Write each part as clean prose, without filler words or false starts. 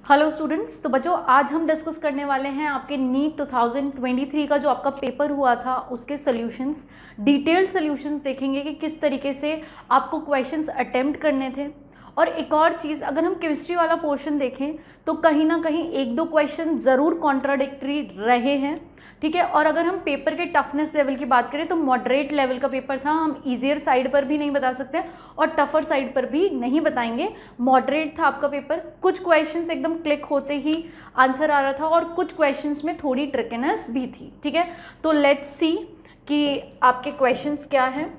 Hello students, तो बच्चों आज हम डिस्कस करने वाले हैं आपके नीट 2023 का जो आपका पेपर हुआ था उसके सॉल्यूशंस, डिटेल्ड सॉल्यूशंस देखेंगे कि किस तरीके से आपको क्वेश्चंस अटेम्प्ट करने थे। और एक और चीज़, अगर हम केमिस्ट्री वाला पोर्शन देखें तो कहीं ना कहीं एक दो क्वेश्चन ज़रूर कॉन्ट्राडिक्टरी रहे हैं, ठीक है। और अगर हम पेपर के टफनेस लेवल की बात करें तो मॉडरेट लेवल का पेपर था, हम ईजियर साइड पर भी नहीं बता सकते और टफर साइड पर भी नहीं बताएंगे। मॉडरेट था आपका पेपर, कुछ क्वेश्चंस एकदम क्लिक होते ही आंसर आ रहा था और कुछ क्वेश्चंस में थोड़ी ट्रिकीनेस भी थी, ठीक है। तो लेट्स सी कि आपके क्वेश्चंस क्या हैं।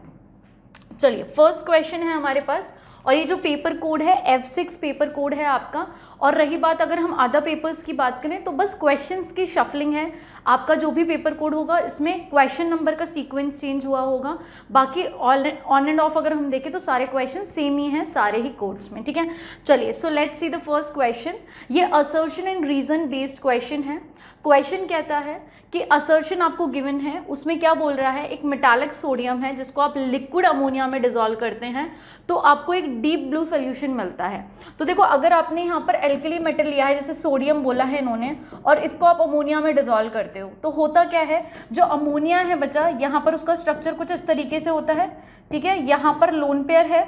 चलिए, फर्स्ट क्वेश्चन है हमारे पास और ये जो पेपर कोड है F6 पेपर कोड है आपका। और रही बात अगर हम अदर पेपर्स की बात करें तो बस क्वेश्चंस की शफलिंग है। आपका जो भी पेपर कोड होगा इसमें क्वेश्चन नंबर का सीक्वेंस चेंज हुआ होगा, बाकी ऑन एंड ऑफ अगर हम देखें तो सारे क्वेश्चन सेम ही हैं सारे ही कोड्स में, ठीक है। चलिए, so let's see the first question. ये assertion and reason based question है। क्वेश्चन कहता है कि असर्शन आपको गिवन है, उसमें क्या बोल रहा है, एक मेटालिक सोडियम है जिसको आप लिक्विड अमोनिया में डिसॉल्व करते हैं तो आपको एक डीप ब्लू सोल्यूशन मिलता है। तो देखो, अगर आपने यहाँ पर एल्कली मेटल लिया है, जैसे सोडियम बोला है इन्होंने, और इसको आप अमोनिया में डिसॉल्व करते हो तो होता क्या है, जो अमोनिया है बच्चा, यहाँ पर उसका स्ट्रक्चर कुछ इस तरीके से होता है, ठीक है। यहाँ पर लोन पेयर है,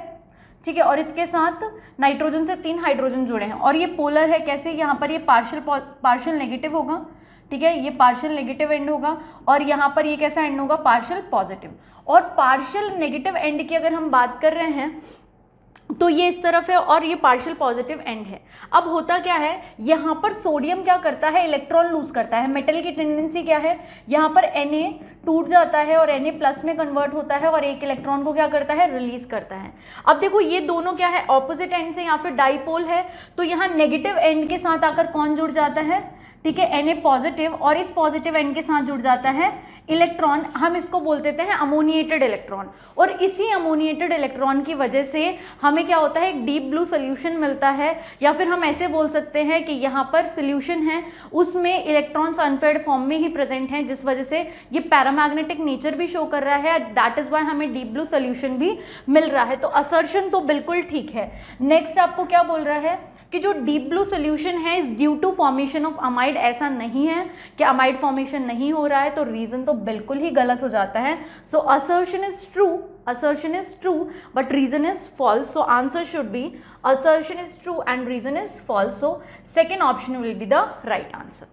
ठीक है, और इसके साथ नाइट्रोजन से 3 हाइड्रोजन जुड़े हैं और ये पोलर है। कैसे, यहाँ पर ये पार्शियल नेगेटिव होगा, ठीक है, ये पार्शियल नेगेटिव एंड होगा और यहाँ पर ये कैसा एंड होगा, पार्शियल पॉजिटिव। और पार्शियल नेगेटिव एंड की अगर हम बात कर रहे हैं तो ये इस तरफ है और ये पार्शियल पॉजिटिव एंड है। अब होता क्या है, यहाँ पर सोडियम क्या करता है, इलेक्ट्रॉन लूज करता है। मेटल की टेंडेंसी क्या है, यहाँ पर Na टूट जाता है और Na प्लस में कन्वर्ट होता है और एक इलेक्ट्रॉन को क्या करता है, रिलीज करता है। अब देखो, ये दोनों क्या है, ऑपोजिट एंड से या फिर डाइपोल है, तो यहाँ नेगेटिव एंड के साथ आकर कौन जुड़ जाता है, ठीक है, Na पॉजिटिव, और इस पॉजिटिव एंड के साथ जुड़ जाता है इलेक्ट्रॉन। हम इसको बोल देते हैं अमोनिएटेड इलेक्ट्रॉन। और इसी अमोनिएटेड इलेक्ट्रॉन की वजह से हमें क्या होता है, एक डीप ब्लू सोल्यूशन मिलता है। या फिर हम ऐसे बोल सकते हैं कि यहाँ पर सोल्यूशन है उसमें इलेक्ट्रॉन्स अनपेयर्ड फॉर्म में ही प्रेजेंट हैं, जिस वजह से ये पैरामैग्नेटिक नेचर भी शो कर रहा है। दैट इज वाई हमें डीप ब्लू सोल्यूशन भी मिल रहा है। तो असर्शन तो बिल्कुल ठीक है। नेक्स्ट आपको क्या बोल रहा है कि जो डीप ब्लू सोल्यूशन है due to formation of amide, ऐसा नहीं है कि अमाइड फॉर्मेशन नहीं हो रहा है, तो रीजन तो बिल्कुल ही गलत हो जाता है। So assertion is true but reason is false. So answer should be assertion is true and reason is false. So second option will be the right answer,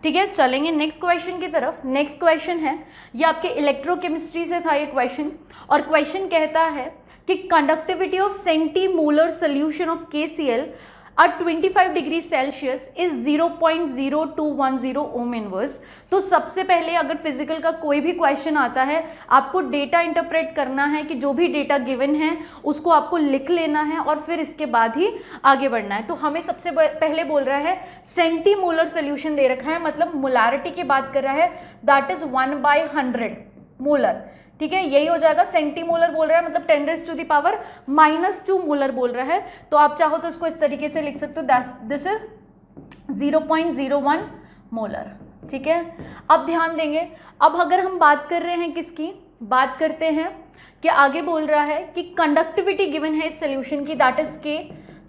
ठीक है। चलेंगे नेक्स्ट क्वेश्चन की तरफ। नेक्स्ट क्वेश्चन है, ये आपके electrochemistry से था ये क्वेश्चन, और क्वेश्चन कहता है कि conductivity of centimolar solution of KCl at 25 degree Celsius is 0.0210 ohm inverse. तो सबसे पहले अगर फिजिकल का कोई भी क्वेश्चन आता है, आपको डेटा इंटरप्रेट करना है कि जो भी डेटा गिवन है उसको आपको लिख लेना है और फिर इसके बाद ही आगे बढ़ना है। तो हमें सबसे पहले बोल रहा है सेंटीमोलर सोल्यूशन दे रखा है, मतलब मोलारिटी की बात कर रहा है, दैट इज 1/100 मोलर, ठीक है। यही हो जाएगा, सेंटीमोलर बोल रहा है मतलब 10⁻⁻² मोलर बोल रहा है। तो आप चाहो तो इसको इस तरीके से लिख सकते हो, दिस इज 0.01 मोलर, ठीक है। अब ध्यान देंगे, अब अगर हम बात कर रहे हैं किसकी बात करते हैं कि आगे बोल रहा है कि कंडक्टिविटी गिवन है इस सोल्यूशन की, that is K।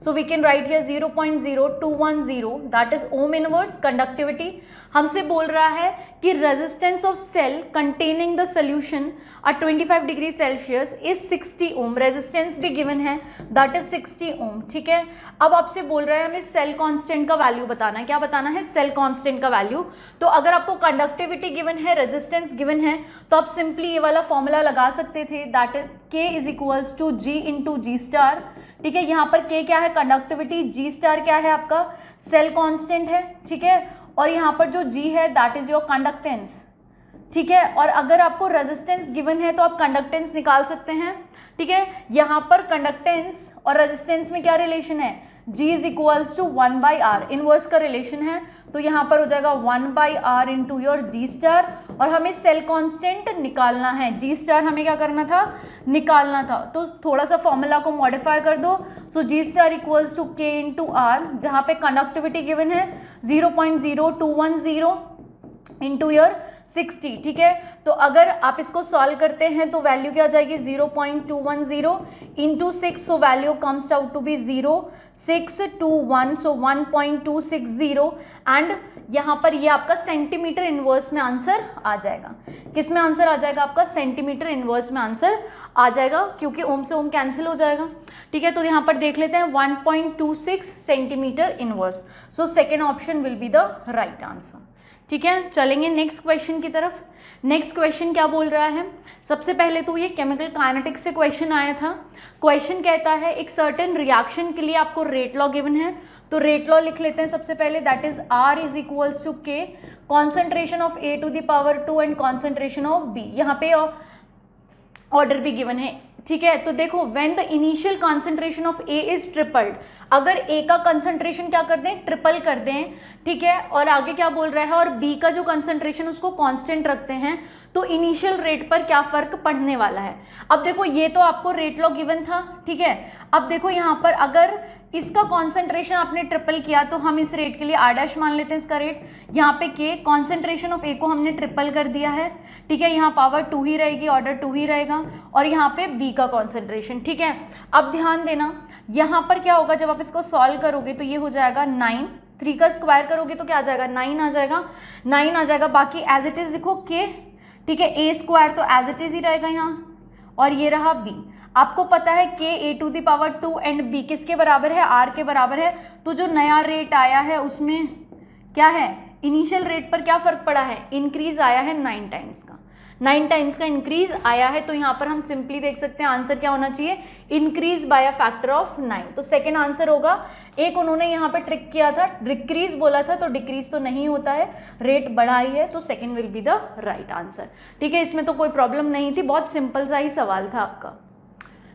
So we can write here 0.0210, that is ohm inverse conductivity। हमसे बोल रहा है कि resistance of cell containing the solution at 25 degree Celsius is 60 ohm। resistance भी given है, that is 60 ohm, ठीक है। अब आपसे बोल रहा है हमें सेल कांस्टेंट का वैल्यू बताना है। क्या बताना है, सेल कांस्टेंट का वैल्यू। तो अगर आपको कंडक्टिविटी गिवन है, रेजिस्टेंस गिवन है, तो आप सिंपली ये वाला फॉर्मूला लगा सकते थे, that is K is equals to G into G star, ठीक है। यहाँ पर K क्या है, कंडक्टिविटी, G स्टार क्या है आपका, सेल कांस्टेंट है, ठीक है। और यहाँ पर जो G है दैट इज योर कंडक्टेंस, ठीक है। और अगर आपको रेजिस्टेंस गिवन है तो आप कंडक्टेंस निकाल सकते हैं, ठीक है। यहाँ पर कंडक्टेंस और रेजिस्टेंस में क्या रिलेशन है, G is equals to 1/R, inverse का रिलेशन है। तो यहाँ पर हो जाएगा 1/R into your G star. और हमें सेल कांस्टेंट निकालना है, G स्टार हमें क्या करना था, निकालना था। तो थोड़ा सा फॉर्मूला को मॉडिफाई कर दो। So G star equals to K into R, जहाँ पे कंडक्टिविटी गिवन है 0.0210 इंटू योर 60, ठीक है। तो अगर आप इसको सॉल्व करते हैं तो वैल्यू क्या आ जाएगी 0.210 into 6, so value comes out to be 0621, so 1.260 and यहाँ पर ये आपका सेंटीमीटर इनवर्स में आंसर आ जाएगा। किस में आंसर आ जाएगा आपका? सेंटीमीटर इनवर्स में आंसर आ जाएगा, क्योंकि ओम से ओम कैंसिल हो जाएगा, ठीक है। तो यहाँ पर देख लेते हैं 1.26 centimetre inverse, so second option will be the right answer, ठीक है। चलेंगे नेक्स्ट क्वेश्चन की तरफ। नेक्स्ट क्वेश्चन क्या बोल रहा है? सबसे पहले तो ये केमिकल काइनेटिक्स से क्वेश्चन आया था। क्वेश्चन कहता है एक सर्टेन रिएक्शन के लिए आपको रेट लॉ गिवन है, तो रेट लॉ लिख लेते हैं सबसे पहले, that is R is equals to K, concentration of A to the power 2 and concentration of B, यहाँ पे ऑर्डर भी गिवन है, ठीक है। तो देखो when the initial concentration of A is tripled, अगर A का कंसंट्रेशन क्या कर दें? ट्रिपल कर दें, ठीक है। और आगे क्या बोल रहा है? और B का जो कंसंट्रेशन उसको कांस्टेंट रखते हैं, तो इनिशियल रेट पर क्या फर्क पड़ने वाला है। अब देखो ये तो आपको रेट लॉ गिवन था, ठीक है। अब देखो यहाँ पर अगर इसका कॉन्सेंट्रेशन आपने ट्रिपल किया तो हम इस रेट के लिए R' मान लेते हैं इसका रेट। यहाँ पे K, कॉन्सेंट्रेशन ऑफ A को हमने ट्रिपल कर दिया है, ठीक है। यहाँ पावर 2 ही रहेगी, ऑर्डर 2 ही रहेगा, और यहाँ पे B का कॉन्सेंट्रेशन, ठीक है। अब ध्यान देना यहाँ पर क्या होगा, जब आप इसको सॉल्व करोगे तो ये हो जाएगा 9, 3 का स्क्वायर करोगे तो क्या आ जाएगा? 9 आ जाएगा, 9 आ जाएगा। बाकी एज इट इज लिखो K, ठीक है। A स्क्वायर तो एज इट इज ही रहेगा यहाँ, और ये रहा B। आपको पता है K A to the power 2 and B किसके बराबर है? R के बराबर है। तो जो नया रेट आया है उसमें क्या है? इनिशियल रेट पर क्या फर्क पड़ा है? इंक्रीज आया है 9 टाइम्स का, 9 टाइम्स का इंक्रीज आया है। तो यहाँ पर हम सिंपली देख सकते हैं आंसर क्या होना चाहिए? Increase by a factor of 9, तो सेकेंड आंसर होगा। एक उन्होंने यहाँ पे ट्रिक किया था, डिक्रीज बोला था, तो डिक्रीज तो नहीं होता है, रेट बढ़ा ही है, तो second will be the right answer, ठीक है। इसमें तो कोई प्रॉब्लम नहीं थी, बहुत सिंपल सा ही सवाल था आपका।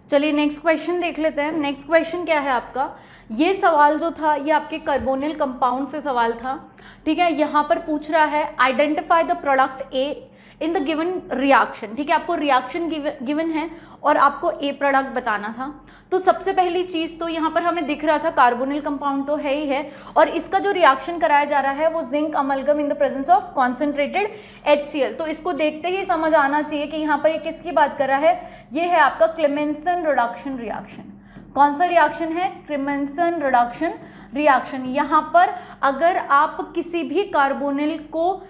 चलिए नेक्स्ट क्वेश्चन देख लेते हैं। नेक्स्ट क्वेश्चन क्या है आपका? ये सवाल जो था ये आपके कार्बोनिल कंपाउंड से सवाल था, ठीक है। यहाँ पर पूछ रहा है identify the product A in the given reaction, ठीक है। आपको रिएक्शन गिवन है और आपको ए प्रोडक्ट बताना था। तो सबसे पहली चीज़ तो यहाँ पर हमें दिख रहा था कार्बोनिल कंपाउंड तो है ही है, और इसका जो रिएक्शन कराया जा रहा है वो zinc amalgam in the presence of concentrated HCl। तो इसको देखते ही समझ आना चाहिए कि यहाँ पर ये किसकी बात कर रहा है? ये है आपका क्लेमेंसन रिडक्शन रिएक्शन। कौन सा रिएक्शन है? Clemmensen reduction reaction. यहाँ पर अगर आप किसी भी कार्बोनिल को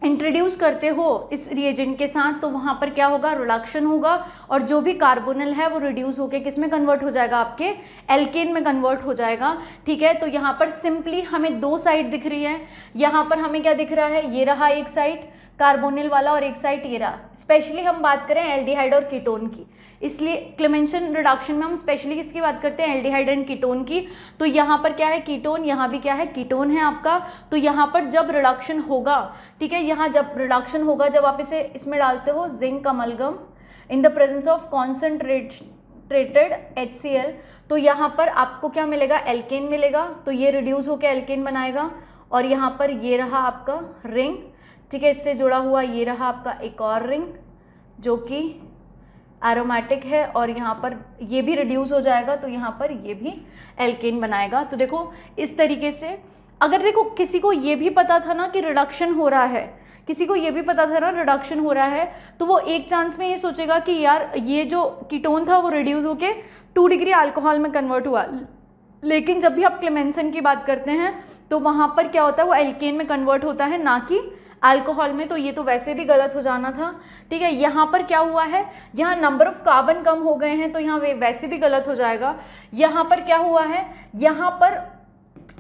इंट्रोड्यूस करते हो इस रिएजेंट के साथ, तो वहाँ पर क्या होगा? रिडक्शन होगा, और जो भी कार्बोनिल है वो रिड्यूस होकर किस में कन्वर्ट हो जाएगा? आपके एल्केन में कन्वर्ट हो जाएगा, ठीक है। तो यहाँ पर सिंपली हमें 2 साइड दिख रही है। यहाँ पर हमें क्या दिख रहा है? ये रहा एक साइड कार्बोनिल वाला और एक साइड ये रहा। स्पेशली हम बात करें एल्डिहाइड और कीटोन की, इसलिए क्लेमेंसन रिडक्शन में हम स्पेशली किसकी बात करते हैं? एल्डिहाइड एंड कीटोन की। तो यहाँ पर क्या है? कीटोन, यहाँ भी क्या है? कीटोन है आपका। तो यहाँ पर जब रिडक्शन होगा, ठीक है, यहाँ जब रिडक्शन होगा, जब आप इसे इसमें डालते हो zinc amalgam in the presence of concentrated HCl, तो यहाँ पर आपको क्या मिलेगा? एल्केन मिलेगा। तो ये रिड्यूस होकर एल्केन बनाएगा, और यहाँ पर ये रहा आपका रिंग, ठीक है, इससे जुड़ा हुआ ये रहा आपका एक और रिंग जो कि एरोमेटिक है, और यहाँ पर ये भी रिड्यूस हो जाएगा, तो यहाँ पर ये भी एल्केन बनाएगा। तो देखो इस तरीके से, अगर देखो किसी को ये भी पता था ना कि रिडक्शन हो रहा है, किसी को ये भी पता था ना रिडक्शन हो रहा है, तो वो एक चांस में ये सोचेगा कि यार ये जो कीटोन था वो रिड्यूस होके 2 डिग्री अल्कोहल में कन्वर्ट हुआ। लेकिन जब भी आप क्लेमेंसन की बात करते हैं तो वहाँ पर क्या होता है? वो एल्केन में कन्वर्ट होता है, ना कि अल्कोहल में। तो ये तो वैसे भी गलत हो जाना था, ठीक है। यहाँ पर क्या हुआ है? यहाँ नंबर ऑफ कार्बन कम हो गए हैं, तो यहाँ वैसे भी गलत हो जाएगा। यहाँ पर क्या हुआ है? यहाँ पर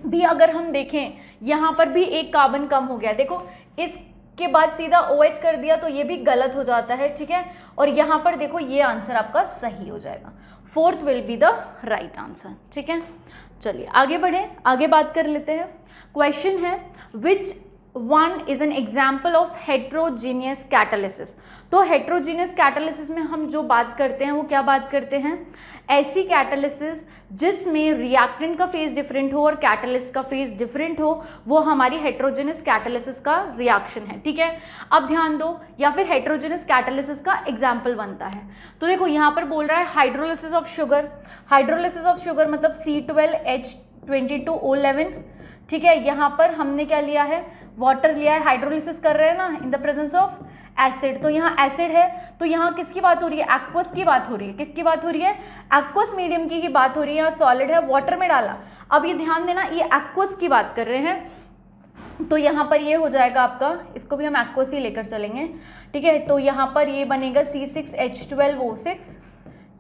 भी अगर हम देखें, यहाँ पर भी एक कार्बन कम हो गया। देखो इसके बाद सीधा OH कर दिया, तो ये भी गलत हो जाता है, ठीक है। और यहाँ पर देखो ये आंसर आपका सही हो जाएगा, 4th will be the right answer, ठीक है। चलिए आगे बढ़े, आगे बात कर लेते हैं। क्वेश्चन है which one is an example of heterogeneous catalysis. तो हेट्रोजीनियस कैटालिसिस में हम जो बात करते हैं वो क्या बात करते हैं? ऐसी कैटालिसिस जिसमें रिएक्टेंट का फेज डिफरेंट हो और कैटालिस्ट का फेज डिफरेंट हो, वो हमारी हेट्रोजीनियस कैटालिसिस का रिएक्शन है, ठीक है। अब ध्यान दो, या फिर हेट्रोजीनियस कैटालिसिस का एग्जाम्पल बनता है। तो देखो यहाँ पर बोल रहा है hydrolysis of sugar. Hydrolysis of sugar मतलब C12H22O11, ठीक है, यहाँ पर हमने क्या लिया है, वाटर लिया है, हाइड्रोलिसिस कर रहे हैं ना इन द प्रेजेंस ऑफ एसिड, तो यहाँ एसिड है, तो यहाँ किसकी बात हो रही है, एक्वस की बात हो रही है, किसकी बात हो रही है, एक्वस मीडियम की ही बात हो रही है, यहाँ सॉलिड है, वाटर में डाला। अब ये ध्यान देना, ये एक्वस की बात कर रहे हैं, तो यहाँ पर ये हो जाएगा आपका, इसको भी हम एक्वस ही लेकर चलेंगे, ठीक है, तो यहाँ पर ये बनेगा C6H12O6,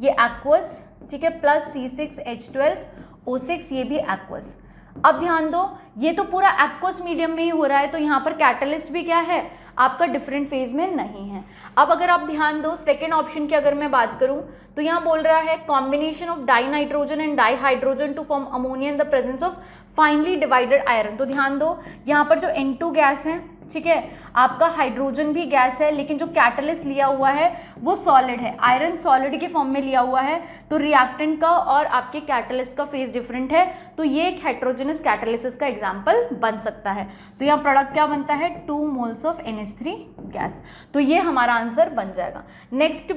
ये एक्वस, ठीक है, प्लस C6H12O6, ये भी एक्वस। अब ध्यान दो, ये तो पूरा एक्वस मीडियम में ही हो रहा है, तो यहाँ पर कैटलिस्ट भी क्या है आपका, डिफरेंट फेज में नहीं है। अब अगर आप ध्यान दो सेकेंड ऑप्शन की अगर मैं बात करूं, तो यहाँ बोल रहा है combination of dinitrogen and dihydrogen to form ammonia in the presence of finely divided iron. तो ध्यान दो, यहाँ पर जो N2 गैस है, ठीक है, आपका हाइड्रोजन भी गैस है, लेकिन जो कैटलिस्ट लिया हुआ है वो सॉलिड है, आयरन सॉलिड के फॉर्म में लिया हुआ है, तो रिएक्टेंट का और आपके कैटलिस्ट का फेज डिफरेंट है, तो ये एक हेटेरोजेनस कैटालिसिस का एग्जांपल बन सकता है। तो यहाँ प्रोडक्ट क्या बनता है, 2 मोल्स ऑफ NH3 गैस, तो ये हमारा आंसर बन जाएगा। नेक्स्ट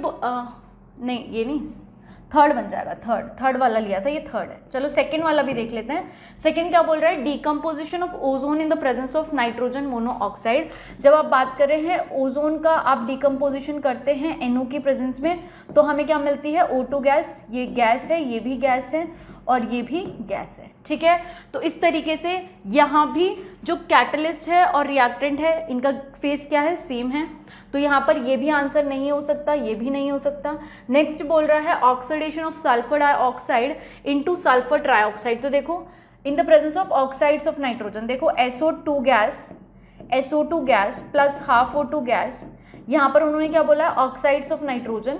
नहीं, ये नहीं, थर्ड बन जाएगा, थर्ड वाला लिया था, ये थर्ड है। चलो सेकंड वाला भी देख लेते हैं। सेकंड क्या बोल रहा है, decomposition of ozone in the presence of nitrogen monoxide. जब आप बात कर रहे हैं ओजोन का, आप डीकम्पोजिशन करते हैं NO की प्रेजेंस में, तो हमें क्या मिलती है, O2 गैस, ये गैस है, ये भी गैस है और ये भी गैस है, ठीक है। तो इस तरीके से यहाँ भी जो कैटलिस्ट है और रिएक्टेंट है, इनका फेस क्या है, सेम है, तो यहाँ पर ये भी आंसर नहीं हो सकता, ये भी नहीं हो सकता। नेक्स्ट बोल रहा है oxidation of sulphur dioxide into sulphur trioxide. तो देखो इन the presence of oxides of nitrogen, देखो SO2 gas plus half O2 gas, यहाँ पर उन्होंने क्या बोला है, ऑक्साइड्स ऑफ नाइट्रोजन,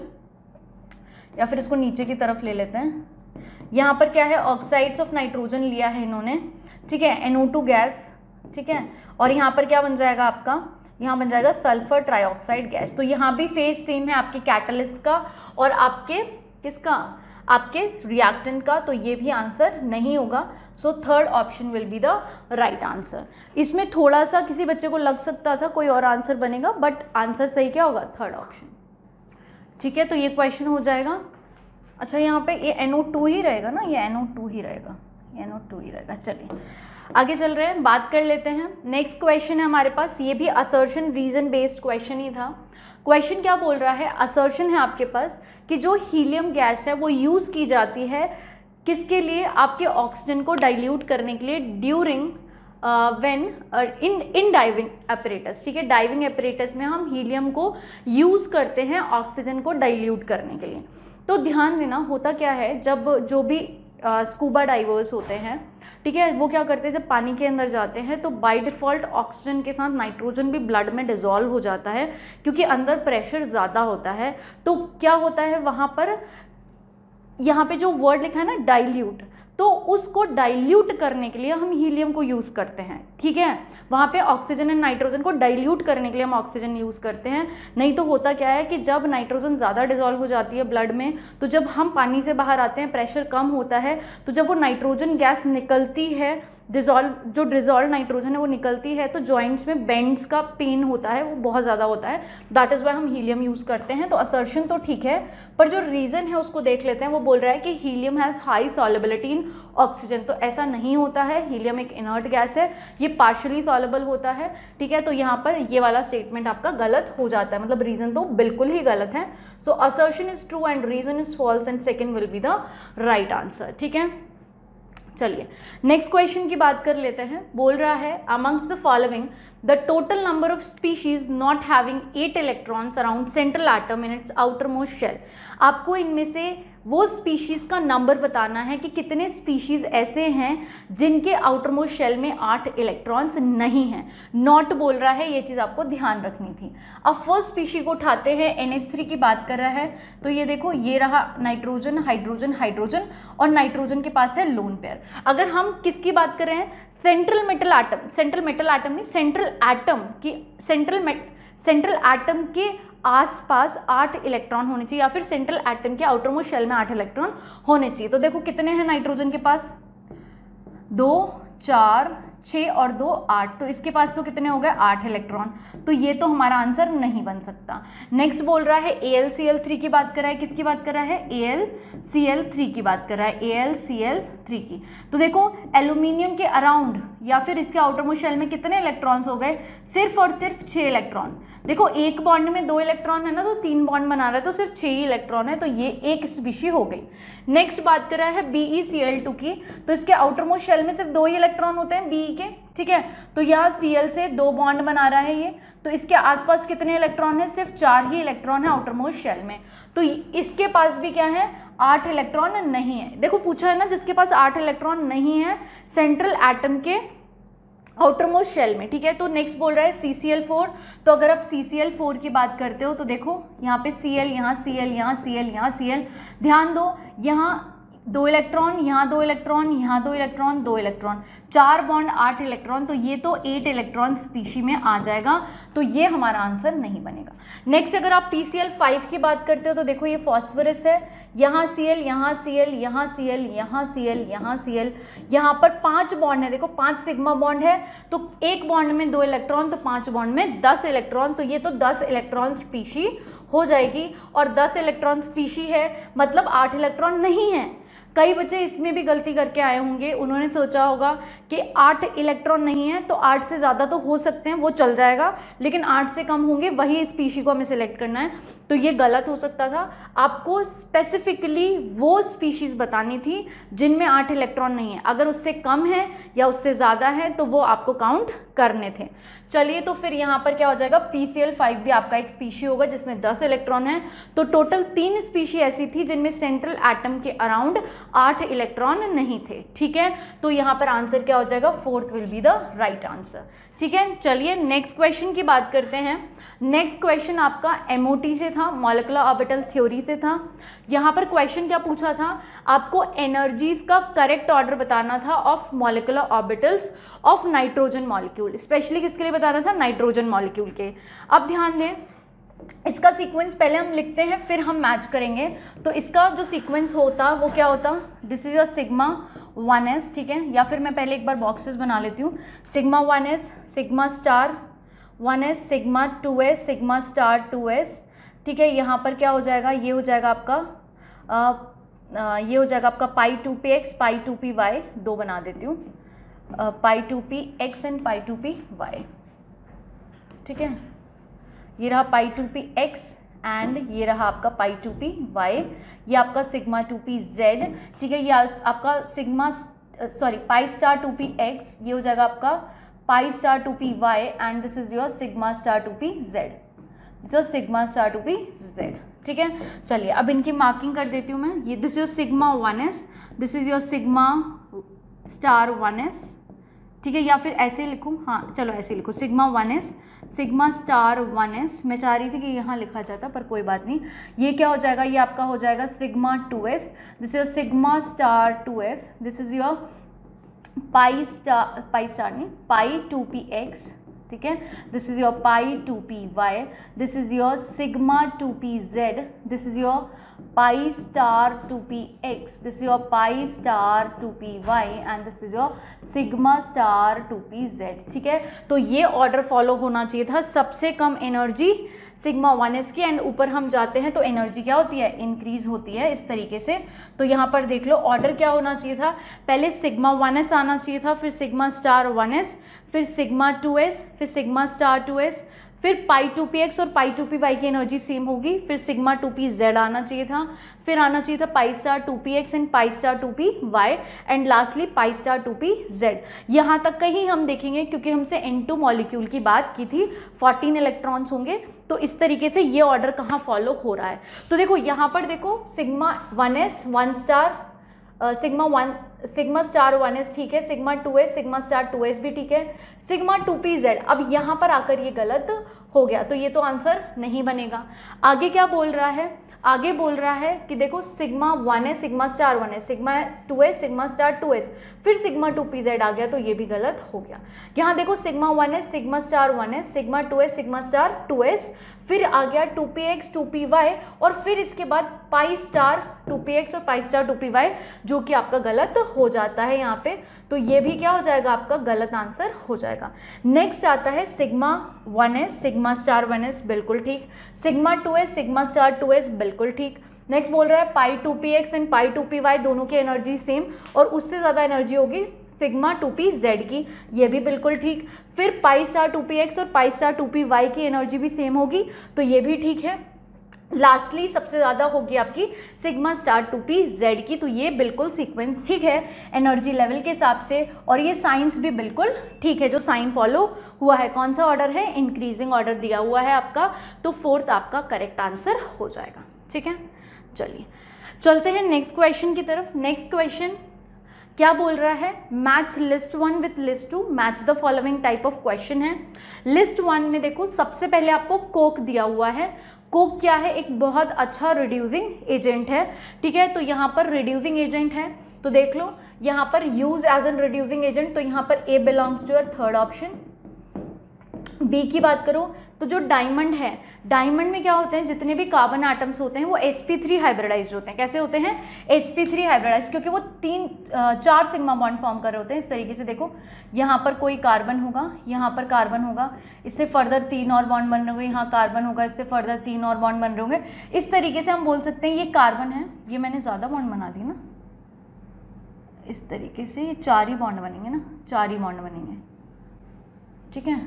या फिर इसको नीचे की तरफ ले लेते हैं, यहाँ पर क्या है, ऑक्साइड्स ऑफ नाइट्रोजन लिया है इन्होंने, ठीक है, NO2 गैस, ठीक है, और यहाँ पर क्या बन जाएगा आपका, यहाँ बन जाएगा सल्फर ट्राइऑक्साइड गैस। तो यहाँ भी फेज सेम है आपके कैटलिस्ट का और आपके किसका, आपके रिएक्टेंट का, तो ये भी आंसर नहीं होगा। So third option will be the right answer. इसमें थोड़ा सा किसी बच्चे को लग सकता था कोई और आंसर बनेगा, बट आंसर सही क्या होगा, थर्ड ऑप्शन, ठीक है। तो ये क्वेश्चन हो जाएगा। अच्छा, यहाँ पे ये NO2 ही रहेगा ना, ये NO2 ही रहेगा, NO2 ही रहेगा। चलिए आगे चल रहे हैं, बात कर लेते हैं। नेक्स्ट क्वेश्चन है हमारे पास, ये भी असर्शन रीजन बेस्ड क्वेश्चन ही था। क्वेश्चन क्या बोल रहा है, असर्शन है आपके पास कि जो हीलियम गैस है वो यूज़ की जाती है किसके लिए, आपके ऑक्सीजन को डाइल्यूट करने के लिए during when in diving apparatus, ठीक है। डाइविंग एपरेटस में हम हीलियम को यूज़ करते हैं ऑक्सीजन को डाइल्यूट करने के लिए। तो ध्यान देना, होता क्या है, जब जो भी स्कूबा डाइवर्स होते हैं, ठीक है, वो क्या करते हैं, जब पानी के अंदर जाते हैं तो बाय डिफ़ॉल्ट ऑक्सीजन के साथ नाइट्रोजन भी ब्लड में डिज़ोल्व हो जाता है, क्योंकि अंदर प्रेशर ज़्यादा होता है। तो क्या होता है वहाँ पर, यहाँ पे जो वर्ड लिखा है ना डाइल्यूट, तो उसको डाइल्यूट करने के लिए हम हीलियम को यूज़ करते हैं, ठीक है। वहाँ पे ऑक्सीजन एंड नाइट्रोजन को डाइल्यूट करने के लिए हम ऑक्सीजन यूज़ करते हैं। नहीं तो होता क्या है कि जब नाइट्रोजन ज़्यादा डिज़ोल्व हो जाती है ब्लड में, तो जब हम पानी से बाहर आते हैं, प्रेशर कम होता है, तो जब वो नाइट्रोजन गैस निकलती है, जो डिज़ोल्व नाइट्रोजन है वो निकलती है, तो जॉइंट्स में बेंड्स का पेन होता है, वो बहुत ज़्यादा होता है। दैट इज़ वाई हम हीलियम यूज़ करते हैं। तो असर्शन तो ठीक है, पर जो रीज़न है उसको देख लेते हैं। वो बोल रहा है कि helium has high solubility in oxygen, तो ऐसा नहीं होता है। हीलियम एक इनर्ट गैस है, ये पार्शली सॉलेबल होता है, ठीक है। तो यहाँ पर ये वाला स्टेटमेंट आपका गलत हो जाता है, मतलब रीज़न तो बिल्कुल ही गलत है। So assertion is true and reason is false and second will be the right answer, ठीक है। चलिए नेक्स्ट क्वेश्चन की बात कर लेते हैं। बोल रहा है amongst the following the total number of species not having 8 electrons around central atom in its outermost shell. आपको इनमें से वो स्पीशीज़ का नंबर बताना है कि कितने स्पीशीज़ ऐसे हैं जिनके आउटर मोस्ट शेल में 8 इलेक्ट्रॉन्स नहीं हैं। नॉट बोल रहा है, ये चीज़ आपको ध्यान रखनी थी। अब फर्स्ट स्पीशी को उठाते हैं, NH3 की बात कर रहा है, तो ये देखो, ये रहा नाइट्रोजन, हाइड्रोजन, हाइड्रोजन, और नाइट्रोजन के पास है लोन पेयर। अगर हम किसकी बात कर रहे हैं, central metal atom, central metal atom नहीं, सेंट्रल एटम की, सेंट्रल एटम के आसपास 8 इलेक्ट्रॉन होने चाहिए, या फिर सेंट्रल एटम के आउटर मोस्ट शेल में 8 इलेक्ट्रॉन होने चाहिए। तो देखो कितने हैं नाइट्रोजन के पास, 2, 4, 6 और 2 8, तो इसके पास तो कितने हो गए 8 इलेक्ट्रॉन, तो ये तो हमारा आंसर नहीं बन सकता। नेक्स्ट बोल रहा है AlCl3 की बात कर रहा है, किसकी बात कर रहा है AlCl3 की बात कर रहा है, AlCl3 की। तो देखो एल्यूमिनियम के अराउंड या फिर इसके आउटर मोस्ट शेल में कितने इलेक्ट्रॉन्स हो गए, सिर्फ और सिर्फ 6 इलेक्ट्रॉन। देखो एक बॉन्ड में 2 इलेक्ट्रॉन है ना, तो 3 बॉन्ड बना रहा है, तो सिर्फ 6 ही इलेक्ट्रॉन है, तो ये एक स्पीशी हो गई। नेक्स्ट बात कर रहा है BeCl2 की, तो इसके आउटर मोस्ट शेल में सिर्फ 2 ही इलेक्ट्रॉन होते हैं Be के, ठीक है। तो यहाँ Cl से 2 बॉन्ड बना रहा है ये, तो इसके आसपास कितने इलेक्ट्रॉन है, सिर्फ 4 ही इलेक्ट्रॉन है आउटर मोस्ट शेल में, तो इसके पास भी क्या है 8 इलेक्ट्रॉन नहीं है। देखो पूछा है ना, जिसके पास 8 इलेक्ट्रॉन नहीं है सेंट्रल एटम के आउटर मोस्ट शेल में, ठीक है। तो नेक्स्ट बोल रहा है CCl4, तो अगर आप CCl4 की बात करते हो तो देखो यहाँ पे Cl, यहाँ Cl, यहाँ Cl, यहाँ Cl, ध्यान दो यहाँ 2 इलेक्ट्रॉन, यहाँ 2 इलेक्ट्रॉन, यहाँ 2 इलेक्ट्रॉन, 2 इलेक्ट्रॉन, 4 बॉन्ड 8 इलेक्ट्रॉन, तो ये तो 8 इलेक्ट्रॉन स्पीशी में आ जाएगा, तो ये हमारा आंसर नहीं बनेगा। नेक्स्ट अगर आप PCl5 की बात करते हो तो देखो ये फॉस्फोरस है, यहाँ Cl, यहाँ Cl, यहाँ Cl, यहाँ Cl, यहाँ Cl, यहाँ पर 5 बॉन्ड है, देखो 5 सिग्मा बॉन्ड है, तो एक बॉन्ड में 2 इलेक्ट्रॉन, तो 5 बॉन्ड में 10 इलेक्ट्रॉन, तो ये तो 10 इलेक्ट्रॉन स्पीशी हो जाएगी। और 10 इलेक्ट्रॉन स्पीशी है मतलब 8 इलेक्ट्रॉन नहीं है। कई बच्चे इसमें भी गलती करके आए होंगे, उन्होंने सोचा होगा कि 8 इलेक्ट्रॉन नहीं है तो 8 से ज़्यादा तो हो सकते हैं, वो चल जाएगा, लेकिन 8 से कम होंगे वही स्पीशी को हमें सिलेक्ट करना है, तो ये गलत हो सकता था। आपको स्पेसिफिकली वो स्पीशीज़ बतानी थी जिनमें 8 इलेक्ट्रॉन नहीं है, अगर उससे कम है या उससे ज़्यादा है तो वो आपको काउंट करने थे। चलिए तो फिर यहाँ पर क्या हो जाएगा, PCl5 भी आपका एक स्पीशी होगा जिसमें 10 इलेक्ट्रॉन है, तो टोटल 3 स्पीशी ऐसी थी जिनमें सेंट्रल एटम के अराउंड 8 इलेक्ट्रॉन नहीं थे, ठीक है। तो यहाँ पर आंसर क्या हो जाएगा, 4th will be the right answer, ठीक है। चलिए नेक्स्ट क्वेश्चन की बात करते हैं। नेक्स्ट क्वेश्चन आपका MOT से था, मॉलिक्यूलर ऑर्बिटल थ्योरी से था। यहाँ पर क्वेश्चन क्या पूछा था, आपको एनर्जीज का करेक्ट ऑर्डर बताना था of molecular orbitals of nitrogen molecule, specially किसके लिए बताना था, नाइट्रोजन मॉलिक्यूल के। अब ध्यान दें, इसका सीक्वेंस पहले हम लिखते हैं फिर हम मैच करेंगे। तो इसका जो सीक्वेंस होता वो क्या होता, this is your sigma 1s, ठीक है, या फिर मैं पहले एक बार बॉक्सेस बना लेती हूँ। Sigma 1s, sigma star 1s, sigma 2s, sigma star 2s, ठीक है। यहाँ पर क्या हो जाएगा, ये हो जाएगा आपका ये हो जाएगा आपका पाई 2px, पाई 2py, 2 बना देती हूँ, पाई 2px एंड पाई 2py, ठीक है। ये रहा पाई 2px एंड ये रहा आपका पाई 2py, ये आपका सिग्मा 2pz, ठीक है। ये आपका सिग्मा पाई स्टार 2px, ये हो जाएगा आपका pi star 2py and this is your sigma star 2pz, जो सिग्मा स्टार 2pz, ठीक है। चलिए अब इनकी मार्किंग कर देती हूँ मैं। ये this is your sigma 1s, this is your sigma star 1s, ठीक है, या फिर ऐसे लिखूँ, हाँ चलो ऐसे लिखो, sigma 1s, sigma star 1s। मैं चाह रही थी कि यहाँ लिखा जाता पर कोई बात नहीं। ये क्या हो जाएगा, ये आपका हो जाएगा sigma 2s, this is your sigma star 2s, this is your pi star नहीं, पाई 2px, ठीक है, this is your pi 2py, this is your sigma 2pz, this is your pi star 2px, this is your pi star 2py and this is your sigma star 2pz, ठीक है। तो ये order follow होना चाहिए था, सबसे कम energy sigma 1s की, and ऊपर हम जाते हैं तो एनर्जी क्या होती है, इंक्रीज होती है इस तरीके से। तो यहाँ पर देख लो ऑर्डर क्या होना चाहिए था, पहले सिग्मा 1s आना चाहिए था, फिर सिग्मा स्टार 1s, फिर सिग्मा 2s, फिर सिग्मा स्टार 2s, फिर पाई 2px और पाई 2py की एनर्जी सेम होगी, फिर सिग्मा 2pz आना चाहिए था, फिर आना चाहिए था pi star 2px and pi star 2py and lastly pi star 2pz। यहाँ तक का ही हम देखेंगे क्योंकि हमसे N2 मॉलिक्यूल की बात की थी, 14 इलेक्ट्रॉन्स होंगे, तो इस तरीके से ये ऑर्डर कहाँ फॉलो हो रहा है। तो देखो यहाँ पर देखो sigma 1s 1 star, sigma star 1s, ठीक है, sigma 2s, sigma star 2s भी ठीक है, सिग्मा 2pz। अब यहाँ पर आकर ये गलत हो गया, तो ये तो आंसर नहीं बनेगा। आगे क्या बोल रहा है, आगे बोल रहा है कि देखो sigma 1s, sigma star 1s, sigma 2s, sigma star 2s, फिर सिग्मा 2pz आ गया, तो ये भी गलत हो गया। यहाँ देखो sigma 1s, sigma star 1s, sigma 2s, sigma star 2s, फिर आ गया 2px 2py और फिर इसके बाद पाई स्टार 2px और पाई स्टार 2py, जो कि आपका गलत हो जाता है यहाँ पे। तो ये भी क्या हो जाएगा, आपका गलत आंसर हो जाएगा। नेक्स्ट आता है sigma 1s, sigma star 1s, बिल्कुल ठीक। Sigma 2s, sigma star 2s, बिल्कुल ठीक। नेक्स्ट बोल रहा है पाई 2px एंड पाई 2py दोनों की एनर्जी सेम और उससे ज़्यादा एनर्जी होगी सिग्मा 2pz की, ये भी बिल्कुल ठीक। फिर पाई स्टार 2px और पाई स्टार 2py की एनर्जी भी सेम होगी, तो ये भी ठीक है। लास्टली सबसे ज़्यादा होगी आपकी सिग्मा स्टार 2pz की, तो ये बिल्कुल सीक्वेंस ठीक है एनर्जी लेवल के हिसाब से, और ये साइंस भी बिल्कुल ठीक है जो साइन फॉलो हुआ है। कौन सा ऑर्डर है, इंक्रीजिंग ऑर्डर दिया हुआ है आपका, तो फोर्थ आपका करेक्ट आंसर हो जाएगा। ठीक है, चलिए चलते हैं नेक्स्ट क्वेश्चन की तरफ। नेक्स्ट क्वेश्चन क्या बोल रहा है, match list 1 with list 2, match the following type of question है। लिस्ट 1 में देखो सबसे पहले आपको कोक दिया हुआ है। कोक क्या है, एक बहुत अच्छा रिड्यूसिंग एजेंट है। ठीक है, तो यहाँ पर रिड्यूसिंग एजेंट है, तो देख लो यहाँ पर use as an reducing agent, तो यहाँ पर A belongs to your third option. B की बात करो तो जो डायमंड है, डायमंड में क्या होते हैं, जितने भी कार्बन एटम्स होते हैं वो sp3 हाइब्रिडाइज्ड होते हैं। कैसे होते हैं, sp3 हाइब्रिडाइज्ड, क्योंकि वो 4 सिग्मा बॉन्ड फॉर्म कर रहे होते हैं। इस तरीके से देखो यहाँ पर कोई कार्बन होगा, यहाँ पर कार्बन होगा, इससे फर्दर 3 और बॉन्ड बन रहे होंगे, यहाँ कार्बन होगा, इससे फर्दर 3 और बॉन्ड बन रहे होंगे। इस तरीके से हम बोल सकते हैं ये कार्बन है, ये मैंने ज़्यादा बॉन्ड बना दी ना, इस तरीके से ये 4 ही बॉन्ड बनेंगे ना, 4 ही बॉन्ड बनेंगे। ठीक है,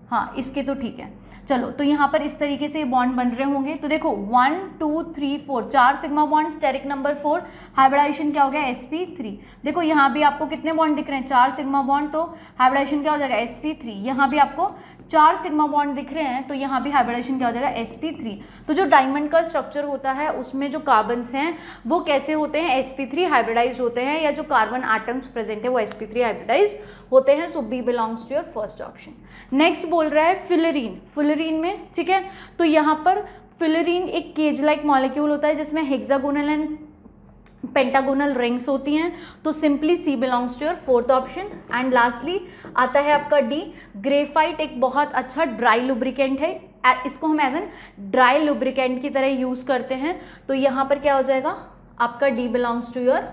हाँ इसके तो ठीक है। चलो तो यहाँ पर इस तरीके से बॉन्ड बन रहे होंगे, तो देखो 1 2 3 4 4 sigma bond, steric number 4, hybridisation क्या हो गया sp3। देखो यहाँ भी आपको कितने बॉन्ड दिख रहे हैं, 4 सिग्मा बॉन्ड, तो हाइब्रिडाइजेशन क्या हो जाएगा sp3। यहाँ भी आपको 4 सिग्मा बॉन्ड दिख रहे हैं, तो यहाँ भी हाइब्रिडाइजेशन क्या हो जाएगा sp3। तो जो डायमंड का स्ट्रक्चर होता है उसमें जो कार्बन्स हैं वो कैसे होते हैं, sp3 हाइब्रिडाइज होते हैं, या जो कार्बन एटम्स प्रेजेंट है वो sp3 हाइब्रिडाइज होते हैं। So B belongs to your first option. Next बोल रहा है फिलरीन, फिलरीन में ठीक है, तो यहाँ पर फिलरीन एक केज लाइक मॉलिक्यूल होता है जिसमें हेक्सागोनल एंड पेंटागोनल रिंग्स होती हैं, तो simply C belongs to your fourth option. And lastly आता है आपका डी, ग्रेफाइट एक बहुत अच्छा ड्राई लुब्रिकेंट है, इसको हम एज एन ड्राई लुब्रिकेंट की तरह यूज करते हैं, तो यहाँ पर क्या हो जाएगा आपका D belongs to your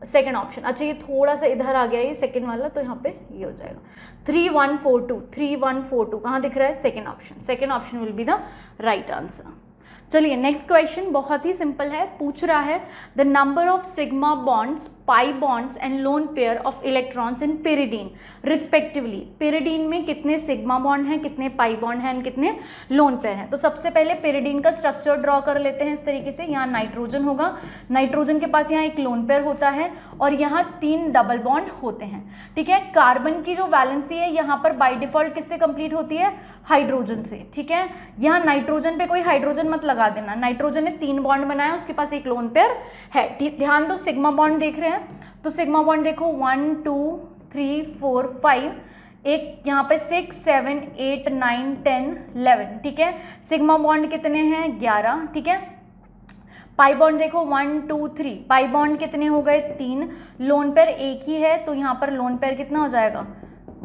second option. अच्छा ये थोड़ा सा इधर आ गया ये सेकेंड वाला, तो यहाँ पे ये हो जाएगा 3142, 3142 कहाँ दिख रहा है, second option. Second option will be the right answer. चलिए नेक्स्ट क्वेश्चन बहुत ही सिंपल है, पूछ रहा है the number of sigma bonds, pi bonds and lone pair of electrons in pyridine respectively. Pyridine में कितने सिग्मा बॉन्ड हैं, कितने पाई बॉन्ड हैं, कितने लोन पेयर हैं। तो सबसे पहले पेरिडीन का स्ट्रक्चर ड्रॉ कर लेते हैं इस तरीके से। यहाँ नाइट्रोजन होगा, नाइट्रोजन के पास यहाँ एक लोन पेयर होता है और यहाँ 3 डबल बॉन्ड होते हैं। ठीक है, कार्बन की जो वैलेंसी है यहाँ पर बाय डिफॉल्ट किससे कंप्लीट होती है, हाइड्रोजन से। ठीक है, यहाँ नाइट्रोजन पे कोई हाइड्रोजन मत लगा देना, नाइट्रोजन ने 3 बॉन्ड बनाया, उसके पास एक लोन पेयर है। ध्यान दो सिग्मा बॉन्ड देख रहे हैं, तो सिग्मा बॉन्ड देखो 1 2 3 4 5, एक यहाँ पे 6 7 8 9 10 11। ठीक है, सिग्मा बॉन्ड कितने हैं, 11। ठीक है, पाई बॉन्ड देखो 1 2 3, पाई बॉन्ड कितने हो गए, 3, लोन पेयर एक ही है, तो यहाँ पर लोन पेयर कितना हो जाएगा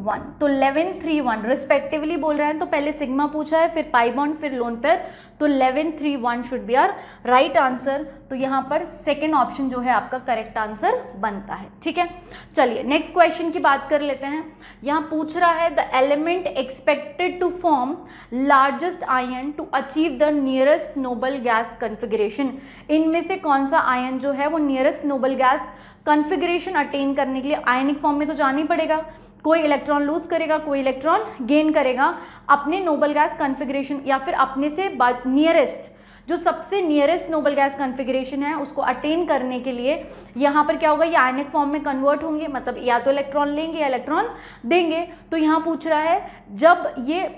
1, तो 11 3 1 रिस्पेक्टिवली बोल रहे हैं, तो पहले सिग्मा पूछा है, फिर पाई बॉन्ड, फिर लोन पेयर, तो 11 3 1 should be our right answer. तो यहाँ पर सेकेंड ऑप्शन जो है आपका करेक्ट आंसर बनता है। ठीक है, चलिए नेक्स्ट क्वेश्चन की बात कर लेते हैं। यहाँ पूछ रहा है the element expected to form largest ion to achieve the nearest noble gas configuration. इनमें से कौन सा आयन जो है वो nearest noble gas configuration attain करने के लिए, आयनिक फॉर्म में तो जाना ही पड़ेगा, कोई इलेक्ट्रॉन लूज करेगा, कोई इलेक्ट्रॉन गेन करेगा, अपने नोबल गैस कन्फिगरेशन या फिर अपने से नियरेस्ट, जो सबसे नियरेस्ट नोबल गैस कन्फिगरेशन है उसको अटेन करने के लिए यहाँ पर क्या होगा, ये आयनिक फॉर्म में कन्वर्ट होंगे, मतलब या तो इलेक्ट्रॉन लेंगे या इलेक्ट्रॉन देंगे। तो यहाँ पूछ रहा है जब ये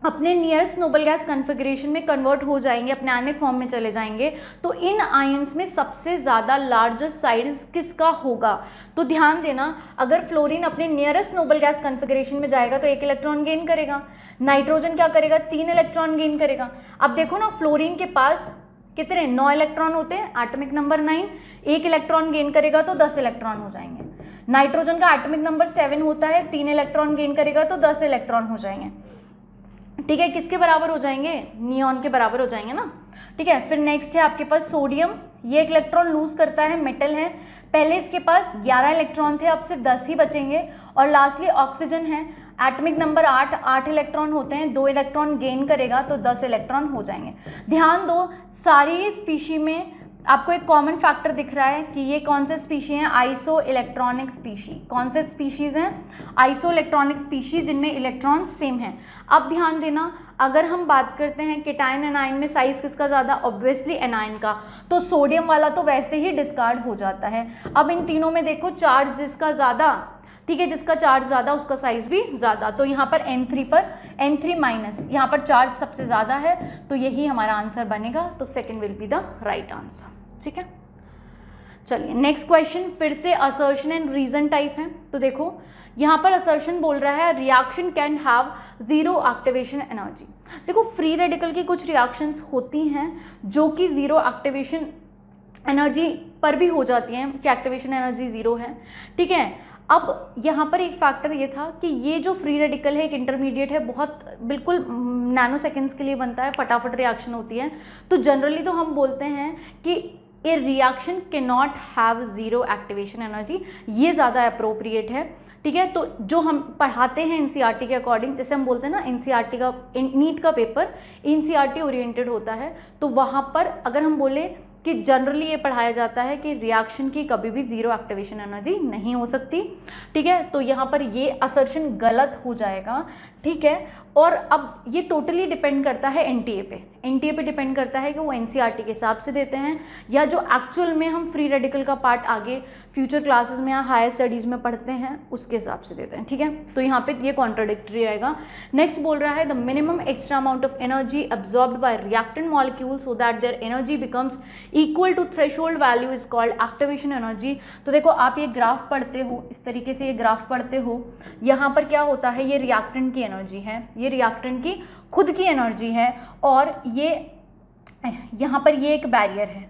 अपने नियरेस्ट नोबल गैस कन्फिगरेशन में कन्वर्ट हो जाएंगे, अपने आयनिक फॉर्म में चले जाएंगे, तो इन आयंस में सबसे ज़्यादा लार्जेस्ट साइज किसका होगा। तो ध्यान देना, अगर फ्लोरीन अपने नियरेस्ट नोबल गैस कन्फिगरेशन में जाएगा तो 1 इलेक्ट्रॉन गेन करेगा, नाइट्रोजन क्या करेगा, 3 इलेक्ट्रॉन गेन करेगा। अब देखो ना, फ्लोरीन के पास कितने 9 इलेक्ट्रॉन होते हैं, एटॉमिक नंबर 9, 1 इलेक्ट्रॉन गेन करेगा तो 10 इलेक्ट्रॉन हो जाएंगे। नाइट्रोजन का एटॉमिक नंबर 7 होता है, 3 इलेक्ट्रॉन गेन करेगा तो 10 इलेक्ट्रॉन हो जाएंगे। ठीक है, किसके बराबर हो जाएंगे, नियॉन के बराबर हो जाएंगे ना। ठीक है, फिर नेक्स्ट है आपके पास सोडियम, ये एक इलेक्ट्रॉन लूज करता है, मेटल है, पहले इसके पास 11 इलेक्ट्रॉन थे, अब सिर्फ 10 ही बचेंगे। और लास्टली ऑक्सीजन है, एटॉमिक नंबर 8 इलेक्ट्रॉन होते हैं, 2 इलेक्ट्रॉन गेन करेगा तो 10 इलेक्ट्रॉन हो जाएंगे। ध्यान दो, सारी स्पीशी में आपको एक कॉमन फैक्टर दिख रहा है कि ये कौन से स्पीशी हैं, आइसो इलेक्ट्रॉनिक स्पीशी। कौन से स्पीशीज़ हैं, आइसो इलेक्ट्रॉनिक स्पीशी, जिनमें इलेक्ट्रॉन सेम हैं। अब ध्यान देना, अगर हम बात करते हैं केटायन एनायन में साइज किसका ज़्यादा, ऑब्वियसली एनायन का, तो सोडियम वाला तो वैसे ही डिस्कार्ड हो जाता है। अब इन तीनों में देखो चार्ज जिसका ज़्यादा, ठीक है, जिसका चार्ज ज़्यादा उसका साइज भी ज़्यादा, तो यहाँ पर N3 माइनस, यहाँ पर चार्ज सबसे ज़्यादा है, तो यही हमारा आंसर बनेगा। तो second will be the right answer. ठीक है, चलिए नेक्स्ट क्वेश्चन, फिर से असर्शन एंड रीजन टाइप है। तो देखो यहाँ पर असर्शन बोल रहा है reaction can have zero activation energy. देखो फ्री रेडिकल की कुछ रिएक्शंस होती हैं जो कि जीरो एक्टिवेशन एनर्जी पर भी हो जाती हैं कि एक्टिवेशन एनर्जी ज़ीरो है। ठीक है, अब यहाँ पर एक फैक्टर ये था कि ये जो फ्री रेडिकल है एक इंटरमीडिएट है, बहुत बिल्कुल नैनो सेकेंड्स के लिए बनता है, फटाफट रिएक्शन होती है, तो जनरली तो हम बोलते हैं कि ए रिएक्शन के not have zero activation energy, ये ज़्यादा अप्रोप्रिएट है। ठीक है, तो जो हम पढ़ाते हैं एनसीईआरटी के अकॉर्डिंग, जैसे हम बोलते हैं ना एनसीईआरटी का, नीट का पेपर एनसीईआरटी ओरिएंटेड होता है, तो वहाँ पर अगर हम बोले कि जनरली ये पढ़ाया जाता है कि रिएक्शन की कभी भी ज़ीरो एक्टिवेशन एनर्जी नहीं हो सकती। ठीक है, तो यहाँ पर ये असर्शन गलत हो जाएगा। ठीक है, और अब ये टोटली डिपेंड करता है एनटीए पे डिपेंड करता है कि वो एनसीईआरटी के हिसाब से देते हैं या जो एक्चुअल में हम फ्री रेडिकल का पार्ट आगे फ्यूचर क्लासेस में या हायर स्टडीज़ में पढ़ते हैं उसके हिसाब से देते हैं। ठीक है, तो यहाँ पे ये कॉन्ट्राडिक्टरी आएगा। नेक्स्ट बोल रहा है the minimum extra amount of energy absorbed by reactant molecule so that their energy becomes equal to threshold value is called activation energy. तो देखो आप ये ग्राफ पढ़ते हो, इस तरीके से ये ग्राफ पढ़ते हो, यहाँ पर क्या होता है, ये रिएक्टेंट की एनर्जी है, ये रिएक्टेंट की खुद की एनर्जी है, और ये यहाँ पर ये एक बैरियर है,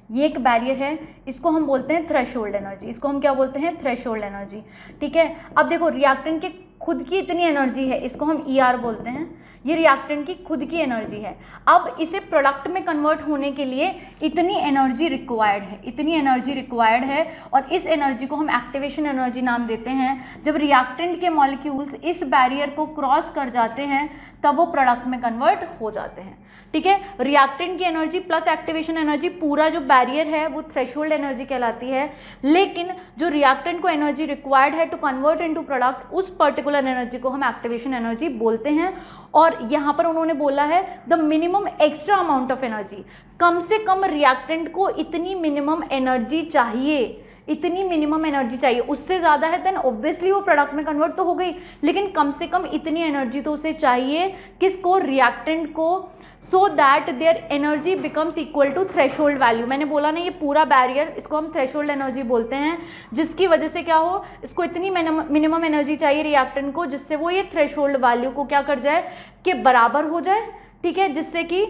ये एक बैरियर है, इसको हम बोलते हैं थ्रेशोल्ड एनर्जी, इसको हम क्या बोलते हैं, थ्रेशोल्ड एनर्जी। ठीक है, अब देखो रिएक्टेंट के खुद की इतनी एनर्जी है, इसको हम ER बोलते हैं, ये रिएक्टेंट की खुद की एनर्जी है। अब इसे प्रोडक्ट में कन्वर्ट होने के लिए इतनी एनर्जी रिक्वायर्ड है, इतनी एनर्जी रिक्वायर्ड है, और इस एनर्जी को हम एक्टिवेशन एनर्जी नाम देते हैं। जब रिएक्टेंट के मॉलिक्यूल्स इस बैरियर को क्रॉस कर जाते हैं तब वो प्रोडक्ट में कन्वर्ट हो जाते हैं। ठीक है, रिएक्टेंट की एनर्जी प्लस एक्टिवेशन एनर्जी, पूरा जो बैरियर है वो थ्रेशोल्ड एनर्जी कहलाती है, लेकिन जो रिएक्टेंट को एनर्जी रिक्वायर्ड है टू कन्वर्ट इनटू प्रोडक्ट, उस पर्टिकुलर एनर्जी को हम एक्टिवेशन एनर्जी बोलते हैं। और यहाँ पर उन्होंने बोला है the minimum extra amount of energy, कम से कम रिएक्टेंट को इतनी मिनिमम एनर्जी चाहिए, इतनी मिनिमम एनर्जी चाहिए, उससे ज़्यादा है देन ऑब्वियसली वो प्रोडक्ट में कन्वर्ट तो हो गई, लेकिन कम से कम इतनी एनर्जी तो उसे चाहिए, किसको, रिएक्टेंट को, so that their energy becomes equal to threshold value. मैंने बोला ना ये पूरा बैरियर, इसको हम थ्रेशोल्ड एनर्जी बोलते हैं, जिसकी वजह से क्या हो, इसको इतनी मिनिमम एनर्जी चाहिए रिएक्टेंट को जिससे वो ये थ्रेशोल्ड वैल्यू को क्या कर जाए, कि बराबर हो जाए। ठीक है, जिससे कि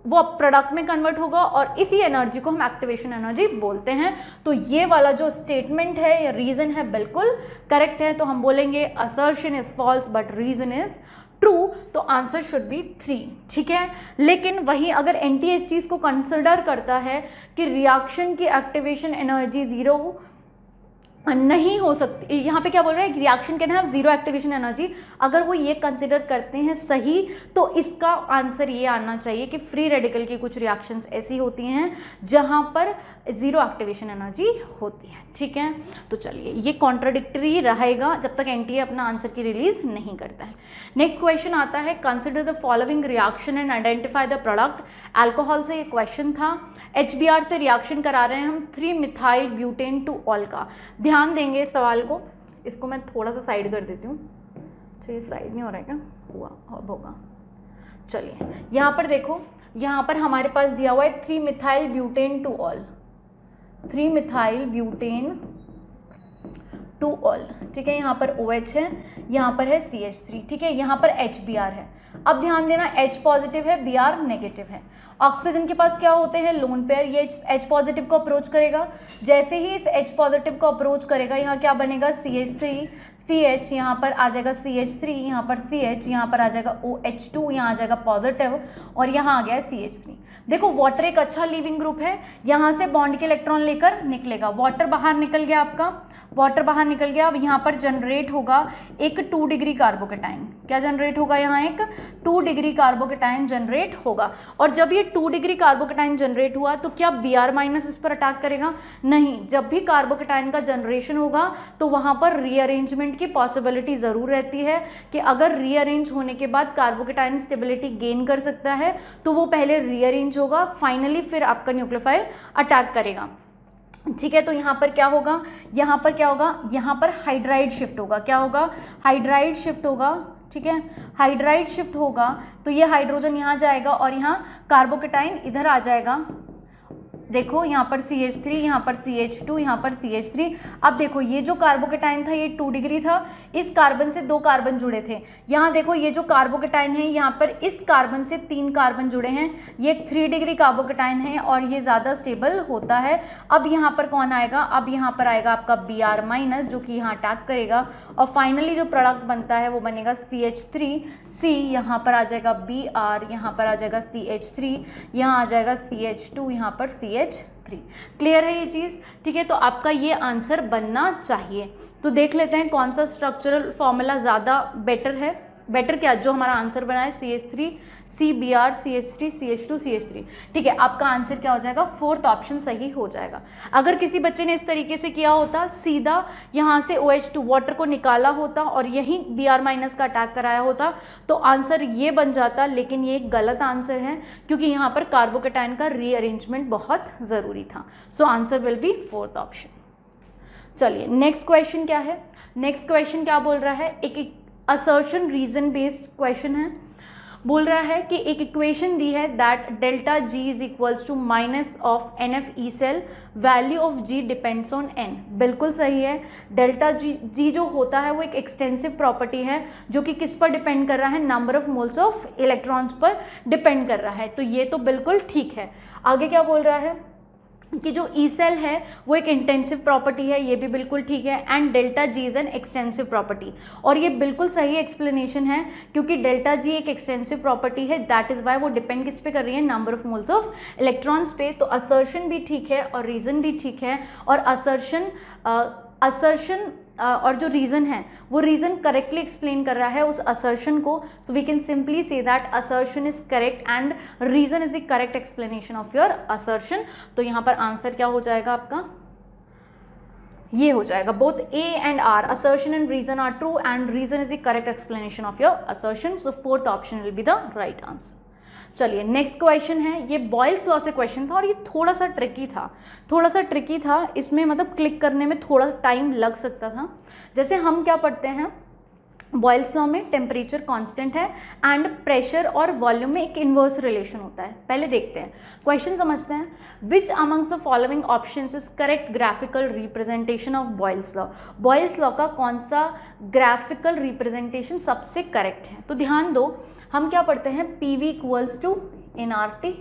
वो प्रोडक्ट में कन्वर्ट होगा, और इसी एनर्जी को हम एक्टिवेशन एनर्जी बोलते हैं। तो ये वाला जो स्टेटमेंट है या रीज़न है बिल्कुल करेक्ट है, तो हम बोलेंगे assertion is false but reason is true, तो आंसर शुड बी 3। ठीक है, लेकिन वहीं अगर एनटीए इस चीज़ को कंसिडर करता है कि रिएक्शन की एक्टिवेशन एनर्जी ज़ीरो नहीं हो सकती, यहाँ पे क्या बोल रहा है, reaction can have zero activation energy, अगर वो ये कंसिडर करते हैं सही, तो इसका आंसर ये आना चाहिए कि फ्री रेडिकल की कुछ रिएक्शंस ऐसी होती हैं जहाँ पर जीरो एक्टिवेशन एनर्जी होती है। ठीक है, तो चलिए ये कॉन्ट्राडिक्टरी रहेगा जब तक एनटीए अपना आंसर की रिलीज नहीं करता है। नेक्स्ट क्वेश्चन आता है consider the following reaction and identify the product. Alcohol से ये क्वेश्चन था, HBr से रिएक्शन करा रहे हैं हम 3-मिथाइल ब्यूटेन टू ऑल का। ध्यान देंगे इस सवाल को, इसको मैं थोड़ा सा साइड कर देती हूँ, चलिए साइड नहीं हो रहा है क्या, हुआ अब होगा। चलिए यहाँ पर देखो, यहाँ पर हमारे पास दिया हुआ है three methyl butane two ol, three methyl butane two ol. ठीक है, यहाँ पर OH है, यहाँ पर है CH3। ठीक है, यहाँ पर HBr है। अब ध्यान देना H पॉजिटिव है, Br नेगेटिव है। ऑक्सीजन के पास क्या होते हैं, लोन पेयर, ये H पॉजिटिव को अप्रोच करेगा, जैसे ही इस H पॉजिटिव को अप्रोच करेगा यहाँ क्या बनेगा, CH3, CH, यहाँ पर आ जाएगा CH3, यहाँ पर CH, यहाँ पर आ जाएगा OH2, यहाँ आ जाएगा पॉजिटिव और यहाँ आ गया है CH3। देखो वाटर एक अच्छा लिविंग ग्रुप है, यहाँ से बॉन्ड के इलेक्ट्रॉन लेकर निकलेगा, वाटर बाहर निकल गया आपका, वाटर बाहर निकल गया। अब यहाँ पर जनरेट होगा एक 2 डिग्री कार्बोकेटाइन। क्या जनरेट होगा? यहाँ एक 2 डिग्री कार्बोकेटाइन जनरेट होगा। और जब ये 2 डिग्री कार्बोकेटाइन जनरेट हुआ तो क्या Br- इस पर अटैक करेगा? नहीं। जब भी कार्बोकेटाइन का जनरेशन होगा तो वहाँ पर रीअरेंजमेंट की पॉसिबिलिटी ज़रूर रहती है कि अगर रीअरेंज होने के बाद कार्बोकेटाइन स्टेबिलिटी गेन कर सकता है तो वो पहले रीअरेंज होगा, फाइनली फिर आपका न्यूक्लियोफाइल अटैक करेगा। ठीक है, तो यहाँ पर क्या होगा? यहाँ पर क्या होगा? यहाँ पर हाइड्राइड शिफ्ट होगा। क्या होगा? हाइड्राइड शिफ्ट होगा। ठीक है, हाइड्राइड शिफ्ट होगा तो ये हाइड्रोजन यहाँ जाएगा और यहाँ कार्बोकेटाइन इधर आ जाएगा। देखो यहाँ पर CH3, यहाँ पर CH2, यहाँ पर CH3। अब देखो ये जो कार्बोकेटाइन था ये 2 डिग्री था, इस कार्बन से 2 कार्बन जुड़े थे। यहाँ देखो ये जो कार्बोकेटाइन है यहाँ पर इस कार्बन से 3 कार्बन जुड़े हैं, ये 3 डिग्री कार्बोकेटाइन है और ये ज़्यादा स्टेबल होता है। अब यहाँ पर कौन आएगा? अब यहाँ पर आएगा आपका Br- जो कि यहाँ अटैक करेगा और फाइनली जो प्रोडक्ट बनता है वो बनेगा CH3C, यहाँ पर आ जाएगा Br, यहाँ पर आ जाएगा CH3, यहाँ आ जाएगा CH2, यहाँ पर CH3। क्लियर है ये चीज़? ठीक है, तो आपका ये आंसर बनना चाहिए। तो देख लेते हैं कौन सा स्ट्रक्चरल फॉर्मूला ज़्यादा बेटर है। बेटर क्या? जो हमारा आंसर बना है CH3, CBr, CH3, CH2, CH3। ठीक है, आपका आंसर क्या हो जाएगा? 4th ऑप्शन सही हो जाएगा। अगर किसी बच्चे ने इस तरीके से किया होता, सीधा यहाँ से OH2 वाटर को निकाला होता और यहीं Br- का अटैक कराया होता तो आंसर ये बन जाता, लेकिन ये एक गलत आंसर है क्योंकि यहाँ पर कार्बोकेटाइन का रीअरेंजमेंट बहुत ज़रूरी था। So answer will be 4th option. चलिए नेक्स्ट क्वेश्चन क्या है? नेक्स्ट क्वेश्चन क्या बोल रहा है? एक असर्शन रीजन बेस्ड क्वेश्चन है। बोल रहा है कि एक इक्वेशन दी है that delta G is equals to minus of NF E cell, value of G depends on N। बिल्कुल सही है। डेल्टा G जो होता है वो एक एक्सटेंसिव प्रॉपर्टी है जो कि किस पर डिपेंड कर रहा है? Number of moles of electrons पर डिपेंड कर रहा है। तो ये तो बिल्कुल ठीक है। आगे क्या बोल रहा है कि जो ई सेल है वो एक इंटेंसिव प्रॉपर्टी है, ये भी बिल्कुल ठीक है। And delta G is an extensive property, और ये बिल्कुल सही एक्सप्लेनेशन है क्योंकि डेल्टा जी एक एक्सटेंसिव प्रॉपर्टी है, दैट इज़ वाई वो डिपेंड किस पे कर रही है? Number of moles of electrons पे। तो असर्शन भी ठीक है और रीज़न भी ठीक है, और असर्शन और जो रीज़न है वो रीज़न करेक्टली एक्सप्लेन कर रहा है उस असर्शन को। So we can simply say that assertion is correct and reason is the correct explanation of your assertion. तो यहाँ पर आंसर क्या हो जाएगा आपका? ये हो जाएगा both A and R, assertion and reason are true and reason is the correct explanation of your assertion. So 4th option will be the right answer. चलिए नेक्स्ट क्वेश्चन है, ये बॉयल्स लॉ से क्वेश्चन था और ये थोड़ा सा tricky था, इसमें मतलब क्लिक करने में थोड़ा टाइम लग सकता था। जैसे हम क्या पढ़ते हैं बॉयल्स लॉ में, टेम्परेचर कांस्टेंट है एंड प्रेशर और वॉल्यूम में एक इन्वर्स रिलेशन होता है। पहले देखते हैं, क्वेश्चन समझते हैं। विच amongst the following options is correct graphical representation of Boyle's law? Boyle's law का कौन सा ग्राफिकल रिप्रेजेंटेशन सबसे करेक्ट है? तो ध्यान दो, हम क्या पढ़ते हैं? PV इक्वल्स टू nRT,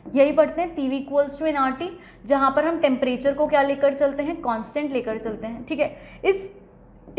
यही पढ़ते हैं PV इक्वल्स टू nRT, जहाँ पर हम टेम्परेचर को क्या लेकर चलते हैं? कांस्टेंट लेकर चलते हैं। ठीक है, इस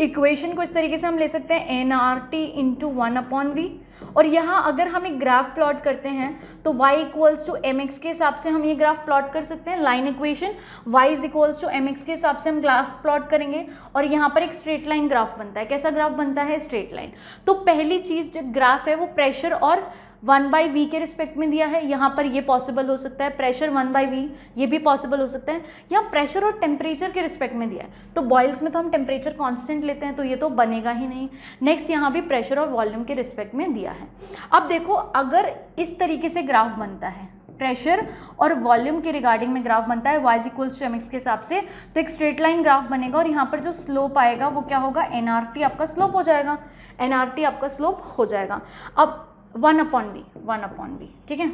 इक्वेशन को इस तरीके से हम ले सकते हैं nRT इंटू 1/V, और यहाँ अगर हम एक ग्राफ प्लॉट करते हैं तो y इक्वल्स टू mx के हिसाब से हम ये ग्राफ प्लॉट कर सकते हैं। Line equation y is equals to mx के हिसाब से हम ग्राफ प्लॉट करेंगे और यहाँ पर एक स्ट्रेट लाइन ग्राफ बनता है। कैसा ग्राफ बनता है? Straight line. तो पहली चीज़ जो ग्राफ है वो प्रेशर और 1/V के रिस्पेक्ट में दिया है, यहाँ पर ये पॉसिबल हो सकता है, प्रेशर 1/V ये भी पॉसिबल हो सकता है। यहाँ प्रेशर और टेम्परेचर के रिस्पेक्ट में दिया है, तो बॉयल्स में तो हम टेम्परेचर कांस्टेंट लेते हैं तो ये तो बनेगा ही नहीं। नेक्स्ट यहाँ भी प्रेशर और वॉल्यूम के रिस्पेक्ट में दिया है। अब देखो, अगर इस तरीके से ग्राफ बनता है, प्रेशर और वॉल्यूम के रिगार्डिंग में ग्राफ बनता है y इक्वल्स टू mx के हिसाब से, तो एक स्ट्रेट लाइन ग्राफ बनेगा और यहाँ पर जो स्लोप आएगा वो क्या होगा? nRT आपका स्लोप हो जाएगा, nRT आपका स्लोप हो जाएगा। अब 1/V, ठीक है।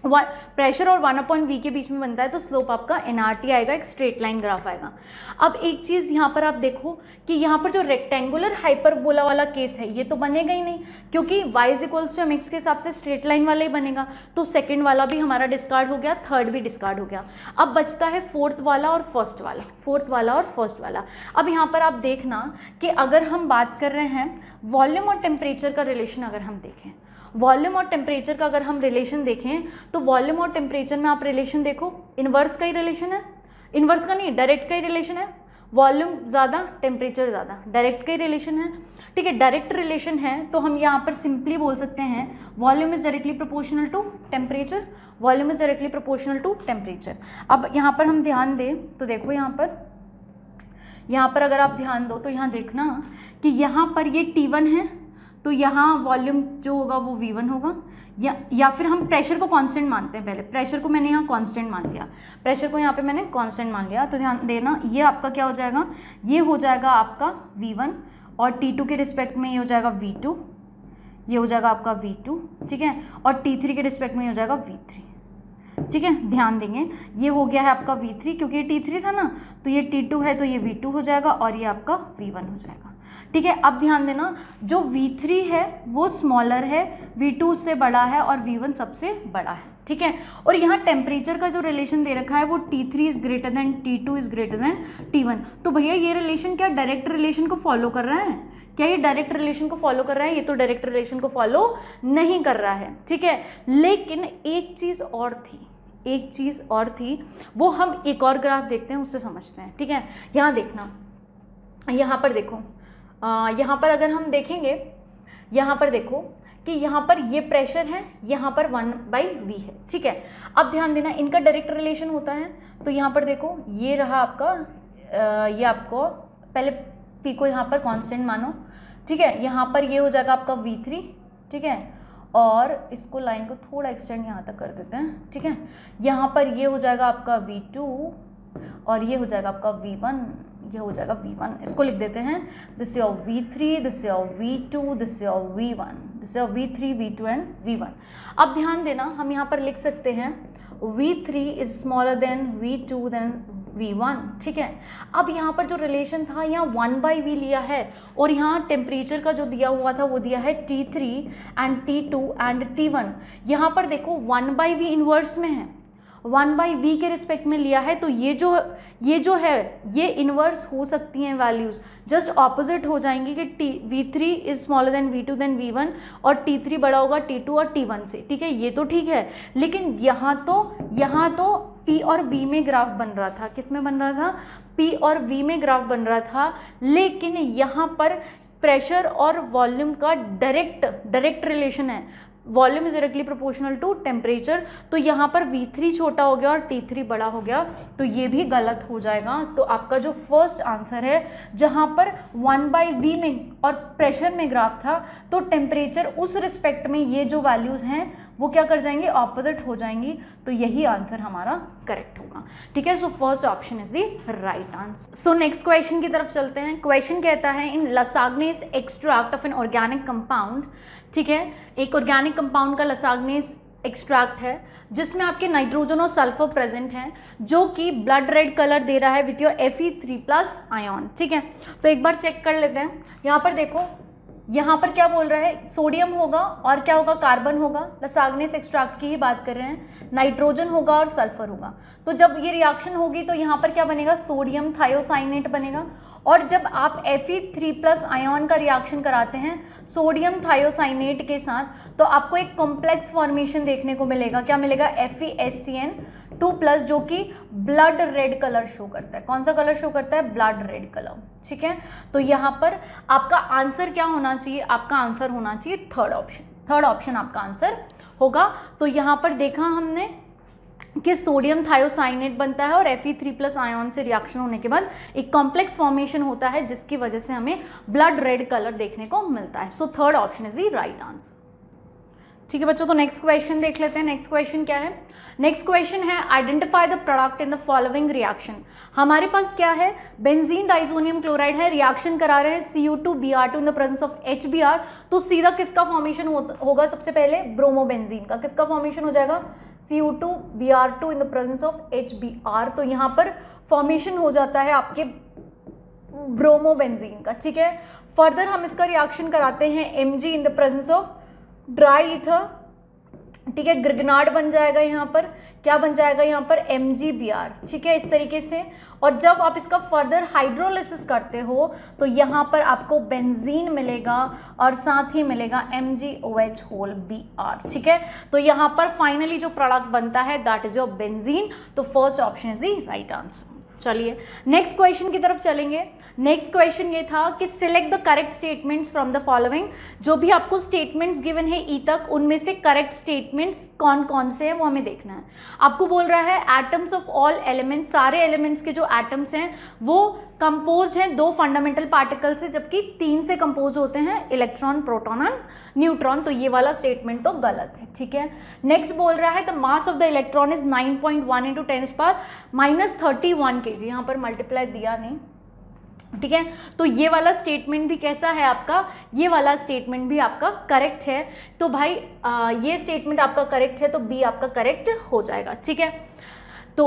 प्रेशर और 1/v के बीच में बनता है, तो स्लोप आपका nRT आएगा, एक स्ट्रेट लाइन ग्राफ आएगा। अब एक चीज़ यहाँ पर आप देखो कि यहाँ पर जो रेक्टेंगुलर हाइपरबोला वाला केस है ये तो बनेगा ही नहीं, क्योंकि y = mx के हिसाब से स्ट्रेट लाइन वाला ही बनेगा, तो सेकंड वाला भी हमारा डिस्कार्ड हो गया, थर्ड भी डिस्कार्ड हो गया। अब बचता है फोर्थ वाला और फर्स्ट वाला, फोर्थ वाला और फर्स्ट वाला। अब यहाँ पर आप देखना कि अगर हम बात कर रहे हैं वॉल्यूम और टेम्परेचर का रिलेशन, अगर हम देखें वॉल्यूम और टेम्परेचर का अगर हम रिलेशन देखें, तो वॉल्यूम और टेम्परेचर में आप रिलेशन देखो, इन्वर्स का ही रिलेशन है, इन्वर्स का नहीं डायरेक्ट का ही रिलेशन है, वॉल्यूम ज़्यादा टेम्परेचर ज़्यादा, डायरेक्ट का ही रिलेशन है। ठीक है, डायरेक्ट रिलेशन है तो हम यहाँ पर सिंपली बोल सकते हैं volume is directly proportional to temperature, volume is directly proportional to temperature. अब यहाँ पर हम ध्यान दें तो देखो यहाँ पर अगर आप ध्यान दो तो यहाँ देखना कि यहाँ पर ये T1 है, तो यहाँ वॉल्यूम जो होगा वो V1 होगा, या फिर हम प्रेशर को कांस्टेंट मानते हैं। पहले प्रेशर को मैंने यहाँ कांस्टेंट मान लिया, प्रेशर को यहाँ पे मैंने कांस्टेंट मान लिया, तो ध्यान देना ये आपका क्या हो जाएगा, ये हो जाएगा आपका V1 और T2 के रिस्पेक्ट में ये हो जाएगा V2, ये हो जाएगा आपका V2, ठीक है, और T3 के रिस्पेक्ट में ये हो जाएगा V3। ठीक है, ध्यान देंगे ये हो गया है आपका V3, क्योंकि ये T3 था ना, तो ये T2 है तो ये V2 हो जाएगा और ये आपका V1 हो जाएगा। ठीक है, अब ध्यान देना जो V3 है वो स्मॉलर है, V2 उससे बड़ा है और V1 सबसे बड़ा है। ठीक है, और यहाँ टेम्परेचर का जो रिलेशन दे रखा है वो T3 is greater than T2 is greater than T1। तो भैया ये रिलेशन क्या डायरेक्ट रिलेशन को फॉलो कर रहा है? क्या ये डायरेक्ट रिलेशन को फॉलो कर रहा है? ये तो डायरेक्ट रिलेशन को फॉलो नहीं कर रहा है। ठीक है, लेकिन एक चीज़ और थी, वो हम एक और ग्राफ देखते हैं उससे समझते हैं। ठीक है, यहाँ देखना, यहाँ पर देखो, यहाँ पर अगर हम देखेंगे, यहाँ पर देखो कि यहाँ पर ये प्रेशर है, यहाँ पर 1/v है। ठीक है, अब ध्यान देना इनका डायरेक्ट रिलेशन होता है, तो यहाँ पर देखो ये रहा आपका, ये आपको पहले p को यहाँ पर कांस्टेंट मानो। ठीक है, यहाँ पर ये हो जाएगा आपका V3। ठीक है, और इसको लाइन को थोड़ा एक्सटेंड यहाँ तक कर देते हैं। ठीक है, यहाँ पर ये हो जाएगा आपका V2 और ये हो जाएगा आपका V1, ये हो जाएगा V1। इसको लिख देते हैं, this is your V3, this is your V2, this is your V1, this is your V3, V2 and V1। अब ध्यान देना हम यहाँ पर लिख सकते हैं V3 is smaller than V2 then V1। ठीक है, अब यहाँ पर जो रिलेशन था यहाँ 1/v लिया है और यहाँ टेम्परेचर का जो दिया हुआ था वो दिया है T3 and T2 and T1। यहाँ पर देखो 1/v इन्वर्स में है, 1/v के रिस्पेक्ट में लिया है, तो ये जो है ये इन्वर्स हो सकती हैं वैल्यूज़, जस्ट ऑपोजिट हो जाएंगी कि V3 is smaller than V2 then V1 और T3 बड़ा होगा T2 और T1 से। ठीक है, ये तो ठीक है, लेकिन यहाँ तो P और V में ग्राफ बन रहा था। किस में बन रहा था? P और V में ग्राफ बन रहा था, लेकिन यहाँ पर प्रेशर और वॉल्यूम का डायरेक्ट रिलेशन है, volume is directly proportional to temperature, तो यहाँ पर V3 छोटा हो गया और T3 बड़ा हो गया, तो ये भी गलत हो जाएगा। तो आपका जो फर्स्ट आंसर है, जहाँ पर 1/v में और प्रेशर में ग्राफ था, तो टेम्परेचर उस रिस्पेक्ट में ये जो वैल्यूज़ हैं वो क्या कर जाएंगे, ऑपोजिट हो जाएंगी, तो यही आंसर हमारा करेक्ट होगा। ठीक है, so first option is the right answer. So next question की तरफ चलते हैं। क्वेश्चन कहता है in Lassaigne's extract of an organic compound. ठीक है, एक ऑर्गेनिक कंपाउंड का लसाग्नेस एक्सट्रैक्ट है जिसमें आपके नाइट्रोजन और सल्फर प्रेजेंट हैं, जो कि ब्लड रेड कलर दे रहा है विथ योर Fe3+ आयन। ठीक है, तो एक बार चेक कर लेते हैं। यहाँ पर देखो, यहाँ पर क्या बोल रहा है, सोडियम होगा और क्या होगा, कार्बन होगा। लसाग्नेस एक्सट्रैक्ट की ही बात कर रहे हैं, नाइट्रोजन होगा और सल्फर होगा। तो जब ये रिएक्शन होगी तो यहाँ पर क्या बनेगा, सोडियम थायोसाइनेट बनेगा, और जब आप Fe3+ आयन का रिएक्शन कराते हैं सोडियम थायोसाइनेट के साथ, तो आपको एक कॉम्प्लेक्स फॉर्मेशन देखने को मिलेगा। क्या मिलेगा, FeSCN2+, जो कि ब्लड रेड कलर शो करता है। कौन सा कलर शो करता है, ब्लड रेड कलर। ठीक है, तो यहाँ पर आपका आंसर क्या होना चाहिए, आपका आंसर होना चाहिए थर्ड ऑप्शन आपका आंसर होगा। तो यहाँ पर देखा हमने कि सोडियम थायोसाइनेट बनता है और Fe3+ आयन से रिएक्शन होने के बाद एक कॉम्प्लेक्स फॉर्मेशन होता है, जिसकी वजह से हमें ब्लड रेड कलर देखने को मिलता है। So third option is the right answer. ठीक है बच्चों, तो नेक्स्ट क्वेश्चन देख लेते हैं। नेक्स्ट क्वेश्चन क्या है, नेक्स्ट क्वेश्चन है identify the product in the following reaction. हमारे पास क्या है, बेंजीन डाइजोनियम क्लोराइड है, रिएक्शन करा रहे हैं Cu2Br2 in the presence of HBr। तो सीधा किसका फॉर्मेशन होगा, सबसे पहले ब्रोमोबेंजीन का। किसका फॉर्मेशन हो जाएगा, Cu2 Br2 in the presence of HBr, तो यहाँ पर फॉर्मेशन हो जाता है आपके ब्रोमोबेंजीन का, ठीक है। फर्दर हम इसका रिएक्शन कराते हैं Mg in the presence of dry ether, ठीक है, ग्रिगनार्ड बन जाएगा यहाँ पर, क्या बन जाएगा यहाँ पर MgBr, ठीक है, इस तरीके से। और जब आप इसका फर्दर हाइड्रोलिसिस करते हो तो यहाँ पर आपको बेंजीन मिलेगा और साथ ही मिलेगा MgOH होल Br, ठीक है। तो यहाँ पर फाइनली जो प्रोडक्ट बनता है दैट इज योर बेंजीन। तो first option is the right answer. चलिए नेक्स्ट क्वेश्चन की तरफ चलेंगे। नेक्स्ट क्वेश्चन ये था कि select the correct statements from the following. जो भी आपको स्टेटमेंट्स गिवन है ई तक, उनमें से करेक्ट स्टेटमेंट्स कौन कौन से हैं वो हमें देखना है। आपको बोल रहा है एटम्स ऑफ ऑल एलिमेंट्स, सारे एलिमेंट्स के जो एटम्स हैं वो कंपोज हैं 2 फंडामेंटल पार्टिकल से, जबकि 3 से कंपोज होते हैं, इलेक्ट्रॉन, प्रोटॉन और न्यूट्रॉन। तो ये वाला स्टेटमेंट तो गलत है, ठीक है। नेक्स्ट बोल रहा है the mass of the electron is 9.1 × 10⁻31 kg, यहाँ पर मल्टीप्लाई दिया नहीं, ठीक है। तो ये वाला स्टेटमेंट भी कैसा है आपका, ये वाला स्टेटमेंट भी आपका करेक्ट है। तो भाई ये स्टेटमेंट आपका करेक्ट है तो बी आपका करेक्ट हो जाएगा, ठीक है। तो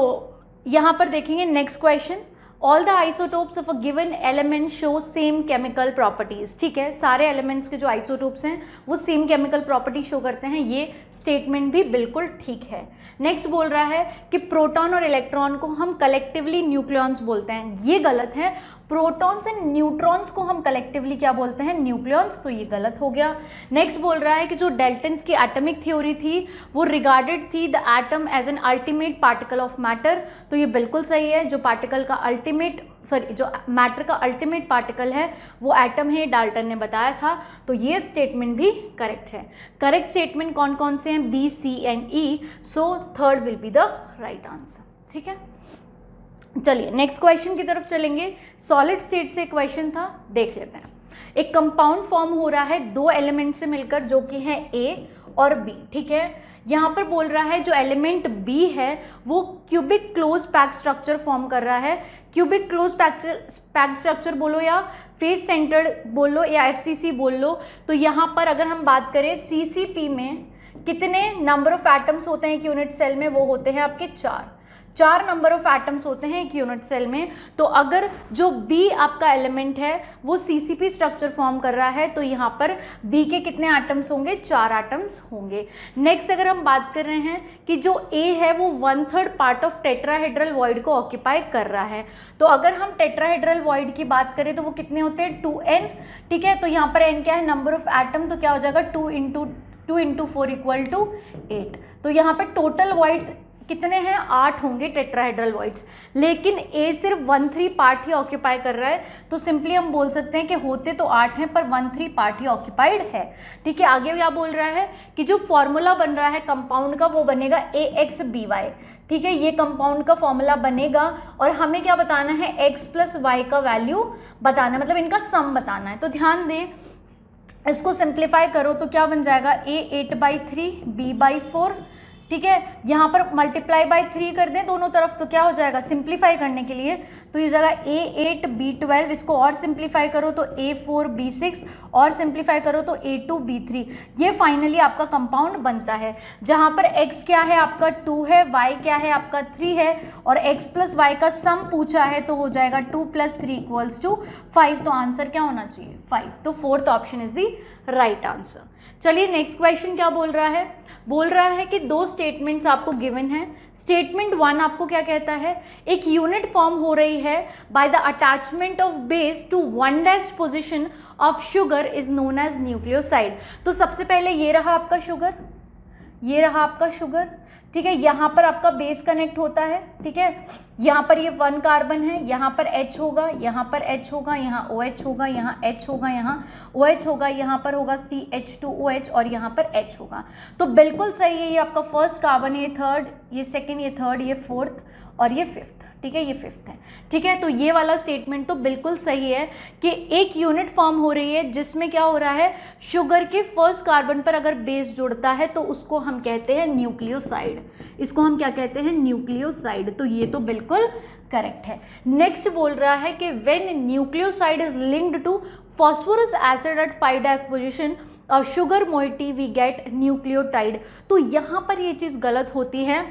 यहाँ पर देखेंगे next question, all the isotopes of a given element show same chemical properties, ठीक है। सारे एलिमेंट्स के जो आइसोटोप्स हैं वो सेम केमिकल प्रॉपर्टी शो करते हैं, ये स्टेटमेंट भी बिल्कुल ठीक है। नेक्स्ट बोल रहा है कि प्रोटॉन और इलेक्ट्रॉन को हम कलेक्टिवली न्यूक्लियॉन्स बोलते हैं, ये गलत है। प्रोटॉन्स एंड न्यूट्रॉन्स को हम कलेक्टिवली क्या बोलते हैं, न्यूक्लियॉन्स, तो ये गलत हो गया। नेक्स्ट बोल रहा है कि जो डेल्टन्स की एटॉमिक थ्योरी थी वो रिगार्डेड थी the atom as an ultimate particle of matter, तो ये बिल्कुल सही है। जो पार्टिकल का जो मैटर का अल्टीमेट पार्टिकल है वो एटम है, डाल्टन ने बताया था, तो ये स्टेटमेंट भी करेक्ट है। करेक्ट स्टेटमेंट कौन कौन से हैं, B, C and E, so third will be the right answer, ठीक है। चलिए नेक्स्ट क्वेश्चन की तरफ चलेंगे। सॉलिड स्टेट से क्वेश्चन था, देख लेते हैं। एक कंपाउंड फॉर्म हो रहा है 2 एलिमेंट से मिलकर, जो कि है ए और बी, ठीक है। यहाँ पर बोल रहा है जो एलिमेंट बी है वो cubic close pack structure form कर रहा है। क्यूबिक क्लोज पैक स्ट्रक्चर बोलो या फेस सेंटर्ड बोलो या FCC बोल लो, तो यहाँ पर अगर हम बात करें CCP में कितने नंबर ऑफ एटम्स होते हैं एक यूनिट सेल में, वो होते हैं आपके 4 नंबर ऑफ एटम्स होते हैं एक यूनिट सेल में। तो अगर जो बी आपका एलिमेंट है वो CCP स्ट्रक्चर फॉर्म कर रहा है तो यहाँ पर बी के कितने एटम्स होंगे, 4 एटम्स होंगे। नेक्स्ट अगर हम बात कर रहे हैं कि जो ए है वो 1/3 पार्ट ऑफ टेट्राहेड्रल वॉइड को ऑक्यूपाई कर रहा है, तो अगर हम टेट्राहेड्रल वॉइड की बात करें तो वो कितने होते हैं, 2n, ठीक है। तो यहाँ पर n क्या है, नंबर ऑफ एटम, तो क्या हो जाएगा 2 × 4 = 8। तो यहाँ पर टोटल वॉइड्स कितने हैं, 8 होंगे टेट्राहेड्रल वॉइड्स, लेकिन ए सिर्फ 1/3 पार्ट ही ऑक्यूपाई कर रहा है, तो सिंपली हम बोल सकते हैं कि होते तो 8 हैं पर 1/3 पार्ट ही ऑक्यूपाइड है, ठीक है। आगे क्या बोल रहा है कि जो फॉर्मूला बन रहा है कंपाउंड का वो बनेगा AXBY, ठीक है। ये कंपाउंड का फॉर्मूला बनेगा और हमें क्या बताना है, x + y का वैल्यू बताना है, मतलब इनका सम बताना है। तो ध्यान दें, इसको सिंप्लीफाई करो तो क्या बन जाएगा, A 8/3 B/4, ठीक है। यहाँ पर मल्टीप्लाई बाय 3 कर दें दोनों तरफ तो क्या हो जाएगा, सिंप्लीफाई करने के लिए तो ये जाएगा A8 B12, इसको और सिंप्लीफाई करो तो A4 B6 और सिंप्लीफाई करो तो A2 B3। ये फाइनली आपका कंपाउंड बनता है, जहाँ पर x क्या है आपका 2 है, y क्या है आपका 3 है और x + y का सम पूछा है तो हो जाएगा 2 + 3 = 5। तो आंसर क्या होना चाहिए, 5। तो fourth option is the right answer. चलिए नेक्स्ट क्वेश्चन क्या बोल रहा है, बोल रहा है कि 2 स्टेटमेंट्स आपको गिवन है। स्टेटमेंट 1 आपको क्या कहता है, एक यूनिट फॉर्म हो रही है by the attachment of base to 1' position of sugar is known as nucleoside. तो सबसे पहले ये रहा आपका शुगर, ये रहा आपका शुगर, ठीक है। यहाँ पर आपका बेस कनेक्ट होता है, ठीक है। यहाँ पर ये 1 कार्बन है, यहाँ पर H होगा, यहाँ पर H होगा, यहाँ OH होगा, यहाँ H होगा, यहाँ OH होगा, यहाँ पर होगा CH2OH और यहाँ पर H होगा। तो बिल्कुल सही है, ये आपका फर्स्ट कार्बन है, ये थर्ड, ये सेकेंड, ये थर्ड, ये फोर्थ और ये फिफ्थ, ठीक है, ये फिफ्थ है, ठीक है। तो ये वाला स्टेटमेंट तो बिल्कुल सही है कि एक यूनिट फॉर्म हो रही है जिसमें क्या हो रहा है, शुगर के फर्स्ट कार्बन पर अगर बेस जुड़ता है तो उसको हम कहते हैं न्यूक्लियोसाइड, इसको हम क्या कहते हैं, न्यूक्लियोसाइड। तो ये तो बिल्कुल करेक्ट है। नेक्स्ट बोल रहा है कि when nucleoside is linked to phosphorus acid at 5' position sugar moiety we get nucleotide. तो यहाँ पर ये चीज़ गलत होती है,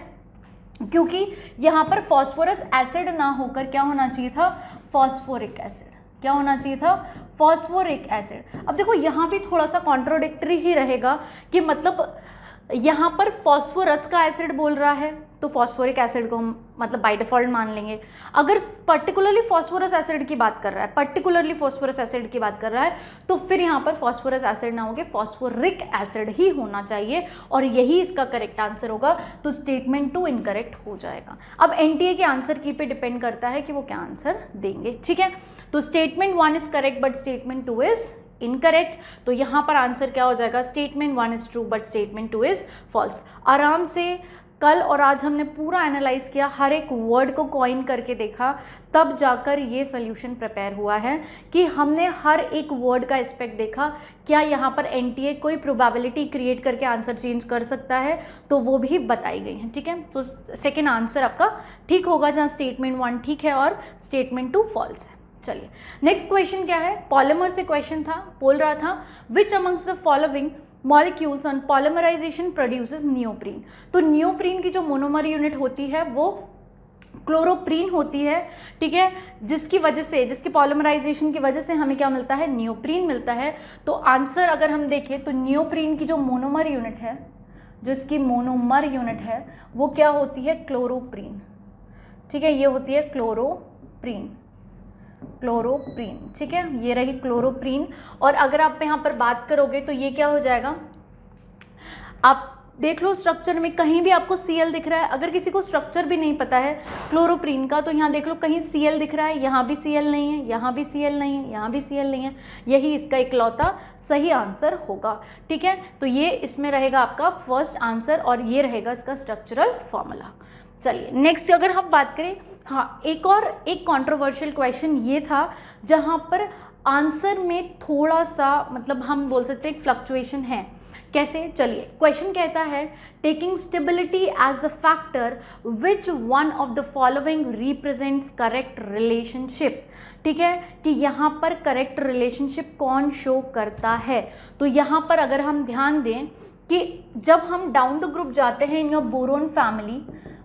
क्योंकि यहाँ पर फॉस्फोरस एसिड ना होकर क्या होना चाहिए था, फॉस्फोरिक एसिड। क्या होना चाहिए था, फॉस्फोरिक एसिड। अब देखो यहाँ भी थोड़ा सा कॉन्ट्रोडिक्टरी ही रहेगा कि मतलब यहाँ पर फॉस्फोरस का एसिड बोल रहा है तो फॉस्फोरिक एसिड को हम मतलब बाय डिफॉल्ट मान लेंगे। अगर पर्टिकुलरली फॉस्फोरस एसिड की बात कर रहा है, पर्टिकुलरली फॉस्फोरस एसिड की बात कर रहा है, तो फिर यहाँ पर फॉस्फोरस एसिड ना होके फॉस्फोरिक एसिड ही होना चाहिए और यही इसका करेक्ट आंसर होगा। तो स्टेटमेंट 2 इनकरेक्ट हो जाएगा। अब एनटीए के आंसर की पे डिपेंड करता है कि वो क्या आंसर देंगे, ठीक है। तो statement 1 is correct but statement 2 is incorrect. तो यहाँ पर आंसर क्या हो जाएगा, statement 1 is true but statement 2 is false. आराम से कल और आज हमने पूरा एनालाइज किया, हर एक वर्ड को कॉइन करके देखा, तब जाकर ये सोल्यूशन प्रिपेयर हुआ है कि हमने हर एक वर्ड का एस्पेक्ट देखा। क्या यहाँ पर एनटीए कोई प्रोबेबिलिटी क्रिएट करके आंसर चेंज कर सकता है, तो वो भी बताई गई है, ठीक है। तो सेकेंड आंसर आपका ठीक होगा, जहाँ स्टेटमेंट 1 ठीक है और स्टेटमेंट 2 फॉल्स है। चलिए नेक्स्ट क्वेश्चन क्या है, पॉलीमर से क्वेश्चन था, बोल रहा था which amongst the following molecules on polymerization produces neoprene. तो नियोप्रीन की जो मोनोमर यूनिट होती है वो क्लोरोप्रीन होती है, ठीक है, जिसकी वजह से, जिसकी पॉलीमराइजेशन की वजह से हमें क्या मिलता है, नियोप्रीन मिलता है। तो आंसर अगर हम देखें तो नियोप्रीन की जो मोनोमर यूनिट है, जो इसकी मोनोमर यूनिट है वो क्या होती है, क्लोरोप्रीन, ठीक है, ये होती है क्लोरोप्रीन, क्लोरोप्रीन, ठीक है, ये रही क्लोरोप्रीन। और अगर आप यहाँ पर बात करोगे तो ये क्या हो जाएगा, आप देख लो स्ट्रक्चर में कहीं भी आपको Cl दिख रहा है। अगर किसी को स्ट्रक्चर भी नहीं पता है क्लोरोप्रीन का तो यहाँ देख लो कहीं Cl दिख रहा है, यहाँ भी Cl नहीं है, यहाँ भी Cl नहीं है, यहाँ भी Cl नहीं है, यही इसका इकलौता सही आंसर होगा, ठीक है। तो ये इसमें रहेगा आपका फर्स्ट आंसर और ये रहेगा इसका स्ट्रक्चरल फॉर्मूला। चलिए नेक्स्ट अगर हम बात करें, हाँ एक कंट्रोवर्शियल क्वेश्चन ये था जहाँ पर आंसर में थोड़ा सा मतलब हम बोल सकते हैं फ्लक्चुएशन है। कैसे, चलिए क्वेश्चन कहता है taking stability as the factor which one of the following represents correct relationship, ठीक है, कि यहाँ पर करेक्ट रिलेशनशिप कौन शो करता है। तो यहाँ पर अगर हम ध्यान दें कि जब हम डाउन द ग्रुप जाते हैं in your boron family,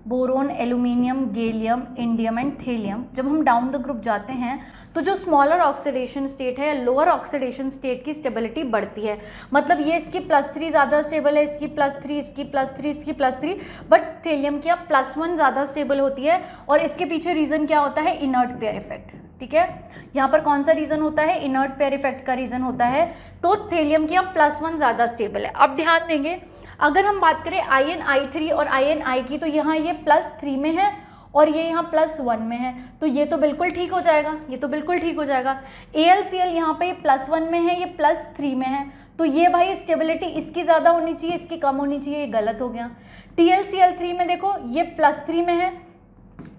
boron, aluminium, gallium, indium and thallium, जब हम डाउन द ग्रुप जाते हैं तो जो स्मॉलर ऑक्सीडेशन स्टेट है या लोअर ऑक्सीडेशन स्टेट की स्टेबिलिटी बढ़ती है। मतलब ये इसकी +3 ज़्यादा स्टेबल है, इसकी +3, इसकी +3, इसकी +3, बट थेलियम की अब +1 ज़्यादा स्टेबल होती है। और इसके पीछे रीज़न क्या होता है, इनर्ट पेयर इफेक्ट, ठीक है। यहाँ पर कौन सा रीज़न होता है, इनर्ट पेयर इफेक्ट का रीज़न होता है। तो थेलियम की अब +1 ज़्यादा स्टेबल है। अब ध्यान देंगे अगर हम बात करें InI3 और InI की, तो यहाँ ये +3 में है और ये यहाँ +1 में है, तो ये तो बिल्कुल ठीक हो जाएगा, ये तो बिल्कुल ठीक हो जाएगा। AlCl यहाँ पे ये +1 में है, ये +3 में है, तो ये भाई स्टेबिलिटी इसकी ज़्यादा होनी चाहिए, इसकी कम होनी चाहिए, ये गलत हो गया। TlCl3 में देखो ये +3 में है,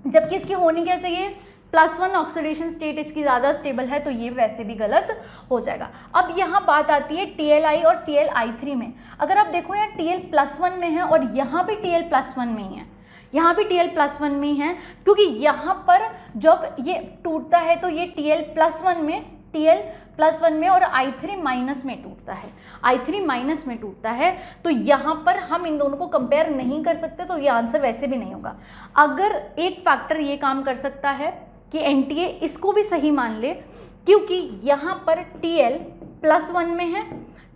जबकि इसकी होनी क्या चाहिए, +1 ऑक्सीडेशन स्टेट इसकी ज़्यादा स्टेबल है, तो ये वैसे भी गलत हो जाएगा। अब यहाँ बात आती है TLI और TLI3 में। अगर आप देखो यहाँ TL +1 में है और यहाँ भी TL +1 में ही है, यहाँ भी TL +1 में ही है, क्योंकि यहाँ पर जब ये टूटता है तो ये TL +1 में और I3 माइनस में टूटता है, I3 माइनस में टूटता है। तो यहाँ पर हम इन दोनों को कंपेयर नहीं कर सकते, तो ये आंसर वैसे भी नहीं होगा। अगर एक फैक्टर ये काम कर सकता है कि एनटीए इसको भी सही मान ले, क्योंकि यहाँ पर TL +1 में है,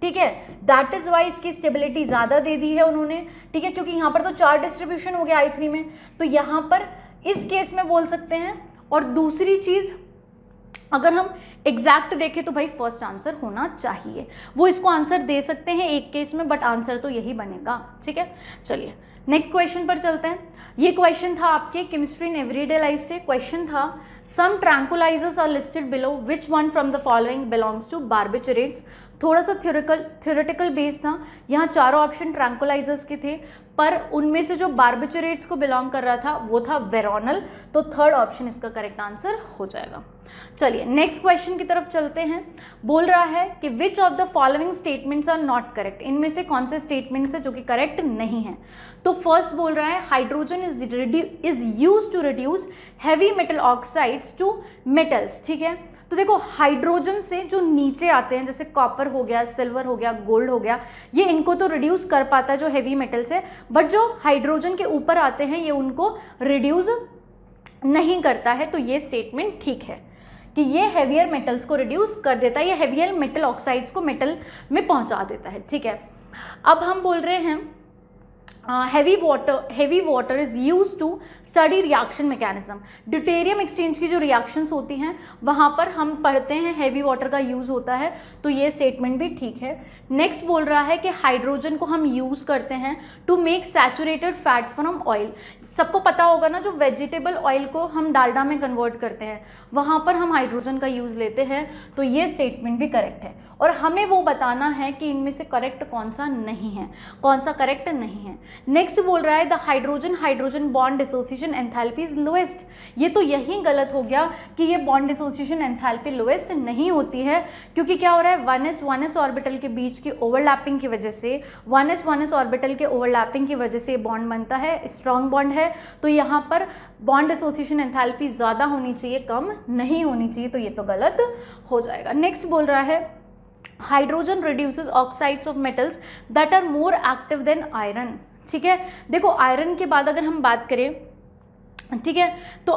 ठीक है, दैट इज़ वाई इसकी स्टेबिलिटी ज़्यादा दे दी है उन्होंने, ठीक है, क्योंकि यहाँ पर तो 4 डिस्ट्रीब्यूशन हो गया I3 में, तो यहाँ पर इस केस में बोल सकते हैं। और दूसरी चीज़ अगर हम एग्जैक्ट देखें तो भाई फर्स्ट आंसर होना चाहिए, वो इसको आंसर दे सकते हैं एक केस में, बट आंसर तो यही बनेगा, ठीक है। चलिए नेक्स्ट क्वेश्चन पर चलते हैं। ये क्वेश्चन था आपके केमिस्ट्री इन एवरीडे लाइफ से। क्वेश्चन था some tranquilizers are listed below, which one from the following belongs to barbiturates. थोड़ा सा थ्योरेटिकल बेस था, यहाँ चारों ऑप्शन ट्रैंकुलाइजर्स के थे, पर उनमें से जो बार्बिचरेट्स को बिलोंग कर रहा था वो था वेरोनल, तो थर्ड ऑप्शन इसका करेक्ट आंसर हो जाएगा। चलिए नेक्स्ट क्वेश्चन की तरफ चलते हैं। बोल रहा है कि which of the following statements are not correct, इनमें से कौन से स्टेटमेंट्स है जो कि करेक्ट नहीं है। तो फर्स्ट बोल रहा है hydrogen is use to reduce heavy metal oxides to metals, ठीक है। तो देखो हाइड्रोजन से जो नीचे आते हैं जैसे कॉपर हो गया, सिल्वर हो गया, गोल्ड हो गया, ये इनको तो रिड्यूस कर पाता है जो हेवी मेटल्स है, बट जो हाइड्रोजन के ऊपर आते हैं ये उनको रिड्यूस नहीं करता है। तो ये स्टेटमेंट ठीक है कि ये हेवियर मेटल्स को रिड्यूस कर देता है, ये हेवियर मेटल ऑक्साइड्स को मेटल में पहुंचा देता है। ठीक है, अब हम बोल रहे हैं heavy water is used to study reaction mechanism। Deuterium exchange की जो रिएक्शंस होती हैं वहाँ पर हम पढ़ते हैं हैवी वाटर का यूज़ होता है, तो ये स्टेटमेंट भी ठीक है। नेक्स्ट बोल रहा है कि हाइड्रोजन को हम यूज़ करते हैं to make saturated fat from oil. सबको पता होगा ना, जो वेजिटेबल ऑयल को हम डालडा में कन्वर्ट करते हैं वहाँ पर हम हाइड्रोजन का यूज़ लेते हैं, तो ये स्टेटमेंट भी करेक्ट है। और हमें वो बताना है कि इनमें से करेक्ट कौन सा नहीं है, कौन सा करेक्ट नहीं है। नेक्स्ट बोल रहा है the hydrogen bond dissociation enthalpy is lowest. ये तो यही गलत हो गया कि ये बॉन्ड डिसोसिएशन एंथैल्पी लोएस्ट नहीं होती है, क्योंकि क्या हो रहा है 1s ऑर्बिटल के बीच की ओवरलैपिंग की वजह से 1s ऑर्बिटल के ओवरलैपिंग की वजह से बॉन्ड बनता है, स्ट्रॉन्ग बॉन्ड है, तो यहाँ पर बॉन्ड डिसोसिएशन एंथैल्पी ज़्यादा होनी चाहिए, कम नहीं होनी चाहिए, तो ये तो गलत हो जाएगा। नेक्स्ट बोल रहा है hydrogen reduces oxides of metals that are more active than iron. ठीक है, देखो आयरन के बाद अगर हम बात करें, ठीक है, तो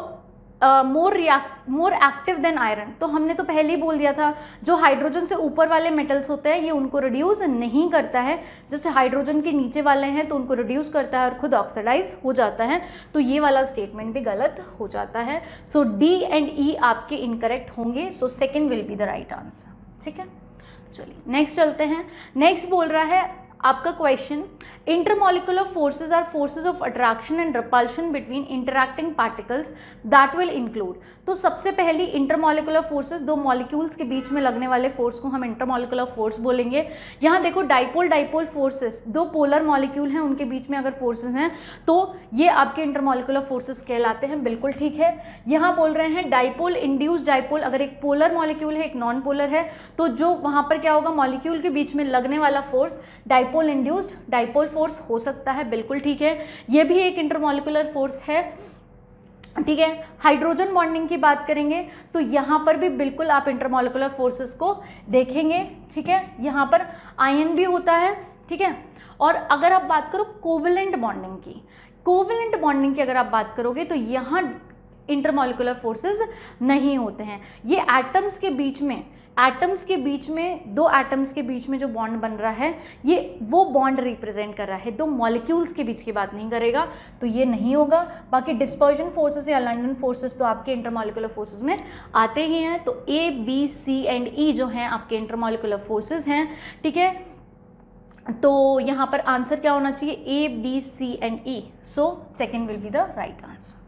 मोर एक्टिव देन आयरन, तो हमने तो पहले ही बोल दिया था जो हाइड्रोजन से ऊपर वाले मेटल्स होते हैं ये उनको रिड्यूस नहीं करता है, जैसे हाइड्रोजन के नीचे वाले हैं तो उनको रिड्यूस करता है और खुद ऑक्सीडाइज हो जाता है, तो ये वाला स्टेटमेंट भी गलत हो जाता है। सो डी एंड ई आपके इनकरेक्ट होंगे, सो second will be the right answer. ठीक है, चलिए नेक्स्ट चलते हैं। नेक्स्ट बोल रहा है आपका question, intermolecular forces are forces of attraction and repulsion between interacting particles that will include. तो सबसे पहली इंटरमॉलिक्यूलर फोर्सेस, दो मॉलिक्यूल्स के बीच में लगने वाले फोर्स को हम इंटरमॉलिक्यूलर फोर्स बोलेंगे। यहाँ देखो डाइपोल फोर्सेस, दो पोलर मॉलिक्यूल हैं उनके बीच में अगर फोर्सेस हैं तो ये आपके इंटरमॉलिक्यूलर फोर्सेस कहलाते हैं, बिल्कुल ठीक है। यहाँ बोल रहे हैं डाइपोल इंड्यूस्ड डाइपोल, अगर एक पोलर मॉलिक्यूल है एक नॉन पोलर है तो जो वहाँ पर क्या होगा मॉलिक्यूल के बीच में लगने वाला force dipole induced dipole force हो सकता है, बिल्कुल ठीक है, ये भी एक इंटरमॉलिक्यूलर फोर्स है। ठीक है, हाइड्रोजन बॉन्डिंग की बात करेंगे तो यहाँ पर भी बिल्कुल आप इंटरमॉलिक्यूलर फोर्सेस को देखेंगे। ठीक है, यहाँ पर आयन भी होता है। ठीक है, और अगर आप बात करो कोवेलेंट बॉन्डिंग की अगर आप बात करोगे तो यहाँ इंटरमॉलिक्यूलर फोर्सेस नहीं होते हैं। ये एटम्स के बीच में दो एटम्स के बीच में जो बॉन्ड बन रहा है ये वो बॉन्ड रिप्रेजेंट कर रहा है, दो मॉलिक्यूल्स के बीच की बात नहीं करेगा, तो ये नहीं होगा। बाकी डिस्पर्जन फोर्सेस या लंडन फोर्सेस तो आपके इंटरमॉलिक्यूलर फोर्सेस में आते ही हैं, तो ए बी सी एंड ई जो हैं आपके इंटरमॉलिक्यूलर फोर्सेस हैं। ठीक है, तो यहाँ पर आंसर क्या होना चाहिए, A B C and E, so second will be the right answer.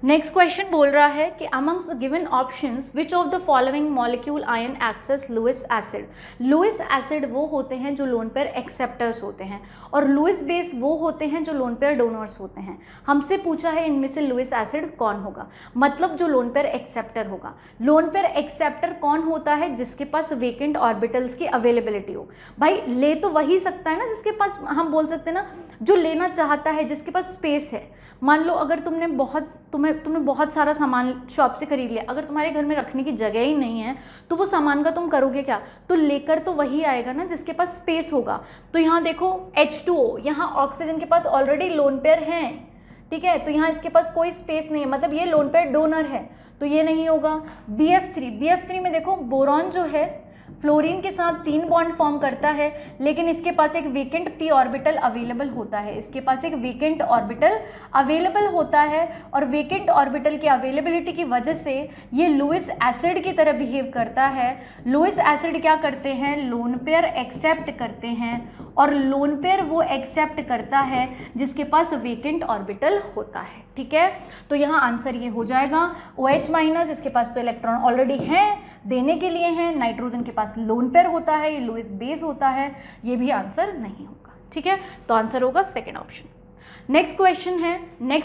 Next question बोल रहा है कि amongst given options which of the following molecule ion acts as Lewis acid. Lewis acid वो होते हैं जो लोन पेयर एक्सेप्टर्स होते हैं और लुईस बेस वो होते हैं जो लोन पेयर डोनर्स होते हैं। हमसे पूछा है इनमें से लुईस एसिड कौन होगा, मतलब जो लोन पेयर एक्सेप्टर होगा। लोन पेयर एक्सेप्टर कौन होता है, जिसके पास वेकेंट ऑर्बिटल्स की अवेलेबिलिटी हो। भाई ले तो वही सकता है ना जिसके पास, हम बोल सकते हैं ना जो लेना चाहता है, जिसके पास स्पेस है। मान लो अगर तुमने बहुत सारा सामान शॉप से खरीद लिया, अगर तुम्हारे घर में रखने की जगह ही नहीं है तो वो सामान का तुम करोगे क्या, तो लेकर तो वही आएगा ना जिसके पास स्पेस होगा। तो यहाँ देखो H2O, यहाँ ऑक्सीजन के पास ऑलरेडी लोन पेयर हैं। ठीक है, तो यहाँ इसके पास कोई स्पेस नहीं है, मतलब ये लोन पेयर डोनर है, तो ये नहीं होगा। BF3 में देखो बोरॉन जो है फ्लोरीन के साथ 3 बॉन्ड फॉर्म करता है, लेकिन इसके पास एक वेकेंट p ऑर्बिटल अवेलेबल होता है, इसके पास एक वेकेंट ऑर्बिटल अवेलेबल होता है, और वेकेंट ऑर्बिटल की अवेलेबिलिटी की वजह से ये लुईस एसिड की तरह बिहेव करता है। लुईस एसिड क्या करते हैं, लोन पेयर एक्सेप्ट करते हैं, और लोन पेयर वो एक्सेप्ट करता है जिसके पास वेकेंट ऑर्बिटल होता है। ठीक है, तो यहाँ आंसर ये हो जाएगा OH-, इसके पास तो इलेक्ट्रॉन ऑलरेडी हैं देने के लिए हैं, नाइट्रोजन के पास लोन पेयर होता है, ये लुईस बेस होता है, ये भी आंसर नहीं होगा। ठीक है, तो आंसर होगा second option. Next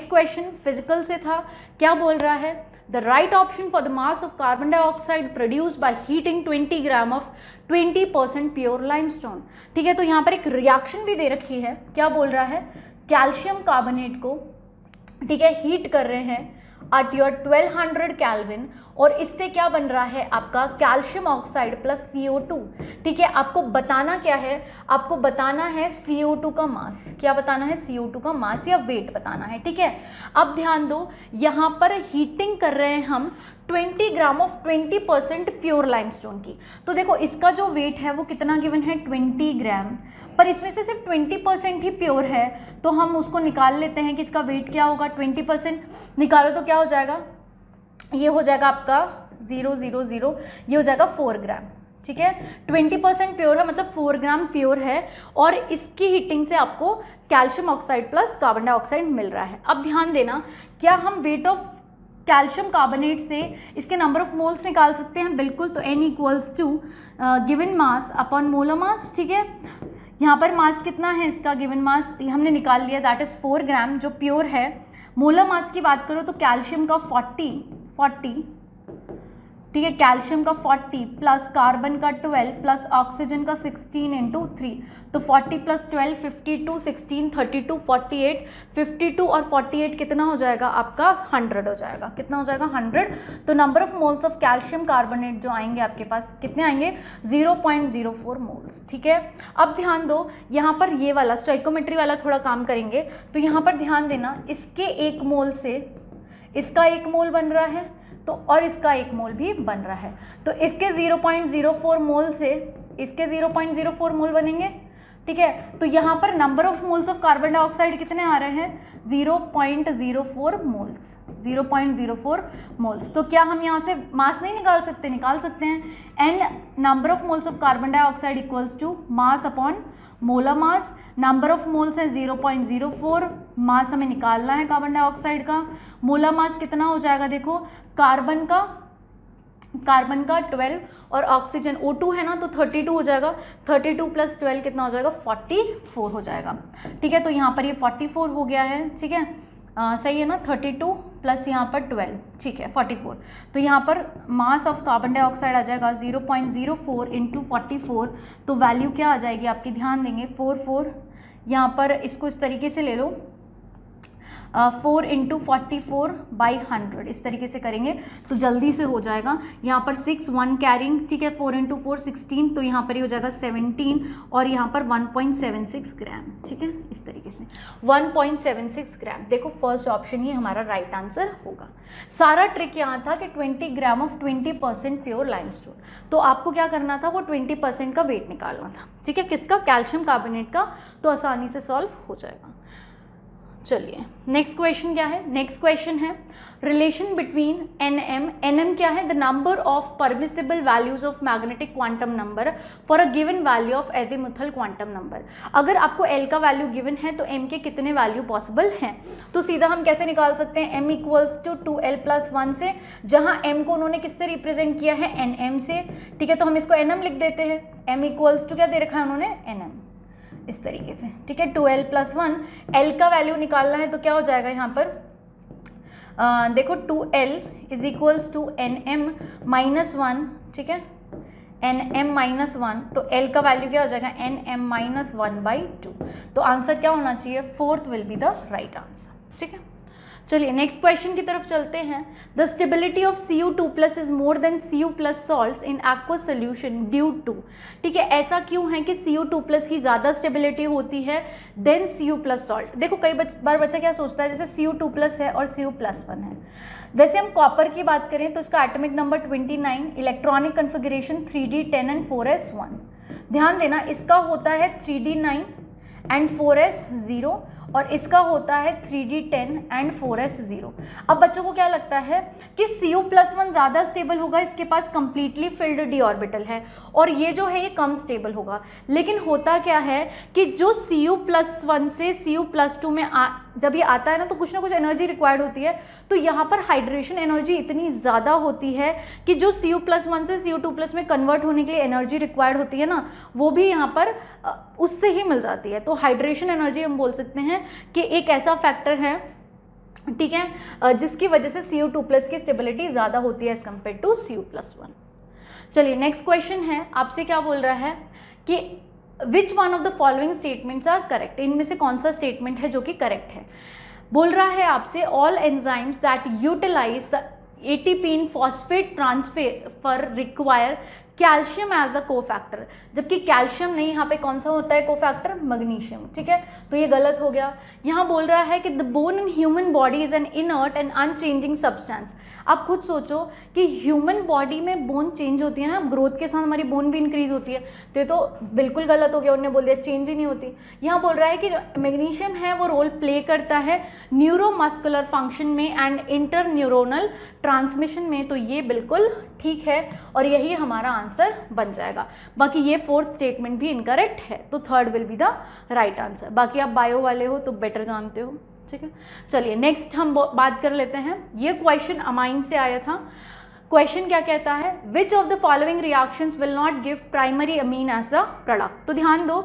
question physical से था, क्या बोल रहा है, the right option for the mass of carbon dioxide produced by heating 20 gram of 20% pure limestone. ठीक है, तो यहाँ पर एक रिएक्शन भी दे रखी है, क्या बोल रहा है, कैल्शियम कार्बोनेट को, ठीक है, हीट कर रहे हैं at your 1200 केल्विन और इससे क्या बन रहा है आपका कैल्शियम ऑक्साइड प्लस CO2। ठीक है, आपको बताना क्या है, आपको बताना है CO2 का मास। क्या बताना है? CO2 का मास या वेट बताना है। ठीक है, अब ध्यान दो, यहाँ पर हीटिंग कर रहे हैं हम 20 ग्राम ऑफ 20% प्योर लाइमस्टोन की। तो देखो इसका जो वेट है वो कितना गिवन है? 20 ग्राम, पर इसमें से सिर्फ 20% ही प्योर है, तो हम उसको निकाल लेते हैं कि इसका वेट क्या होगा। 20% निकालो तो क्या हो जाएगा? ये हो जाएगा आपका 0 0 0, ये हो जाएगा 4 ग्राम। ठीक है, 20% प्योर है मतलब 4 ग्राम प्योर है, और इसकी हीटिंग से आपको calcium oxide plus carbon dioxide मिल रहा है। अब ध्यान देना, क्या हम वेट ऑफ कैल्शियम कार्बोनेट से इसके नंबर ऑफ मोल्स निकाल सकते हैं? बिल्कुल। तो N equals to given mass upon molar mass. ठीक है, यहाँ पर मास कितना है इसका? गिवन मास हमने निकाल लिया, दैट इज़ 4 ग्राम जो प्योर है। मोलर मास की बात करो तो कैल्शियम का 40, ठीक है, कैल्शियम का 40 प्लस कार्बन का 12 प्लस ऑक्सीजन का 16 इंटू 3, तो 40 प्लस 12 52, 16 32 48, 52 और 48 कितना हो जाएगा आपका? 100 हो जाएगा। कितना हो जाएगा? 100। तो number of moles of calcium carbonate जो आएंगे आपके पास कितने आएंगे? 0.04 मोल्स। ठीक है, अब ध्यान दो, यहाँ पर ये वाला स्टोइकोमेट्री वाला थोड़ा काम करेंगे, तो यहाँ पर ध्यान देना, इसके 1 मोल से इसका 1 मोल बन रहा है, तो और इसका 1 मोल भी बन रहा है, तो इसके 0.04 मोल से इसके 0.04 मोल बनेंगे। ठीक है, तो यहाँ पर number of moles of carbon dioxide कितने आ रहे हैं? 0.04 मोल्स, 0.04 मोल्स। तो क्या हम यहाँ से मास नहीं निकाल सकते? निकाल सकते हैं। N number of moles of carbon dioxide equals to mass upon molar mass. Number of moles है 0.04, मास हमें निकालना है कार्बन डाइऑक्साइड का। मोलर मास कितना हो जाएगा? देखो कार्बन का 12 और ऑक्सीजन O2 है ना, तो 32 हो जाएगा। 32 प्लस 12 कितना हो जाएगा? 44 हो जाएगा। ठीक है, तो यहाँ पर ये 44 हो गया है। ठीक है, सही है ना? 32 प्लस यहाँ पर 12, ठीक है 44। तो यहाँ पर मास ऑफ कार्बन डाइऑक्साइड आ जाएगा 0.04 इंटू 44, तो वैल्यू क्या आ जाएगी आपकी? ध्यान देंगे 44, यहाँ पर इसको इस तरीके से ले लो, 4 इंटू 44 बाई 100, इस तरीके से करेंगे तो जल्दी से हो जाएगा। यहाँ पर 6 1 कैरिंग, ठीक है, 4 इंटू 4 16, तो यहाँ पर ये हो जाएगा 17 और यहाँ पर 1.76 ग्राम। ठीक है, इस तरीके से 1.76 ग्राम। देखो फर्स्ट ऑप्शन ही हमारा राइट आंसर होगा। सारा ट्रिक यहाँ था कि 20 ग्राम ऑफ 20% प्योर लाइमस्टोन, तो आपको क्या करना था? वो 20% का वेट निकालना था। ठीक है, किसका? कैल्शियम कार्बोनेट का, तो आसानी से सॉल्व हो जाएगा। चलिए नेक्स्ट क्वेश्चन क्या है? नेक्स्ट क्वेश्चन है रिलेशन बिटवीन एनएम क्या है? The number of permissible values of magnetic quantum number for a given value of azimuthal quantum number. अगर आपको एल का वैल्यू गिवन है तो एम के कितने वैल्यू पॉसिबल हैं? तो सीधा हम कैसे निकाल सकते हैं? एम इक्वल्स टू 2l+1 से, जहां एम को उन्होंने किससे रिप्रेजेंट किया है? एनएम से। ठीक है, तो हम इसको एनएम लिख देते हैं। एम इक्वल्स टू क्या दे रखा है उन्होंने? एनएम, इस तरीके से। ठीक है, 2l+1, एल का वैल्यू निकालना है तो क्या हो जाएगा यहाँ पर? देखो 2l is equals to nm-1, ठीक है, nm-1, तो l का वैल्यू क्या हो जाएगा? nm-1/2। तो आंसर क्या होना चाहिए? 4th will be the right answer. ठीक है, चलिए नेक्स्ट क्वेश्चन की तरफ चलते हैं। The stability of Cu2+ is more than Cu+ salts in aqueous solution due to. ठीक है, ऐसा क्यों है कि Cu2+ की ज़्यादा स्टेबिलिटी होती है देन Cu+ सॉल्ट? देखो कई बार बच्चा क्या सोचता है, जैसे Cu2+ है और Cu+1 है। वैसे हम कॉपर की बात करें तो इसका atomic number 29, electronic configuration 3d10 and 4s1। ध्यान देना, इसका होता है 3d9 एंड 4s0 और इसका होता है 3d10 एंड 4s0। अब बच्चों को क्या लगता है कि Cu+1 ज़्यादा स्टेबल होगा, इसके पास कंप्लीटली फिल्ड डी ऑर्बिटल है, और ये जो है ये कम स्टेबल होगा। लेकिन होता क्या है कि जो Cu+1 से Cu+2 में जब ये आता है ना, तो कुछ ना कुछ एनर्जी रिक्वायर्ड होती है। तो यहाँ पर हाइड्रेशन एनर्जी इतनी ज़्यादा होती है कि जो Cu+1 से Cu2+ में कन्वर्ट होने के लिए एनर्जी रिक्वायर्ड होती है ना, वो भी यहाँ पर उससे ही मिल जाती है। तो हाइड्रेशन एनर्जी हम बोल सकते हैं कि एक ऐसा फैक्टर है, ठीक है, जिसकी वजह से Cu2+ की स्टेबिलिटी ज़्यादा होती है एज कम्पेयर टू Cu+1। चलिए नेक्स्ट क्वेश्चन है, आपसे क्या बोल रहा है कि which one of the following statements are correct? इनमें से कौन सा स्टेटमेंट है जो कि करेक्ट है? बोल रहा है आपसे all enzymes that utilize the ATP in phosphate transfer require calcium as the cofactor, जबकि कैल्शियम नहीं, यहाँ पे कौन सा होता है कोफैक्टर, मैग्नीशियम। ठीक है, तो ये गलत हो गया। यहाँ बोल रहा है कि the bone in human body is an inert and unchanging substance. आप खुद सोचो कि ह्यूमन बॉडी में बोन चेंज होती है ना, ग्रोथ के साथ हमारी बोन भी इंक्रीज होती है, तो ये तो बिल्कुल गलत हो गया, उन्होंने बोल दिया चेंज ही नहीं होती। यहाँ बोल रहा है कि जो मैग्नीशियम है वो रोल प्ले करता है न्यूरोमस्कुलर फंक्शन में एंड इंटर न्यूरोनल ट्रांसमिशन में, तो ये बिल्कुल ठीक है और यही हमारा आंसर बन जाएगा। बाकी ये फोर्थ स्टेटमेंट भी इनकरेक्ट है, तो third will be the right answer. बाकी आप बायो वाले हो तो बेटर जानते हो। ठीक है, चलिए नेक्स्ट हम बात कर लेते हैं। ये क्वेश्चन अमाइन से आया था। क्वेश्चन क्या कहता है, which of the following reactions will not give primary amine as a product. तो ध्यान दो,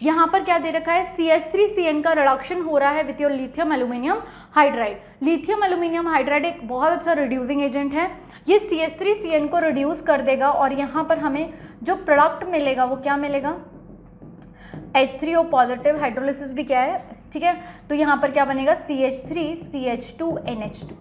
यहाँ पर क्या दे रखा है, CH3CN का रिडक्शन हो रहा है with your lithium aluminium hydride. Lithium aluminium hydride एक बहुत अच्छा रिड्यूसिंग एजेंट है, ये CH3CN को रिड्यूस कर देगा और यहाँ पर हमें जो प्रोडक्ट मिलेगा वो क्या मिलेगा, H3O पॉजिटिव, हाइड्रोलिसिस भी क्या है, ठीक है, तो यहाँ पर क्या बनेगा CH3CH2NH2।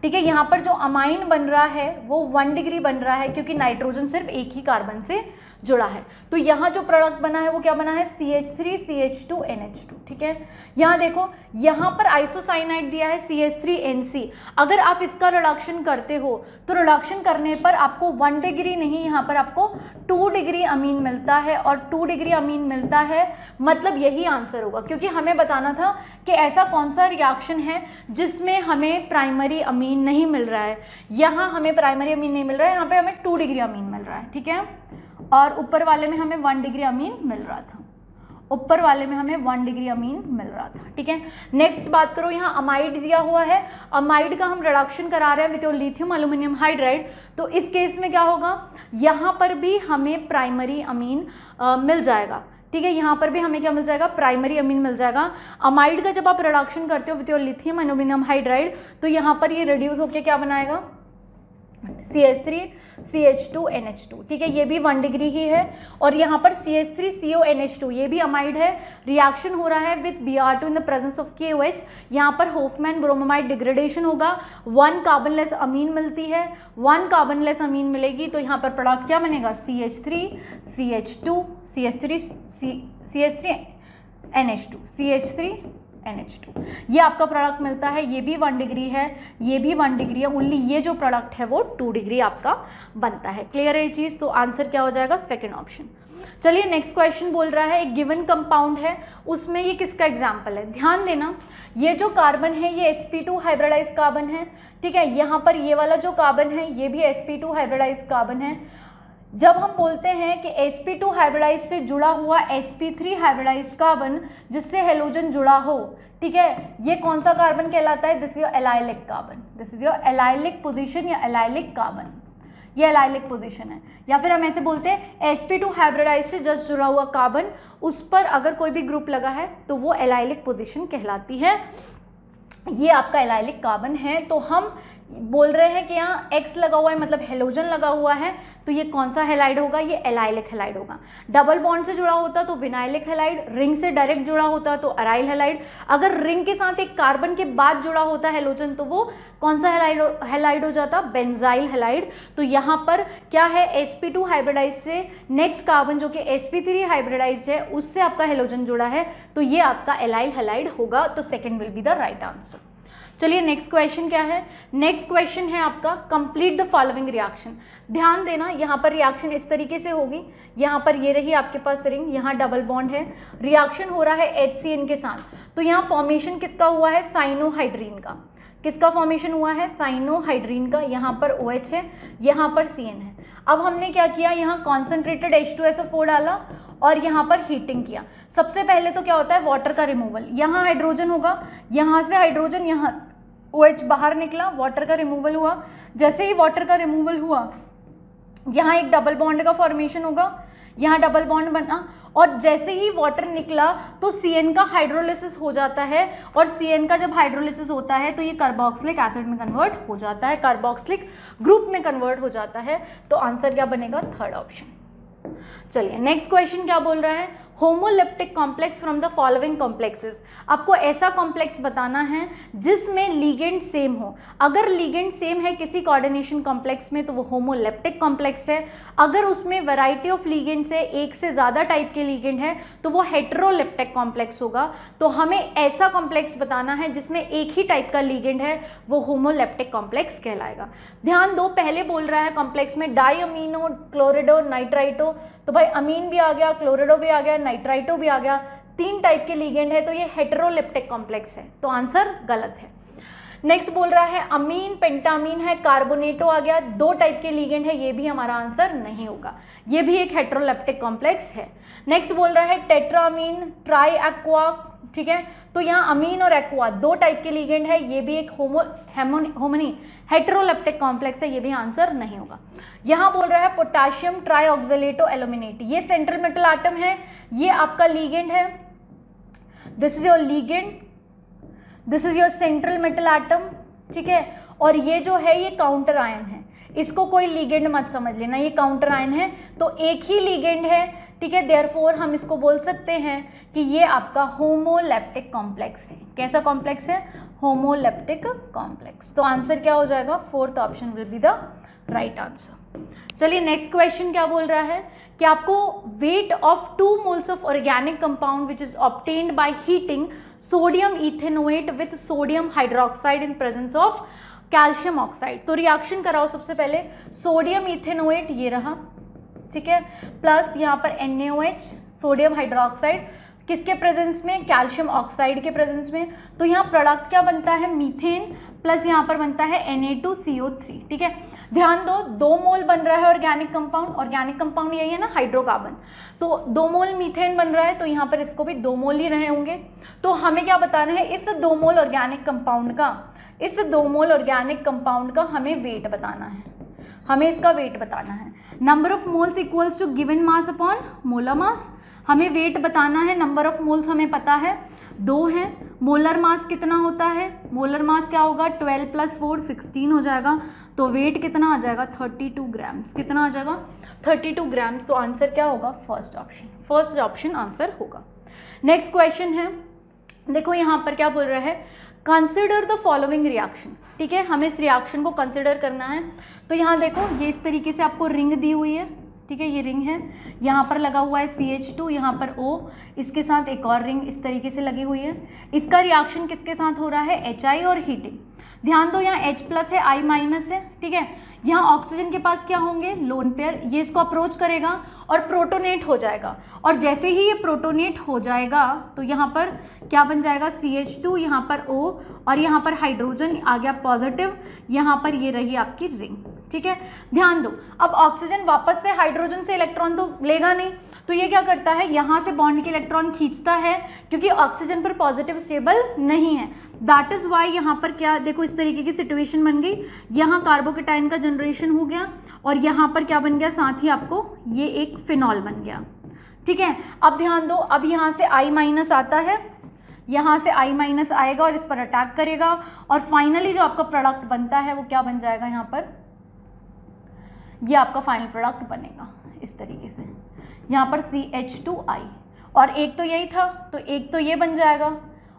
ठीक है, यहाँ पर जो अमाइन बन रहा है वो 1 डिग्री बन रहा है क्योंकि नाइट्रोजन सिर्फ एक ही कार्बन से जुड़ा है। तो यहाँ जो प्रोडक्ट बना है वो क्या बना है, CH3CH2NH2। ठीक है, यहाँ देखो, यहाँ पर आइसोसाइनाइड दिया है CH3NC। अगर आप इसका रिडक्शन करते हो तो रिडक्शन करने पर आपको 1 डिग्री नहीं, यहाँ पर आपको 2 डिग्री अमीन मिलता है, और 2 डिग्री अमीन मिलता है मतलब यही आंसर होगा, क्योंकि हमें बताना था कि ऐसा कौन सा रिएक्शन है जिसमें हमें प्राइमरी अमीन नहीं मिल रहा है। यहाँ हमें प्राइमरी अमीन नहीं मिल रहा है, यहाँ पे हमें 2 डिग्री अमीन मिल रहा है। ठीक है, और ऊपर वाले में हमें 1 डिग्री अमीन मिल रहा था, ऊपर वाले में हमें 1 डिग्री अमीन मिल रहा था। ठीक है, नेक्स्ट बात करो, यहाँ अमाइड दिया हुआ है, अमाइड का हम रिडक्शन करा रहे हैं विथ लिथियम एल्यूमिनियम हाइड्राइड, तो इस केस में क्या होगा, यहाँ पर भी हमें प्राइमरी अमीन मिल जाएगा। ठीक है, यहाँ पर भी हमें क्या मिल जाएगा, प्राइमरी अमीन मिल जाएगा। अमाइड का जब आप रिडक्शन करते हो विथ लिथियम एल्यूमिनियम हाइड्राइड, तो यहाँ पर ये रिड्यूस होकर क्या बनाएगा, CH3CH2NH2। ठीक है, ये भी 1 डिग्री ही है, और यहाँ पर CH3CONH2 ये भी अमाइड है, रिएक्शन हो रहा है with Br2 in the presence of KOH। यहाँ पर होफमैन ब्रोमोमाइड डिग्रेडेशन होगा, 1 कार्बनलेस अमीन मिलती है, 1 कार्बनलेस अमीन मिलेगी, तो यहाँ पर प्रोडक्ट क्या बनेगा, CH3CH2 CH3NH2 ये आपका प्रोडक्ट मिलता है। ये भी 1 डिग्री है, ये भी 1 डिग्री है, ओनली ये जो प्रोडक्ट है वो 2 डिग्री आपका बनता है। क्लियर है ये चीज़, तो आंसर क्या हो जाएगा, सेकंड ऑप्शन। चलिए नेक्स्ट क्वेश्चन बोल रहा है, एक गिवन कंपाउंड है, उसमें ये किसका एग्जाम्पल है। ध्यान देना, ये जो कार्बन है ये sp2 हाइब्रिडाइज कार्बन है। ठीक है, यहाँ पर ये वाला जो कार्बन है ये भी sp2 हाइब्रिडाइज कार्बन है। जब हम बोलते हैं कि sp2 हाइब्रिडाइज से जुड़ा हुआ sp3 हाइब्रिडाइज्ड कार्बन जिससे हेलोजन जुड़ा हो, ठीक है, ये कौन सा कार्बन कहलाता है, this is your allylic carbon, this is your allylic position या एलाइलिक कार्बन, ये एलाइलिक पोजीशन है। या फिर हम ऐसे बोलते हैं sp2 हाइब्रिडाइज से जस्ट जुड़ा हुआ कार्बन, उस पर अगर कोई भी ग्रुप लगा है तो वो एलाइलिक पोजीशन कहलाती है। ये आपका एलाइलिक कार्बन है, तो हम बोल रहे हैं कि यहाँ X लगा हुआ है मतलब हेलोजन लगा हुआ है, तो ये कौन सा हेलाइड होगा, ये एलाइलिक हेलाइड होगा। डबल बॉन्ड से जुड़ा होता तो विनाइलिक हेलाइड, रिंग से डायरेक्ट जुड़ा होता तो अराइल हेलाइड, अगर रिंग के साथ एक कार्बन के बाद जुड़ा होता हेलोजन तो वो कौन सा हेलाइड हो जाता, बेंजाइल हेलाइड। तो यहाँ पर क्या है, sp2 हाइब्रिडाइज से नेक्स्ट कार्बन जो कि sp3 हाइब्रिडाइज है उससे आपका हेलोजन जुड़ा है, तो ये आपका एलाइल हेलाइड होगा, तो second will be the right answer. चलिए नेक्स्ट क्वेश्चन क्या है, नेक्स्ट क्वेश्चन है आपका कंप्लीट द फॉलोइंग रिएक्शन। ध्यान देना, यहाँ पर रिएक्शन इस तरीके से होगी, यहाँ पर ये रही आपके पास रिंग, यहाँ डबल बॉन्ड है, रिएक्शन हो रहा है HCN के साथ, तो यहाँ फॉर्मेशन किसका हुआ है, साइनोहाइड्रीन का। किसका फॉर्मेशन हुआ है, साइनोहाइड्रीन का। यहाँ पर OH है, यहाँ पर CN है। अब हमने क्या किया, यहाँ कॉन्सेंट्रेटेड H2SO4 डाला और यहाँ पर हीटिंग किया। सबसे पहले तो क्या होता है, वाटर का रिमूवल, यहाँ हाइड्रोजन होगा, यहाँ से हाइड्रोजन, यहाँ OH बाहर निकला, वाटर का रिमूवल हुआ। जैसे ही वाटर का रिमूवल हुआ, यहाँ एक डबल बॉन्ड का फॉर्मेशन होगा, यहाँ डबल बॉन्ड बना, और जैसे ही वाटर निकला तो CN का हाइड्रोलिसिस हो जाता है, और CN का जब हाइड्रोलिसिस होता है तो ये कार्बोक्सिलिक एसिड में कन्वर्ट हो जाता है, कार्बोक्सिलिक ग्रुप में कन्वर्ट हो जाता है। तो आंसर क्या बनेगा, थर्ड ऑप्शन। चलिए नेक्स्ट क्वेश्चन क्या बोल रहा है, homoleptic complex from the following complexes. आपको ऐसा कॉम्प्लेक्स बताना है जिसमें लिगेंड सेम हो। अगर लिगेंड सेम है किसी कोऑर्डिनेशन कॉम्प्लेक्स में तो वो होमोलेप्टिक कॉम्प्लेक्स है। अगर उसमें वैरायटी ऑफ लिगेंड्स है, एक से ज़्यादा टाइप के लिगेंड है, तो वो हेटेरोलेप्टिक कॉम्प्लेक्स होगा। तो हमें ऐसा कॉम्प्लेक्स बताना है जिसमें एक ही टाइप का लिगेंड है, वो होमोलेप्टिक कॉम्प्लेक्स कहलाएगा। ध्यान दो, पहले बोल रहा है कॉम्प्लेक्स में डाईअमीनो, क्लोरिडो, नाइट्राइटो। तो भाई अमीन भी आ गया, क्लोरिडो भी आ गया, नाइट्राइटो भी आ गया, 3 टाइप के लिगेंड है, तो ये हेटेरोलेप्टिक कॉम्प्लेक्स है, तो आंसर गलत है। नेक्स्ट बोल रहा है अमीन, पेंटामीन है, कार्बोनेटो आ गया, 2 टाइप के लिगेंड है, ये भी हमारा आंसर नहीं होगा, ये भी एक हेटेरोलेप्टिक कॉम्प्लेक्स है। नेक्स्ट बोल रहा है टेट्रामीन, ट्राई एक्वा, ठीक है, तो यहाँ अमीन और एक्वा 2 टाइप के लिगेंड है, ये भी एक हेटेरोलेप्टिक कॉम्प्लेक्स है, ये भी आंसर नहीं होगा। यहाँ बोल रहा है पोटाशियम ट्राईऑक्सलेटो एल्यूमिनेट, ये सेंट्रल मेटल एटम है, ये आपका लिगेंड है, this is your ligand, this is your central metal atom, ठीक है, और ये जो है ये काउंटर आयन है, इसको कोई लिगेंड मत समझ लेना, ये काउंटर आयन है, तो एक ही लिगेंड है, ठीक है, देयरफॉर हम इसको बोल सकते हैं कि ये आपका होमोलेप्टिक कॉम्प्लेक्स है। कैसा कॉम्प्लेक्स है? Homoleptic complex. तो आंसर क्या हो जाएगा? 4th option will be the right answer. चलिए नेक्स्ट क्वेश्चन क्या बोल रहा है कि आपको weight of 2 moles of organic compound which is obtained by heating sodium ethanoate with sodium hydroxide in presence of calcium oxide. तो रिएक्शन कराओ सबसे पहले, सोडियम इथेनोएट ये रहा, ठीक है, प्लस यहाँ पर NaOH सोडियम हाइड्रोक्साइड, किसके प्रेजेंस में? कैल्शियम ऑक्साइड के प्रेजेंस में। तो यहाँ प्रोडक्ट क्या बनता है? मीथेन, प्लस यहाँ पर बनता है Na2CO3, ठीक है। ध्यान दो, 2 मोल बन रहा है ऑर्गेनिक कंपाउंड यही है ना, हाइड्रोकार्बन, तो 2 मोल मीथेन बन रहा है, तो यहाँ पर इसको भी 2 मोल ही रहे होंगे। तो हमें क्या बताना है? इस 2 मोल ऑर्गेनिक कंपाउंड का हमें वेट बताना है, हमें इसका वेट बताना है। Number of moles equals to given mass upon molar mass, हमें वेट बताना है। नंबर ऑफ मोल्स हमें पता है 2 है, मोलर मास कितना होता है? मोलर मास क्या होगा? 12 + 4 16 हो जाएगा, तो वेट कितना आ जाएगा? 32 ग्राम्स। कितना आ जाएगा? 32 ग्राम्स। तो आंसर क्या होगा? फर्स्ट ऑप्शन आंसर होगा। नेक्स्ट क्वेश्चन है, देखो यहाँ पर क्या बोल रहा है, कंसिडर द फॉलोइंग रिएक्शन, ठीक है, हमें इस रिएक्शन को कंसिडर करना है। तो यहाँ देखो, ये इस तरीके से आपको रिंग दी हुई है, ठीक है, ये रिंग है, यहाँ पर लगा हुआ है CH2, यहाँ पर O, इसके साथ एक और रिंग इस तरीके से लगी हुई है। इसका रिएक्शन किसके साथ हो रहा है? HI और हीटिंग। ध्यान दो, यहाँ H+ है, I- है, ठीक है। यहाँ ऑक्सीजन के पास क्या होंगे? लोन पेयर, ये इसको अप्रोच करेगा और प्रोटोनेट हो जाएगा, और जैसे ही ये प्रोटोनेट हो जाएगा तो यहाँ पर क्या बन जाएगा? CH2, यहाँ पर O, और यहाँ पर हाइड्रोजन आ गया पॉजिटिव, यहाँ पर ये रही आपकी रिंग, ठीक है। ध्यान दो, अब ऑक्सीजन वापस से हाइड्रोजन से इलेक्ट्रॉन तो लेगा नहीं, तो ये क्या करता है? यहाँ से बॉन्ड के इलेक्ट्रॉन खींचता है, क्योंकि ऑक्सीजन पर पॉजिटिव स्टेबल नहीं है। दैट इज वाई यहाँ पर क्या, देखो इस तरीके की सिचुएशन बन गई, यहाँ कार्बोकेटाइन का जनरेशन हो गया, और यहाँ पर क्या बन गया? साथ ही आपको ये एक फिनॉल बन गया, ठीक है। अब ध्यान दो, अब यहाँ से I- आता है, यहाँ से I- आएगा और इस पर अटैक करेगा, और फाइनली जो आपका प्रोडक्ट बनता है वो क्या बन जाएगा? यहाँ पर ये आपका फाइनल प्रोडक्ट बनेगा इस तरीके से, यहाँ पर CH2I, और एक तो यही था, तो एक तो ये बन जाएगा,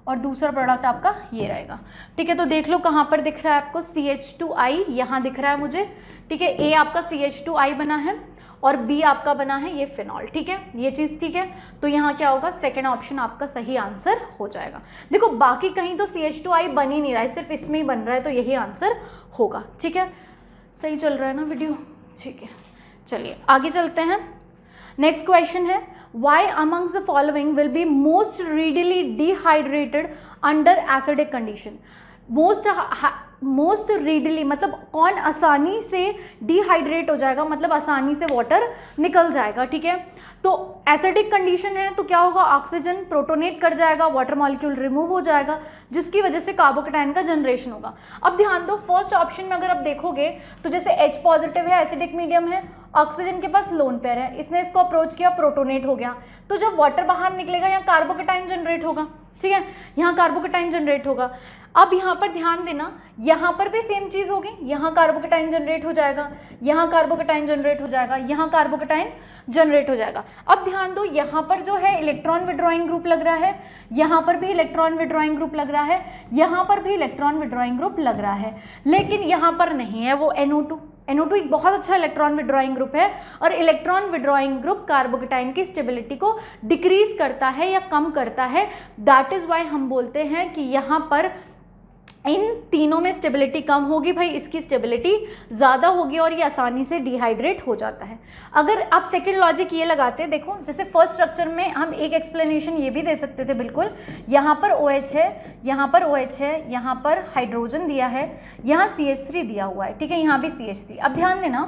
और दूसरा प्रोडक्ट आपका ये रहेगा, ठीक है। तो देख लो कहाँ पर दिख रहा है आपको? CH2I यहाँ दिख रहा है मुझे, ठीक है। A आपका CH2I बना है, और B आपका बना है ये फिनॉल, ठीक है, ये चीज़ ठीक है। तो यहाँ क्या होगा? सेकेंड ऑप्शन आपका सही आंसर हो जाएगा। देखो बाकी कहीं तो CH2I बन ही नहीं रहा है, सिर्फ इसमें ही बन रहा है, तो यही आंसर होगा, ठीक है। सही चल रहा है ना वीडियो? ठीक है, चलिए आगे चलते हैं। नेक्स्ट क्वेश्चन है, why amongst the following will be most readily dehydrated under acidic condition? Most readily मतलब कौन आसानी से डिहाइड्रेट हो जाएगा, मतलब आसानी से वाटर निकल जाएगा, ठीक है। तो एसिडिक कंडीशन है, तो क्या होगा? ऑक्सीजन प्रोटोनेट कर जाएगा, वाटर मॉलिक्यूल रिमूव हो जाएगा, जिसकी वजह से कार्बोकेटाइन का जनरेशन होगा। अब ध्यान दो, फर्स्ट ऑप्शन में अगर आप देखोगे तो जैसे H पॉजिटिव है, एसिडिक मीडियम है, ऑक्सीजन के पास लोन पेयर है, इसने इसको अप्रोच किया, प्रोटोनेट हो गया, तो जब वाटर बाहर निकलेगा यहाँ कार्बोकेटाइन जनरेट होगा, ठीक है, यहाँ कार्बोकेटाइन जनरेट होगा। अब यहाँ पर ध्यान देना, यहाँ पर भी सेम चीज़ होगी, यहाँ कार्बोकेटाइन जनरेट हो जाएगा, यहाँ कार्बोकेटाइन जनरेट हो जाएगा, यहाँ कार्बोकेटाइन जनरेट हो जाएगा। अब ध्यान दो, यहाँ पर जो है इलेक्ट्रॉन विड्रॉइंग ग्रुप लग रहा है, यहाँ पर भी इलेक्ट्रॉन विड्रॉइंग ग्रुप लग रहा है, यहाँ पर भी इलेक्ट्रॉन विड्रॉइंग ग्रुप लग रहा है, लेकिन यहाँ पर नहीं है वो NO2। NO2 एक बहुत अच्छा इलेक्ट्रॉन विड्रॉइंग ग्रुप है और इलेक्ट्रॉन विड्रॉइंग ग्रुप कार्बोकेटाइन की स्टेबिलिटी को डिक्रीज करता है या कम करता है। दैट इज वाई हम बोलते हैं कि यहाँ पर इन तीनों में स्टेबिलिटी कम होगी, भाई इसकी स्टेबिलिटी ज़्यादा होगी और ये आसानी से डिहाइड्रेट हो जाता है। अगर आप सेकेंड लॉजिक ये लगाते हैं, देखो जैसे फर्स्ट स्ट्रक्चर में हम एक एक्सप्लेनेशन ये भी दे सकते थे, बिल्कुल यहाँ पर OH है, यहाँ पर OH है, यहाँ पर हाइड्रोजन दिया है, यहाँ CH3 दिया हुआ है, ठीक है, यहाँ भी CH3। अब ध्यान देना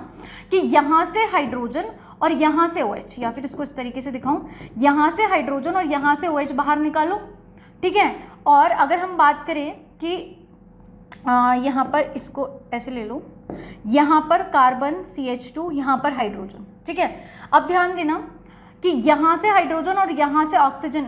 कि यहाँ से हाइड्रोजन और यहाँ से OH, या फिर इसको इस तरीके से दिखाऊं, यहाँ से हाइड्रोजन और यहाँ से OH बाहर निकालो, ठीक है। और अगर हम बात करें कि यहाँ पर इसको ऐसे ले लो, यहाँ पर कार्बन CH2, यहाँ पर हाइड्रोजन, ठीक है। अब ध्यान देना कि यहाँ से हाइड्रोजन और यहाँ से ऑक्सीजन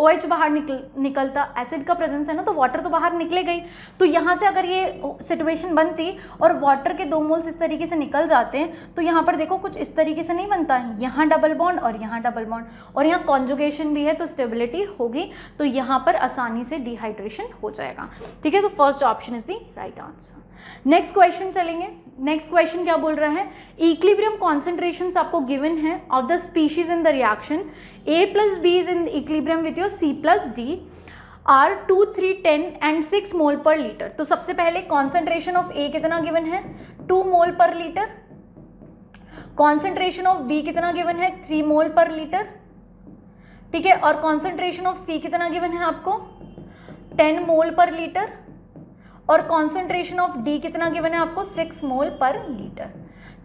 OH बाहर निकलता, एसिड का प्रेजेंस है ना, तो वाटर तो बाहर निकले गई। तो यहाँ से अगर ये सिचुएशन बनती और वाटर के 2 मोल्स इस तरीके से निकल जाते हैं, तो यहाँ पर देखो कुछ इस तरीके से नहीं बनता, यहाँ डबल बॉन्ड और यहाँ डबल बॉन्ड, और यहाँ कॉन्जुगेशन भी है तो स्टेबिलिटी होगी, तो यहाँ पर आसानी से डिहाइड्रेशन हो जाएगा, ठीक है। तो first option is the right answer. Next question चलेंगे। नेक्स्ट क्वेश्चन क्या बोल रहा है, इक्विलिब्रियम कॉन्सेंट्रेशंस आपको गिवन है of the species in the reaction A plus B is in equilibrium with your C plus D are 2, 3, 10 and 6 मोल पर litre. तो सबसे पहले कॉन्सेंट्रेशन ऑफ A कितना गिवन है, 2 मोल पर लीटर। कॉन्सेंट्रेशन ऑफ B कितना गिवन है, 3 मोल पर लीटर, ठीक है। और कॉन्सेंट्रेशन ऑफ C कितना गिवन है आपको, 10 मोल पर लीटर। और कॉन्सेंट्रेशन ऑफ D कितना गिवन है आपको, 6 मोल पर लीटर,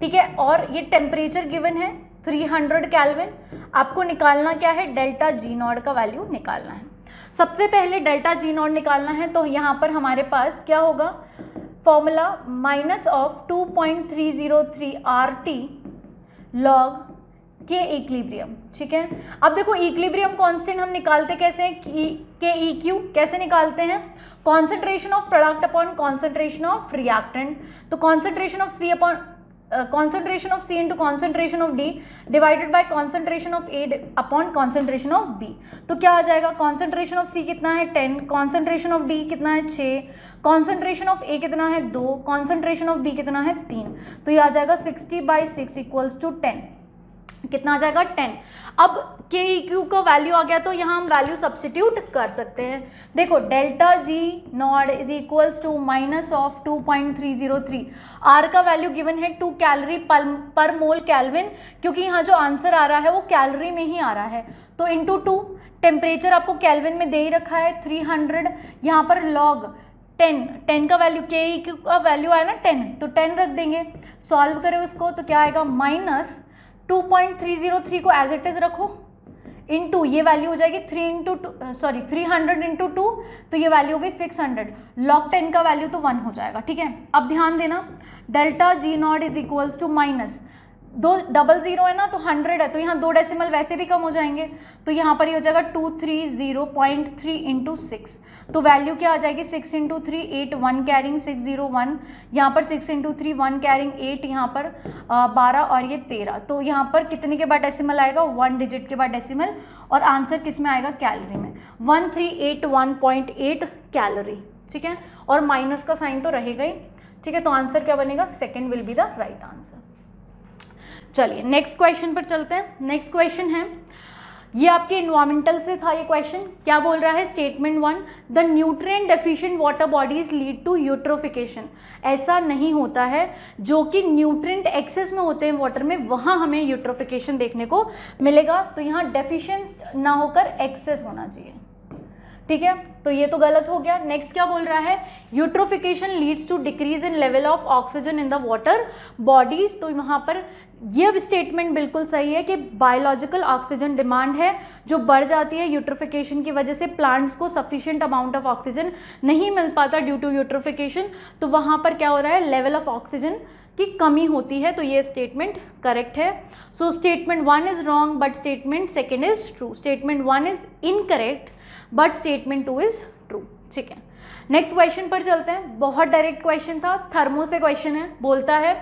ठीक है। और ये टेम्परेचर गिवन है 300 केल्विन। आपको निकालना क्या है, डेल्टा G0 का वैल्यू निकालना है। सबसे पहले डेल्टा G0 निकालना है, तो यहाँ पर हमारे पास क्या होगा, formula minus of 2.303 RT log के इक्विलिब्रियम, ठीक है। अब देखो इक्विलिब्रियम कांस्टेंट हम निकालते कैसे हैं, के EQ कैसे निकालते हैं, concentration of product upon concentration of reactant. तो concentration of C upon concentration of C into concentration of D divided by concentration of A upon concentration of B। तो क्या आ जाएगा, concentration of C कितना है 10, concentration of D कितना है 6, concentration of A कितना है 2, concentration of B कितना है 3। तो ये आ जाएगा 60/6 इक्वल्स टू 10, कितना आ जाएगा 10। अब के EQ का वैल्यू आ गया, तो यहाँ हम वैल्यू सब्सिट्यूट कर सकते हैं। देखो delta G0 is equals to minus of 2.303, R का वैल्यू गिवन है 2 कैलोरी पर मोल केल्विन, क्योंकि यहाँ जो आंसर आ रहा है वो कैलोरी में ही आ रहा है, तो इंटू 2। टेम्परेचर आपको केल्विन में दे ही रखा है 300, यहाँ पर लॉग 10 का वैल्यू, के EQ का वैल्यू आया ना 10, तो 10 रख देंगे। सॉल्व करें उसको तो क्या आएगा, माइनस 2.303 को एज इट इज रखो, इनटू ये वैल्यू हो जाएगी 300 इंटू 2, तो ये वैल्यू हो गई 600। लॉग 10 का वैल्यू तो 1 हो जाएगा, ठीक है। अब ध्यान देना delta G0 is equals to minus 2 double 0 है ना, तो 100 है, तो यहाँ 2 डेसिमल वैसे भी कम हो जाएंगे, तो यहाँ पर ये हो जाएगा 230.3 इंटू 6, तो वैल्यू क्या आ जाएगी 6 इंटू 3 8, 1 कैरिंग 601, यहाँ पर 6 इंटू 3 1 कैरिंग 8, यहाँ पर 12 और ये 13, तो यहाँ पर कितने के बाद डेसिमल आएगा, 1 डिजिट के बाद डेसिमल, और आंसर किस में आएगा, कैलोरी में, 1381.8 कैलोरी, ठीक है। और माइनस का साइन तो रहेगा ही, ठीक है। तो आंसर क्या बनेगा, second will be the right answer. चलिए नेक्स्ट क्वेश्चन पर चलते हैं। नेक्स्ट क्वेश्चन है, ये आपके इन्वायरमेंटल से था ये क्वेश्चन। क्या बोल रहा है, statement 1, the nutrient deficient water bodies lead to eutrophication. ऐसा नहीं होता है, जो कि न्यूट्रिएंट एक्सेस में होते हैं वाटर में, वहाँ हमें यूट्रोफिकेशन देखने को मिलेगा। तो यहाँ डेफिशिएंट ना होकर एक्सेस होना चाहिए, ठीक है। तो ये तो गलत हो गया। नेक्स्ट क्या बोल रहा है, eutrophication leads to decrease in level of oxygen in the water bodies. तो वहाँ पर ये स्टेटमेंट बिल्कुल सही है कि बायोलॉजिकल ऑक्सीजन डिमांड है जो बढ़ जाती है यूट्रोफिकेशन की वजह से। प्लांट्स को सफिशिएंट अमाउंट ऑफ ऑक्सीजन नहीं मिल पाता ड्यू टू यूट्रोफिकेशन, तो वहाँ पर क्या हो रहा है, लेवल ऑफ ऑक्सीजन की कमी होती है। तो ये स्टेटमेंट करेक्ट है। So statement 1 is wrong but statement second is true. Statement 1 is incorrect but statement 2 is true, ठीक है। नेक्स्ट क्वेश्चन पर चलते हैं, बहुत डायरेक्ट क्वेश्चन था, थर्मो से क्वेश्चन है, बोलता है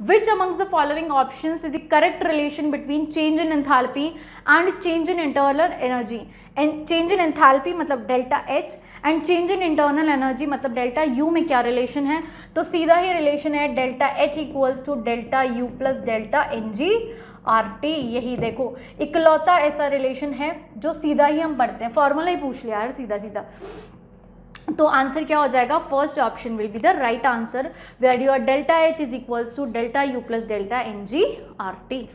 which amongst the following options is the correct relation between change in enthalpy and change in internal energy, and change in enthalpy मतलब delta H and change in internal energy मतलब delta U में क्या relation है, तो सीधा ही relation है delta H equals to delta U plus delta N G R T. यही देखो इकलौता ऐसा रिलेशन है जो सीधा ही हम पढ़ते हैं, फॉर्मूला ही पूछ लिया यार सीधा सीधा। तो आंसर क्या हो जाएगा, first option will be the right answer where your delta H is equals to delta U plus delta N G R T.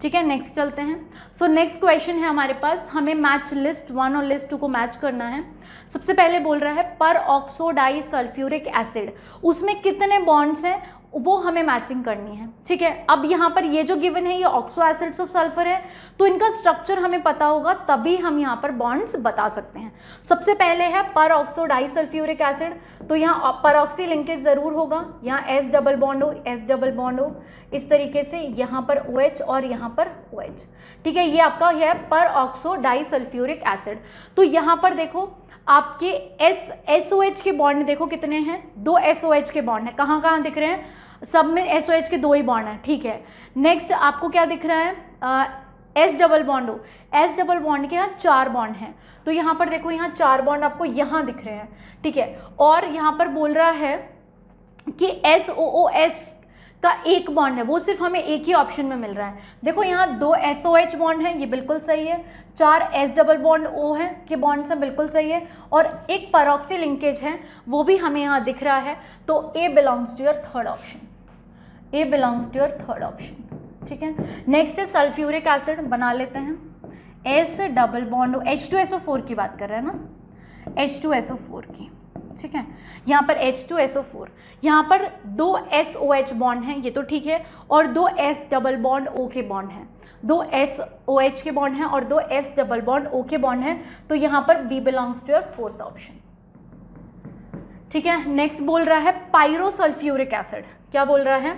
ठीक है, नेक्स्ट चलते हैं। सो नेक्स्ट क्वेश्चन है हमारे पास, हमें मैच लिस्ट 1 और लिस्ट 2 को मैच करना है। सबसे पहले बोल रहा है पर ऑक्सो डाई सल्फ्यूरिक एसिड, उसमें कितने बॉन्ड्स हैं वो हमें मैचिंग करनी है। ठीक है, अब यहाँ पर ये जो गिवन है ये ऑक्सो एसिड्स ऑफ सल्फर है, तो इनका स्ट्रक्चर हमें पता होगा तभी हम यहाँ पर बॉन्ड्स बता सकते हैं। सबसे पहले है पर ऑक्सो डाई सल्फ्यूरिक एसिड, तो यहाँ पर ऑक्सी लिंकेज ज़रूर होगा, यहाँ एस डबल बॉन्ड हो, एस डबल बॉन्ड हो, इस तरीके से यहाँ पर OH और यहाँ पर OH। ठीक है, ये आपका है पर ऑक्सो डाई सल्फ्यूरिक एसिड। तो यहाँ पर देखो आपके SOH के बॉन्ड देखो कितने हैं, 2 SOH के बॉन्ड हैं, कहाँ कहाँ दिख रहे हैं, सब में SOH के 2 ही बॉन्ड हैं। ठीक है, नेक्स्ट आपको क्या दिख रहा है, एस डबल बॉन्ड हो, एस डबल बॉन्ड के यहाँ 4 बॉन्ड हैं, तो यहाँ पर देखो यहाँ 4 बॉन्ड आपको यहाँ दिख रहे हैं। ठीक है, और यहाँ पर बोल रहा है कि SOOS का 1 बॉन्ड है, वो सिर्फ हमें एक ही ऑप्शन में मिल रहा है। देखो यहाँ 2 SOH बॉन्ड है, ये बिल्कुल सही है, 4 S डबल बॉन्ड O है के बॉन्ड से बिल्कुल सही है, और एक परऑक्सी लिंकेज है वो भी हमें यहाँ दिख रहा है, तो A belongs to your third option, A belongs to your third option. ठीक है, नेक्स्ट है सल्फ्यूरिक एसिड, बना लेते हैं, S डबल बॉन्ड H2SO4 की बात कर रहे हैं ना, H2SO4 की। ठीक है, यहाँ पर H2SO4, यहाँ पर 2 SOH बॉन्ड हैं, ये तो ठीक है, और 2 S डबल बॉन्ड O के बॉन्ड हैं, 2 SOH के बॉन्ड हैं और 2 S डबल बॉन्ड O के बॉन्ड हैं, तो यहाँ पर B belongs to your fourth option. ठीक है, नेक्स्ट बोल रहा है पायरोसल्फ्यूरिक एसिड, क्या बोल रहा है,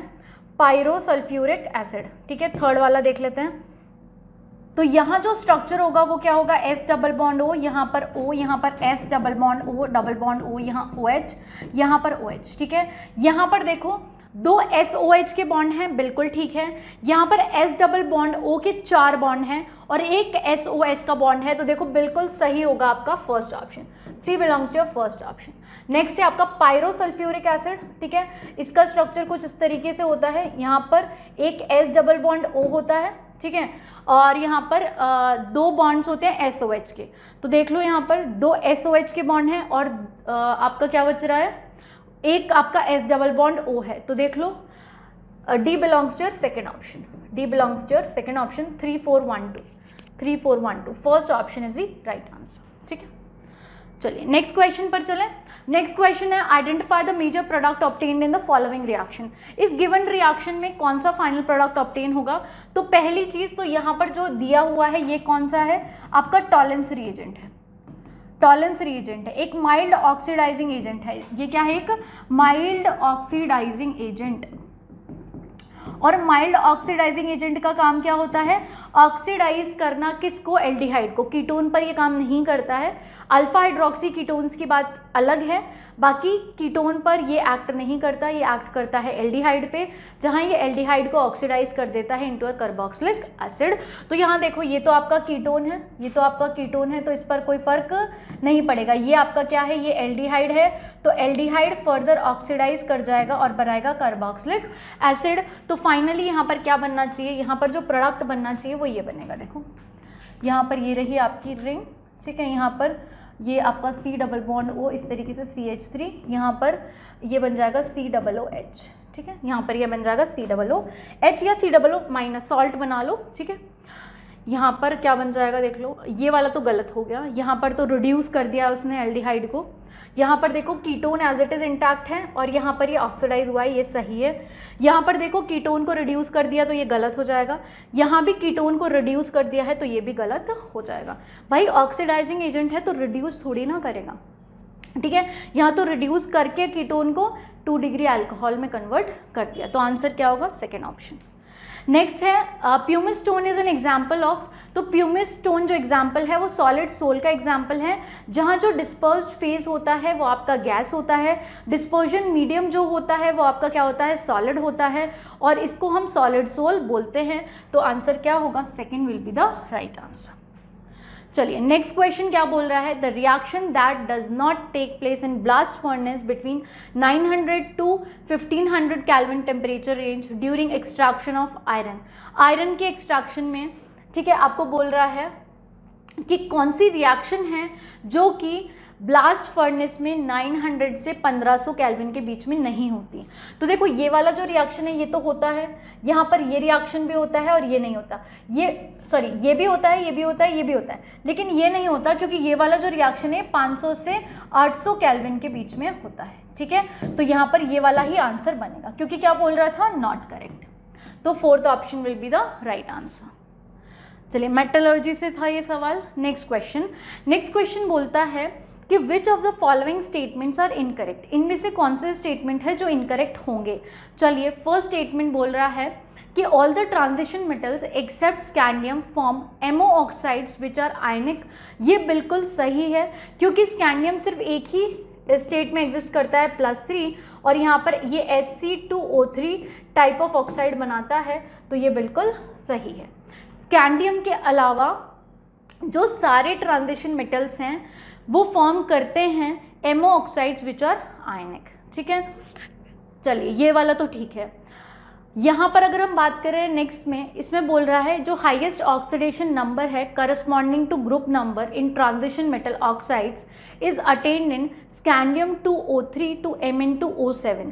पायरोसल्फ्यूरिक एसिड। ठीक है, थर्ड वाला देख लेते हैं, तो यहाँ जो स्ट्रक्चर होगा वो क्या होगा, S डबल बॉन्ड O, यहाँ पर O, यहाँ पर S double bond O, double bond O, यहाँ OH, यहाँ पर OH। ठीक है, यहाँ पर देखो 2 SOH के बॉन्ड हैं, बिल्कुल ठीक है, यहाँ पर S डबल बॉन्ड O के 4 बॉन्ड हैं और एक SOS का बॉन्ड है, तो देखो बिल्कुल सही होगा आपका first option, C belongs to your first option. Next है आपका पायरोसल्फ्यूरिक एसिड। ठीक है, इसका स्ट्रक्चर कुछ इस तरीके से होता है, यहाँ पर एक S डबल बॉन्ड O होता है, ठीक है, और यहाँ पर 2 बॉन्ड्स होते हैं SOH के, तो देख लो यहाँ पर 2 SOH के बॉन्ड हैं और आपका क्या बच रहा है, एक आपका S डबल बॉन्ड O है, तो देख लो D belongs to your second option, D belongs to your second option, 3412 first option is the right answer. ठीक है, चलिए नेक्स्ट क्वेश्चन पर चलें। नेक्स्ट क्वेश्चन है identify the major product obtained in the following reaction, इस given reaction में कौन सा फाइनल प्रोडक्ट ऑब्टेन होगा। तो पहली चीज तो यहाँ पर जो दिया हुआ है ये कौन सा है, आपका टॉलेंस रिएजेंट है, टॉलेंस रिएजेंट है, एक माइल्ड ऑक्सीडाइजिंग एजेंट है, ये क्या है, एक माइल्ड ऑक्सीडाइजिंग एजेंट। और माइल्ड ऑक्सीडाइजिंग एजेंट का काम क्या होता है, ऑक्सीडाइज करना, किसको, एल्डिहाइड को, कीटोन पर ये काम नहीं करता है। अल्फा हाइड्रोक्सी कीटोन्स की बात अलग है, बाकी कीटोन पर ये एक्ट नहीं करता, ये एक्ट करता है एल्डिहाइड पे, जहाँ ये एल्डिहाइड को ऑक्सीडाइज कर देता है इनटू अ कार्बोक्सिलिक एसिड। तो यहाँ देखो ये तो आपका कीटोन है, ये तो आपका कीटोन है, तो इस पर कोई फर्क नहीं पड़ेगा, ये आपका क्या है, ये एल्डिहाइड है, तो एल्डिहाइड फर्दर ऑक्सीडाइज कर जाएगा और बनाएगा कार्बोक्सिलिक एसिड। तो फाइनली यहाँ पर क्या बनना चाहिए, यहाँ पर जो प्रोडक्ट बनना चाहिए वो ये बनेगा, देखो यहाँ पर ये रही आपकी रिंग, ठीक है, यहाँ पर ये आपका C डबल बॉन्ड O, इस तरीके से CH3, यहाँ पर ये बन जाएगा COOH, ठीक है, यहाँ पर ये बन जाएगा COOH या COO माइनस, सॉल्ट बना लो, ठीक है। यहाँ पर क्या बन जाएगा देख लो, ये वाला तो गलत हो गया, यहाँ पर तो रिड्यूस कर दिया उसने एल्डिहाइड को, यहाँ पर देखो ketone as it is intact है और यहाँ पर ये ऑक्सीडाइज हुआ है, ये सही है। यहाँ पर देखो कीटोन को रिड्यूस कर दिया तो ये गलत हो जाएगा, यहाँ भी कीटोन को रिड्यूस कर दिया है तो ये भी गलत हो जाएगा। भाई ऑक्सीडाइजिंग एजेंट है तो रिड्यूस थोड़ी ना करेगा, ठीक है, यहाँ तो रिड्यूस करके कीटोन को 2 डिग्री अल्कोहल में कन्वर्ट कर दिया, तो आंसर क्या होगा, सेकेंड ऑप्शन। नेक्स्ट है pumice stone is an example of, तो प्यूमिस स्टोन जो एग्जाम्पल है वो सॉलिड सोल का एग्जाम्पल है, जहाँ जो डिस्पर्स्ड फेज होता है वो आपका गैस होता है, डिस्पर्जन मीडियम जो होता है वो आपका क्या होता है, सॉलिड होता है, और इसको हम सॉलिड सोल बोलते हैं। तो आंसर क्या होगा, second will be the right answer. चलिए नेक्स्ट क्वेश्चन क्या बोल रहा है, the reaction that does not take place in blast furnace between 900 to 1500 kelvin temperature range during extraction of iron. Iron के एक्सट्रैक्शन में, ठीक है, आपको बोल रहा है कि कौन सी रिएक्शन है जो कि ब्लास्ट फर्नेस में 900 से 1500 केल्विन के बीच में नहीं होती। तो देखो ये वाला जो रिएक्शन है ये तो होता है, यहाँ पर ये रिएक्शन भी होता है और ये नहीं होता, ये भी होता है, ये भी होता है, ये भी होता है, लेकिन ये नहीं होता क्योंकि ये वाला जो रिएक्शन है 500 से 800 केल्विन के बीच में होता है। ठीक है, तो यहाँ पर ये वाला ही आंसर बनेगा, क्योंकि क्या बोल रहा था, नॉट करेक्ट। तो fourth option will be the right answer. चलिए मेटलर्जी से था ये सवाल। नेक्स्ट क्वेश्चन बोलता है कि which of the following statements are incorrect, इनमें से कौन से स्टेटमेंट है जो इनकरेक्ट होंगे। चलिए फर्स्ट स्टेटमेंट बोल रहा है कि all the transition metals except scandium form MO oxides which are ionic. ये बिल्कुल सही है, क्योंकि स्कैंडियम सिर्फ एक ही स्टेट में एग्जिस्ट करता है +3, और यहाँ पर ये Sc2O3 टाइप ऑफ ऑक्साइड बनाता है, तो ये बिल्कुल सही है। स्कैंडियम के अलावा जो सारे ट्रांजिशन मेटल्स हैं वो फॉर्म करते हैं MO oxides which are ionic. ठीक है, चलिए ये वाला तो ठीक है। यहाँ पर अगर हम बात करें नेक्स्ट में, इसमें बोल रहा है जो हाईएस्ट ऑक्सीडेशन नंबर है corresponding to group number in transition metal oxides is attained in scandium 2O3 to Mn2O7।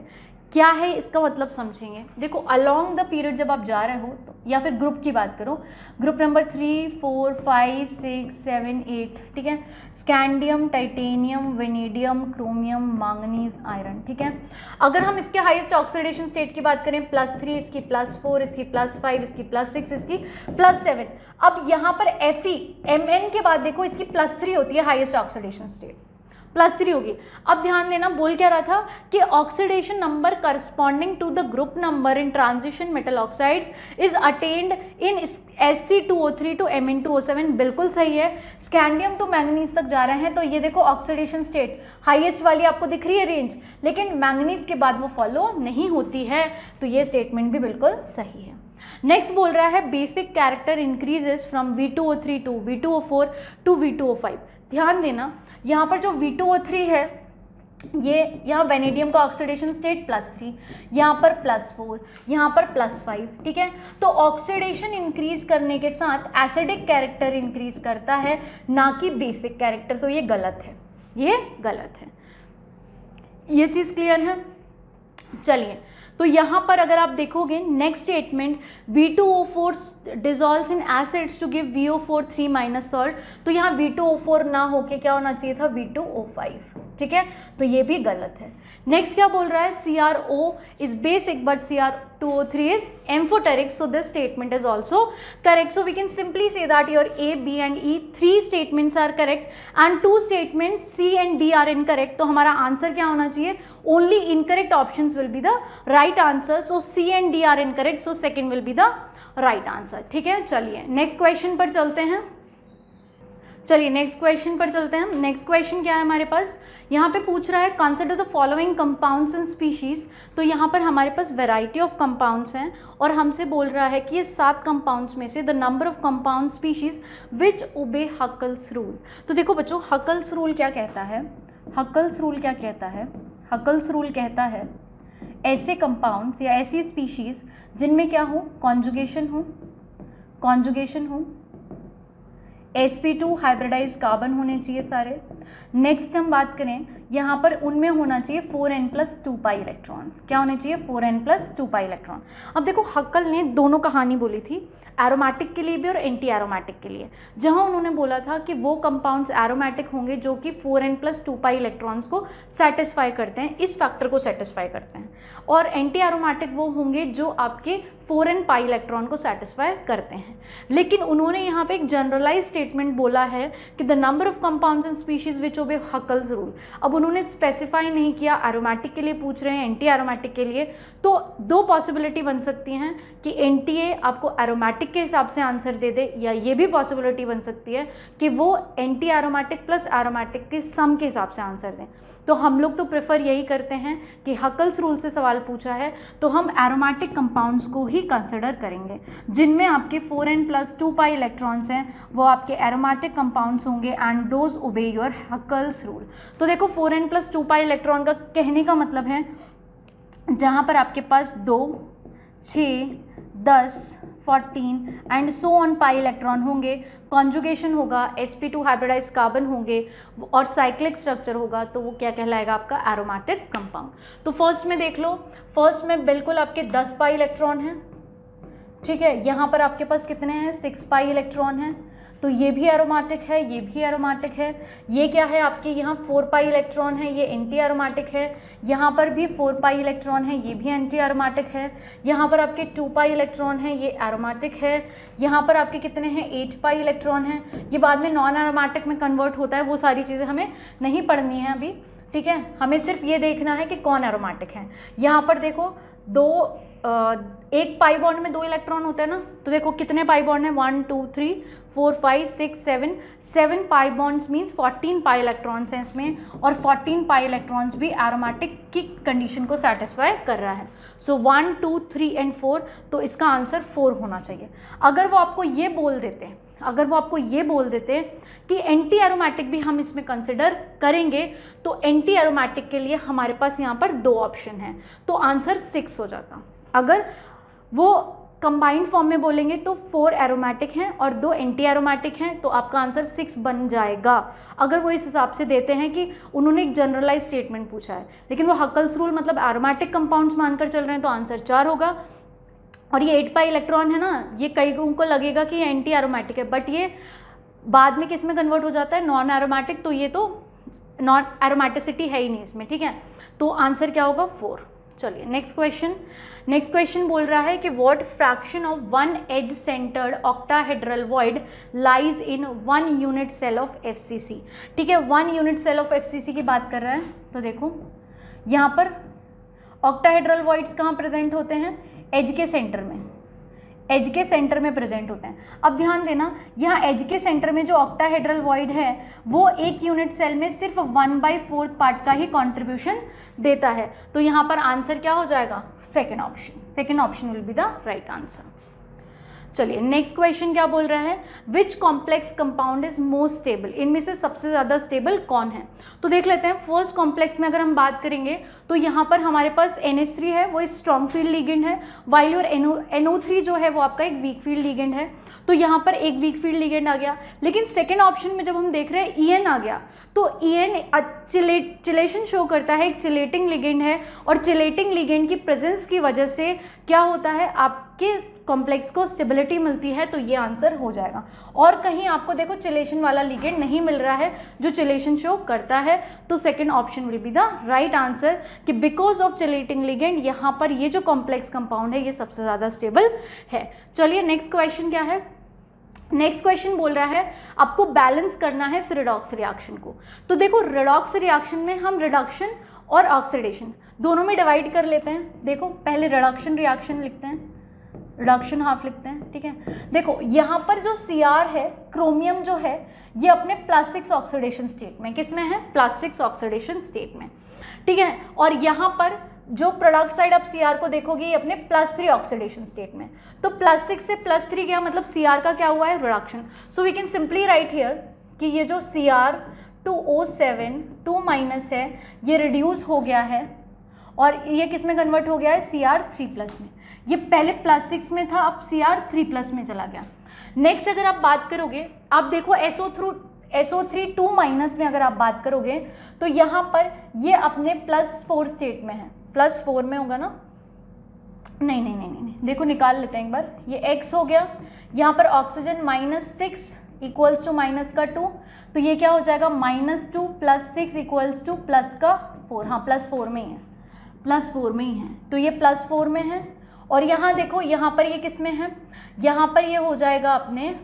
क्या है इसका मतलब समझेंगे। देखो अलोंग द पीरियड जब आप जा रहे हो तो, या फिर ग्रुप की बात करो, ग्रुप नंबर 3, 4, 5, 6, 7, 8, ठीक है, scandium, titanium, vanadium, chromium, manganese, iron. ठीक है, अगर हम इसके हाईएस्ट ऑक्सीडेशन स्टेट की बात करें +3, इसकी +4, इसकी +5, इसकी +6, इसकी +7। अब यहाँ पर Fe Mn के बाद देखो इसकी +3 होती है हाईएस्ट ऑक्सीडेशन स्टेट, +3 होगी। अब ध्यान देना, बोल क्या रहा था कि oxidation number corresponding to the group number in transition metal oxides is attained in Sc2O3 to Mn2O7। बिल्कुल सही है। स्कैंडियम टू मैंगनीज तक जा रहे हैं, तो ये देखो ऑक्सीडेशन स्टेट हाईएस्ट वाली आपको दिख रही है रेंज, लेकिन मैंगनीज के बाद वो फॉलो नहीं होती है, तो ये स्टेटमेंट भी बिल्कुल सही है। नेक्स्ट बोल रहा है basic character increases from V2O3 to V2O4 to V2O5। ध्यान देना, यहाँ पर जो V2O3 है ये यहाँ वेनेडियम का ऑक्सीडेशन स्टेट +3, यहाँ पर +4, यहाँ पर +5। ठीक है, तो ऑक्सीडेशन इंक्रीज करने के साथ एसिडिक कैरेक्टर इंक्रीज करता है, ना कि बेसिक कैरेक्टर। तो ये गलत है, ये गलत है। ये चीज़ क्लियर है। चलिए, तो यहाँ पर अगर आप देखोगे next statement V2O4 dissolves in acids to give VO4 3- salt, तो यहाँ V2O4 ना होके क्या होना चाहिए था, V2O5। ठीक है, तो ये भी गलत है। नेक्स्ट क्या बोल रहा है, CrO is basic but Cr2O3 is amphoteric, so this statement is also correct. So we can simply say that your A, B and E 3 statements are correct and 2 statement C and D are incorrect. तो हमारा answer क्या होना चाहिए, only incorrect options will be the right answer. So C and D are incorrect, so second will be the right answer. ठीक है, चलिए next question पर चलते हैं। नेक्स्ट क्वेश्चन क्या है हमारे पास, यहाँ पे पूछ रहा है consider the following compounds and species. तो यहाँ पर हमारे पास वैरायटी ऑफ कंपाउंड्स हैं और हमसे बोल रहा है कि ये 7 कंपाउंड्स में से the number of compound species which obey Huckel's rule. तो देखो बच्चों, हकल्स रूल क्या कहता है, हकल्स रूल कहता है ऐसे कंपाउंड्स या ऐसी स्पीशीज जिनमें क्या हो, कॉन्जुगेशन हो, sp2 हाइब्रिडाइज कार्बन होने चाहिए सारे। नेक्स्ट हम बात करें, यहाँ पर उनमें होना चाहिए 4n+2 पाई इलेक्ट्रॉन। क्या होने चाहिए, 4n+2 पाई इलेक्ट्रॉन। अब देखो हक्कल ने दोनों कहानी बोली थी, एरोमेटिक के लिए भी और एंटी एरोमेटिक के लिए। जहाँ उन्होंने बोला था कि वो कंपाउंड्स एरोमेटिक होंगे जो कि 4n+2 पाई इलेक्ट्रॉन्स को सेटिस्फाई करते हैं, इस फैक्टर को सेटिस्फाई करते हैं, और एंटी एरोमेटिक वो होंगे जो आपके 4n पाई इलेक्ट्रॉन को सेटिस्फाई करते हैं। लेकिन उन्होंने यहाँ पे एक जनरलाइज स्टेटमेंट बोला है कि the number of compounds and species species which obey Huckel's rule. अब उन्होंने स्पेसिफाई नहीं किया, एरोमेटिक के लिए पूछ रहे हैं, एंटी एरोमेटिक के लिए, तो दो पॉसिबिलिटी बन सकती हैं कि एनटीए आपको एरोमेटिक के हिसाब से आंसर दे दे, या ये भी पॉसिबिलिटी बन सकती है कि वो एंटी एरोमेटिक प्लस एरोमेटिक के सम के हिसाब से आंसर दें। तो हम लोग तो प्रेफर यही करते हैं कि हकल्स रूल से सवाल पूछा है तो हम एरोमेटिक कंपाउंड्स को ही कंसिडर करेंगे, जिनमें आपके 4n+2 पाई इलेक्ट्रॉन्स हैं वो आपके एरोमेटिक कंपाउंड्स होंगे एंड दोज ओबे योर हकल्स रूल। तो देखो 4n+2 पाई इलेक्ट्रॉन का कहने का मतलब है जहाँ पर आपके पास 2, 6, 10, 14 and so on pi electron होंगे, कॉन्जुगेशन होगा, sp2 हाइब्रिडाइज कार्बन होंगे और साइक्लिक स्ट्रक्चर होगा, तो वो क्या कहलाएगा आपका एरोमेटिक कंपाउंड। तो फर्स्ट में देख लो, फर्स्ट में बिल्कुल आपके 10 पाई इलेक्ट्रॉन हैं, ठीक है। यहाँ पर आपके पास कितने हैं, 6 पाई इलेक्ट्रॉन हैं, तो ये भी एरोमेटिक है, ये भी एरोमेटिक है। ये क्या है आपके यहाँ 4 पाई इलेक्ट्रॉन है, ये एंटी एरोमेटिक है। यहाँ पर भी 4 पाई इलेक्ट्रॉन है, ये भी एंटी एरोमेटिक है। यहाँ पर आपके 2 पाई इलेक्ट्रॉन है, ये एरोमेटिक है। यहाँ पर आपके कितने हैं, 8 पाई इलेक्ट्रॉन है, ये बाद में नॉन एरोमेटिक में कन्वर्ट होता है, वो सारी चीज़ें हमें नहीं पढ़नी है अभी, ठीक है। हमें सिर्फ ये देखना है कि कौन एरोमेटिक है। यहाँ पर देखो एक पाई बॉन्ड में 2 इलेक्ट्रॉन होते हैं ना, तो देखो कितने पाई बॉन्ड हैं, 1 2 3 4 5 6 7 pi bonds means 14 pi electrons हैं इसमें, और 14 पाई इलेक्ट्रॉन्स भी एरोमेटिक की कंडीशन को सेटिस्फाई कर रहा है। सो 1 2 3 एंड 4, तो इसका आंसर 4 होना चाहिए। अगर वो आपको ये बोल देते कि एंटी एरोमेटिक भी हम इसमें कंसिडर करेंगे, तो एंटी एरोमेटिक के लिए हमारे पास यहाँ पर 2 ऑप्शन हैं, तो आंसर 6 हो जाता। अगर वो कंबाइंड फॉर्म में बोलेंगे तो 4 एरोमेटिक हैं और 2 एंटी एरोमेटिक हैं, तो आपका आंसर 6 बन जाएगा। अगर वो इस हिसाब से देते हैं कि उन्होंने एक जनरलाइज स्टेटमेंट पूछा है, लेकिन वो हकल्स रूल मतलब एरोमेटिक कंपाउंड्स मानकर चल रहे हैं, तो आंसर 4 होगा। और ये 8 पाई इलेक्ट्रॉन है ना, ये कई को लगेगा कि ये एंटी एरोमेटिक है, बट ये बाद में किस में कन्वर्ट हो जाता है, नॉन एरोमेटिक, तो ये तो नॉन एरोमेटिसिटी है ही नहीं इसमें, ठीक है। तो आंसर क्या होगा, 4। चलिए नेक्स्ट क्वेश्चन बोल रहा है कि what fraction of 1 edge centred octahedral void lies in 1 unit cell of FCC, ठीक है। 1 यूनिट सेल ऑफ FCC की बात कर रहे हैं, तो देखो यहाँ पर ऑक्टाहेड्रल वॉइड्स कहाँ प्रेजेंट होते हैं, एज के सेंटर में प्रेजेंट होते हैं। अब ध्यान देना, यहाँ एज के सेंटर में जो ऑक्टाहेड्रल वॉइड है वो एक यूनिट सेल में सिर्फ 1/4 पार्ट का ही कंट्रीब्यूशन देता है, तो यहाँ पर आंसर क्या हो जाएगा, second option will be the right answer. चलिए नेक्स्ट क्वेश्चन क्या बोल रहा है, which complex compound is most stable, इनमें से सबसे ज़्यादा स्टेबल कौन है। तो देख लेते हैं, फर्स्ट कॉम्प्लेक्स में अगर हम बात करेंगे तो यहाँ पर हमारे पास NH3 है, वो स्ट्रॉन्ग फील्ड लिगेंड है, वाइल और NO3 जो है वो आपका एक वीक फील्ड लिगेंड है, तो यहाँ पर एक वीक फील्ड लिगेंड आ गया। लेकिन सेकेंड ऑप्शन में जब हम देख रहे हैं EN आ गया, तो EN चिलेशन शो करता है, एक चिलेटिंग लिगेंड है, और चिलेटिंग लिगेंड की प्रेजेंस की वजह से क्या होता है, आपके कॉम्प्लेक्स को स्टेबिलिटी मिलती है, तो ये आंसर हो जाएगा। और कहीं आपको देखो चिलेशन वाला लिगेंड नहीं मिल रहा है जो चिलेशन शो करता है, तो second option will be the right answer कि बिकॉज ऑफ चिलेटिंग लिगेंड यहाँ पर ये जो कॉम्प्लेक्स कंपाउंड है ये सबसे ज़्यादा स्टेबल है। चलिए नेक्स्ट क्वेश्चन क्या है, नेक्स्ट क्वेश्चन बोल रहा है आपको बैलेंस करना है रिडॉक्स रिएक्शन को। तो देखो रिडॉक्स रिएक्शन में हम रिडक्शन और ऑक्सीडेशन दोनों में डिवाइड कर लेते हैं। देखो पहले रिडक्शन रिएक्शन लिखते हैं, रिडक्शन हाफ लिखते हैं, ठीक है। देखो यहाँ पर जो Cr है, क्रोमियम जो है ये अपने +6 ऑक्सीडेशन स्टेट में, किसमें है, +6 ऑक्सीडेशन स्टेट में, ठीक है। और यहाँ पर जो प्रोडक्ट साइड आप Cr को देखोगे ये अपने +3 ऑक्सीडेशन स्टेट में, तो +6 से +3 गया मतलब Cr का क्या हुआ है, reduction. So we can simply write here कि ये जो Cr2O7 2- है ये रिड्यूस हो गया है और ये किस में कन्वर्ट हो गया है, Cr3+ में। ये पहले +6 में था, अब Cr3+ में चला गया। नेक्स्ट अगर आप बात करोगे, आप देखो SO3 2- में अगर आप बात करोगे तो यहाँ पर ये अपने +4 स्टेट में है, +4 में होगा ना, नहीं, देखो निकाल लेते हैं एक बार, ये X हो गया, यहाँ पर ऑक्सीजन -6 इक्वल्स टू -2, तो ये क्या हो जाएगा, -2 + 6 इक्वल्स टू +4, हाँ +4 में ही है, +4 में ही है, तो ये +4 में है। और यहाँ देखो यहाँ पर ये किस में है, यहाँ पर ये हो जाएगा अपने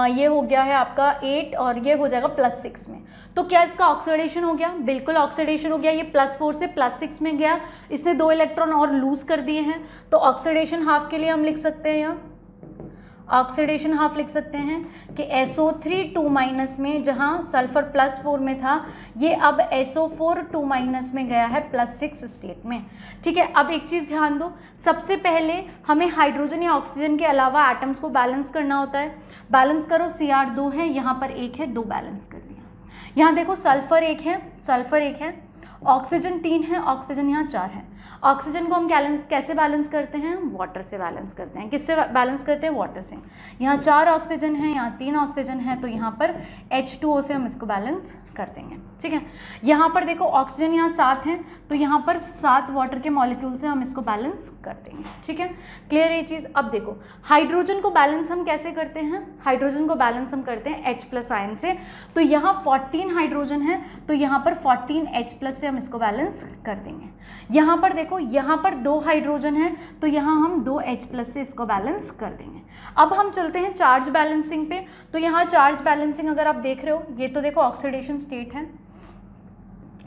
ये हो गया है आपका 8 और ये हो जाएगा +6 में। तो क्या इसका ऑक्सीडेशन हो गया? बिल्कुल ऑक्सीडेशन हो गया। ये +4 से +6 में गया, इसने 2 इलेक्ट्रॉन और लूज कर दिए हैं। तो ऑक्सीडेशन हाफ के लिए हम लिख सकते हैं, यहाँ ऑक्सीडेशन हाफ लिख सकते हैं कि SO3 2- में जहाँ सल्फर +4 में था, ये अब SO4 2- में गया है +6 स्टेट में। ठीक है, अब एक चीज़ ध्यान दो, सबसे पहले हमें हाइड्रोजन या ऑक्सीजन के अलावा एटम्स को बैलेंस करना होता है। बैलेंस करो, Cr 2 है, यहाँ पर 1 है, 2 बैलेंस कर दिया। यहाँ देखो सल्फर 1 है, ऑक्सीजन 3 है, ऑक्सीजन यहाँ 4 है। ऑक्सीजन को हम कैसे बैलेंस करते हैं? वाटर से बैलेंस करते हैं। किससे बैलेंस करते हैं? वाटर से। यहाँ 4 ऑक्सीजन है, यहाँ 3 ऑक्सीजन है, तो यहाँ पर H2O से हम इसको बैलेंस कर देंगे। ठीक है, यहाँ पर देखो ऑक्सीजन यहाँ 7 है, तो यहाँ पर 7 वाटर के मॉलिक्यूल से हम इसको बैलेंस कर देंगे। ठीक है, क्लियर ये चीज़। अब देखो हाइड्रोजन को बैलेंस हम कैसे करते हैं? हाइड्रोजन को बैलेंस हम करते हैं H+ आयन से। तो यहाँ 14 हाइड्रोजन है, तो यहाँ पर 14 H+ से हम इसको बैलेंस कर देंगे। यहाँ पर देखो, यहाँ पर 2 हाइड्रोजन है, तो यहाँ हम 2 H+ से इसको बैलेंस कर देंगे। अब हम चलते हैं चार्ज बैलेंसिंग पे। तो यहाँ चार्ज बैलेंसिंग अगर आप देख रहे हो, ये तो देखो ऑक्सीडेशन स्टेट है,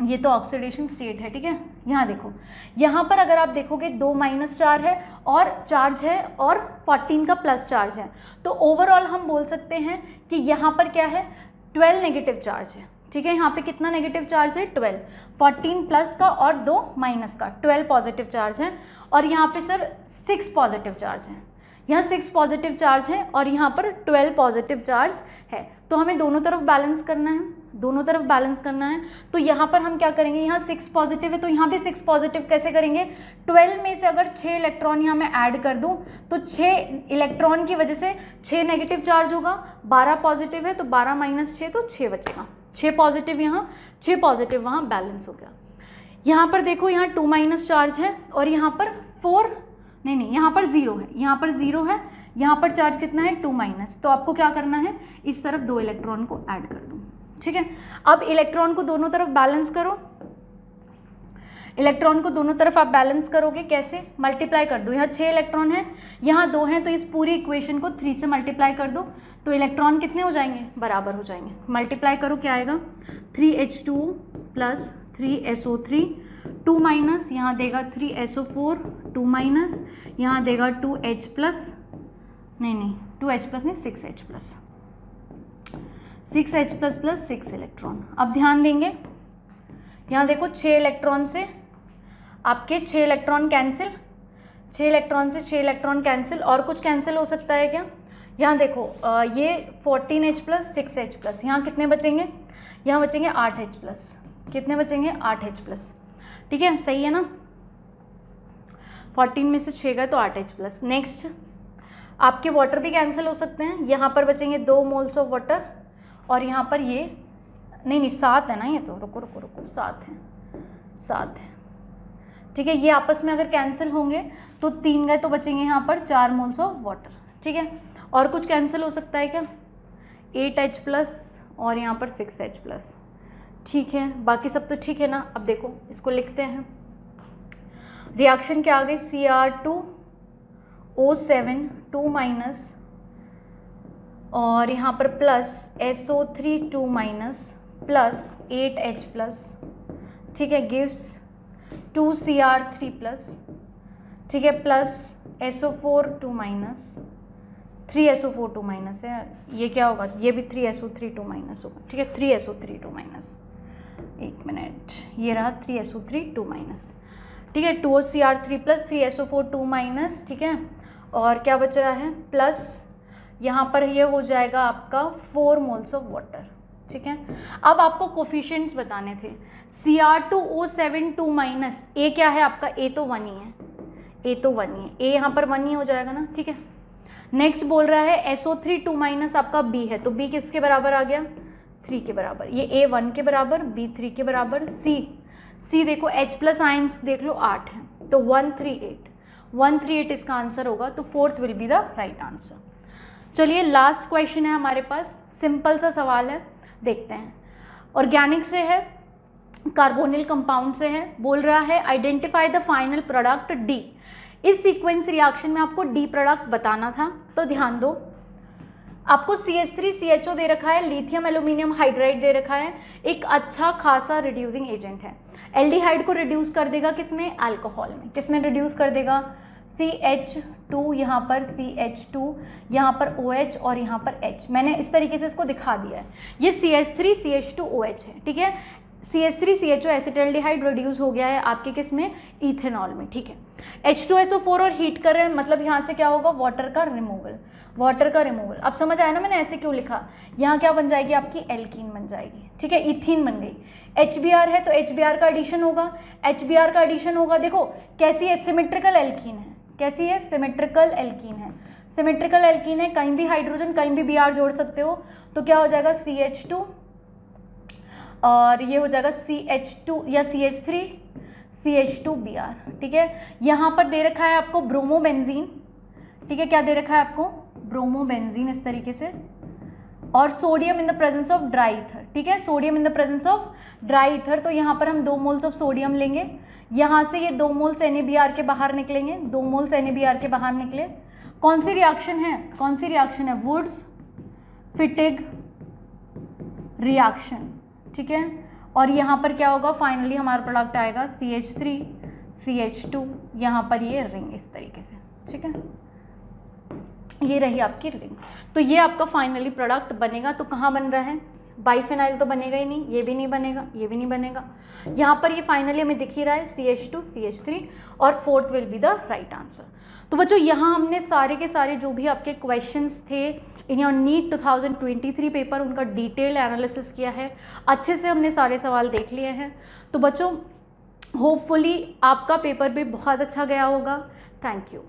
ये तो ऑक्सीडेशन स्टेट है। ठीक है, यहाँ देखो, यहाँ पर अगर आप देखोगे 2 -4 है और चार्ज है और 14 का प्लस चार्ज है, तो ओवरऑल हम बोल सकते हैं कि यहाँ पर क्या है? 12 नेगेटिव चार्ज है। ठीक है, यहाँ पे कितना नेगेटिव चार्ज है? 12। 14 प्लस का और 2 माइनस का, 12 पॉजिटिव चार्ज है। और यहाँ पे सर 6 पॉजिटिव चार्ज है, यहाँ 6 पॉजिटिव चार्ज है और यहाँ पर 12 पॉजिटिव चार्ज है। तो हमें दोनों तरफ बैलेंस करना है, दोनों तरफ बैलेंस करना है। तो यहाँ पर हम क्या करेंगे? यहाँ 6 पॉजिटिव है, तो यहाँ भी 6 पॉजिटिव कैसे करेंगे? 12 में से अगर 6 इलेक्ट्रॉन यहाँ मैं ऐड कर दूँ, तो 6 इलेक्ट्रॉन की वजह से 6 नेगेटिव चार्ज होगा, 12 पॉजिटिव है, तो 12 - 6 तो 6 बचेगा। 6 पॉजिटिव यहाँ, 6 पॉजिटिव वहाँ, बैलेंस हो गया। यहाँ पर देखो, यहाँ 2- चार्ज है और यहाँ पर 4 नहीं, यहाँ पर 0 है, यहाँ पर 0 है, यहाँ पर चार्ज कितना है? 2-। तो आपको क्या करना है? इस तरफ 2 इलेक्ट्रॉन को ऐड कर दूँ। ठीक है, अब इलेक्ट्रॉन को दोनों तरफ बैलेंस करो। इलेक्ट्रॉन को दोनों तरफ आप बैलेंस करोगे कैसे? मल्टीप्लाई कर दो। यहाँ 6 इलेक्ट्रॉन है, यहाँ 2 हैं, तो इस पूरी इक्वेशन को 3 से मल्टीप्लाई कर दो, तो इलेक्ट्रॉन कितने हो जाएंगे? बराबर हो जाएंगे। मल्टीप्लाई करो, क्या आएगा? 3H2 + 3SO3 2-, यहाँ देगा 3SO4 2-, यहाँ देगा 2H+, नहीं 2H+ नहीं 6H+, 6H+ + 6 इलेक्ट्रॉन। अब ध्यान देंगे, यहाँ देखो 6 इलेक्ट्रॉन से आपके 6 इलेक्ट्रॉन कैंसिल, 6 इलेक्ट्रॉन से 6 इलेक्ट्रॉन कैंसिल। और कुछ कैंसिल हो सकता है क्या? यहाँ देखो ये 14H+ 6H+, यहाँ कितने बचेंगे? यहाँ बचेंगे 8H+। कितने बचेंगे? 8H+। ठीक है, सही है ना? 14 में से 6 गए तो 8H+। नेक्स्ट आपके वाटर भी कैंसिल हो सकते हैं, यहाँ पर बचेंगे 2 मोल्स ऑफ वाटर और यहाँ पर ये नहीं 7 है ना, ये तो रुको 7 है। ठीक है, ये आपस में अगर कैंसिल होंगे तो 3 गए तो बचेंगे यहाँ पर 4 मोल्स ऑफ वाटर। ठीक है, और कुछ कैंसिल हो सकता है क्या? 8H+ और यहाँ पर 6H+। ठीक है, बाकी सब तो ठीक है ना? अब देखो इसको लिखते हैं, रिएक्शन क्या आ गई? Cr2O7 2- और यहाँ पर प्लस SO3 2- प्लस 8H+। ठीक है, गिव्स 2Cr3+। ठीक है, प्लस SO4 2- 3SO4 2- है, ये क्या होगा? ये भी 3SO3 2- होगा। ठीक है, 3SO3 2-। एक मिनट, ये रहा 3SO3 2-। ठीक है, 2Cr3 + 3SO4 2-। ठीक है, और क्या बच रहा है? प्लस यहाँ पर ये हो जाएगा आपका 4 मोल्स ऑफ वाटर। ठीक है, अब आपको कोफिशिएंट्स बताने थे। Cr2O7 2-, ए क्या है आपका? ए तो 1 ही है, ए तो 1 ही है, ए यहाँ पर 1 ही हो जाएगा ना। ठीक है, नेक्स्ट बोल रहा है SO3 2- आपका बी है, तो बी किसके बराबर आ गया? 3 के बराबर। ये A 1 के बराबर, B 3 के बराबर। C देखो H+ आयंस देख लो 8 है, तो 138 इसका आंसर होगा। तो 4th will be the right answer. चलिए लास्ट क्वेश्चन है हमारे पास, सिंपल सा सवाल है, देखते हैं। ऑर्गेनिक से है, कार्बोनिल कंपाउंड से है, बोल रहा है identify the final product D। इस सीक्वेंस रिएक्शन में आपको D प्रोडक्ट बताना था, तो ध्यान दो आपको CH3CHO दे रखा है, लिथियम एल्यूमिनियम हाइड्राइड दे रखा है, एक अच्छा खासा रिड्यूसिंग एजेंट है। एल्डिहाइड को रिड्यूस कर देगा किसमें, अल्कोहल में। किसमें रिड्यूस कर देगा, CH2, यहाँ पर CH2, यहाँ पर OH और यहाँ पर H। मैंने इस तरीके से इसको दिखा दिया है। ये CH3CH2OH है, ठीक है। CH3CHO एसिटल्डिहाइड रिड्यूस हो गया है आपके किसमें, इथेनॉल में, ठीक है। H2SO4 और हीट कर रहे हैं, मतलब यहाँ से क्या होगा, वाटर का रिमूवल, वाटर का रिमूवल। अब समझ आया ना मैंने ऐसे क्यों लिखा। यहाँ क्या बन जाएगी आपकी, एल्कीन बन जाएगी, ठीक है, इथीन बन गई। HBr है तो HBr का एडिशन होगा, HBr का एडिशन होगा। देखो कैसी है, सिमेट्रिकल एल्कीन है, कैसी है, सिमेट्रिकल एल्कीन है, सिमेट्रिकल एल्कीन है, कहीं भी हाइड्रोजन कहीं भी Br जोड़ सकते हो, तो क्या हो जाएगा CH2 और ये हो जाएगा CH2 या CH3 CH2Br, ठीक है। यहाँ पर दे रखा है आपको ब्रोमोबेंजीन, ठीक है, क्या दे रखा है आपको, ब्रोमोबेंजीन इस तरीके से, और sodium in the presence of dry ether, ठीक है, sodium in the presence of dry ether. तो यहाँ पर हम 2 मोल्स ऑफ सोडियम लेंगे, यहाँ से ये 2 मोल्स NaBr के बाहर निकलेंगे, 2 मोल्स NaBr के बाहर निकले। कौन सी रिएक्शन है, कौन सी रिएक्शन है, वुड्स फिटिग रिएक्शन, ठीक है। और यहाँ पर क्या होगा, फाइनली हमारा प्रोडक्ट आएगा CH3 CH2, यहाँ पर ये रिंग इस तरीके से, ठीक है, ये रही आपकी रिंग। तो ये आपका फाइनली प्रोडक्ट बनेगा। तो कहाँ बन रहा है, बाइफेनाइल तो बनेगा ही नहीं, ये भी नहीं बनेगा, ये भी नहीं बनेगा। यहाँ पर ये फाइनली हमें दिख ही रहा है CH2 CH3 और 4th will be the right answer. तो बच्चों यहाँ हमने सारे के सारे जो भी आपके क्वेश्चंस थे इन योर नीट 2023 पेपर, उनका डिटेल एनालिसिस किया है, अच्छे से हमने सारे सवाल देख लिए हैं। तो बच्चों होपफुली आपका पेपर भी बहुत अच्छा गया होगा। Thank you.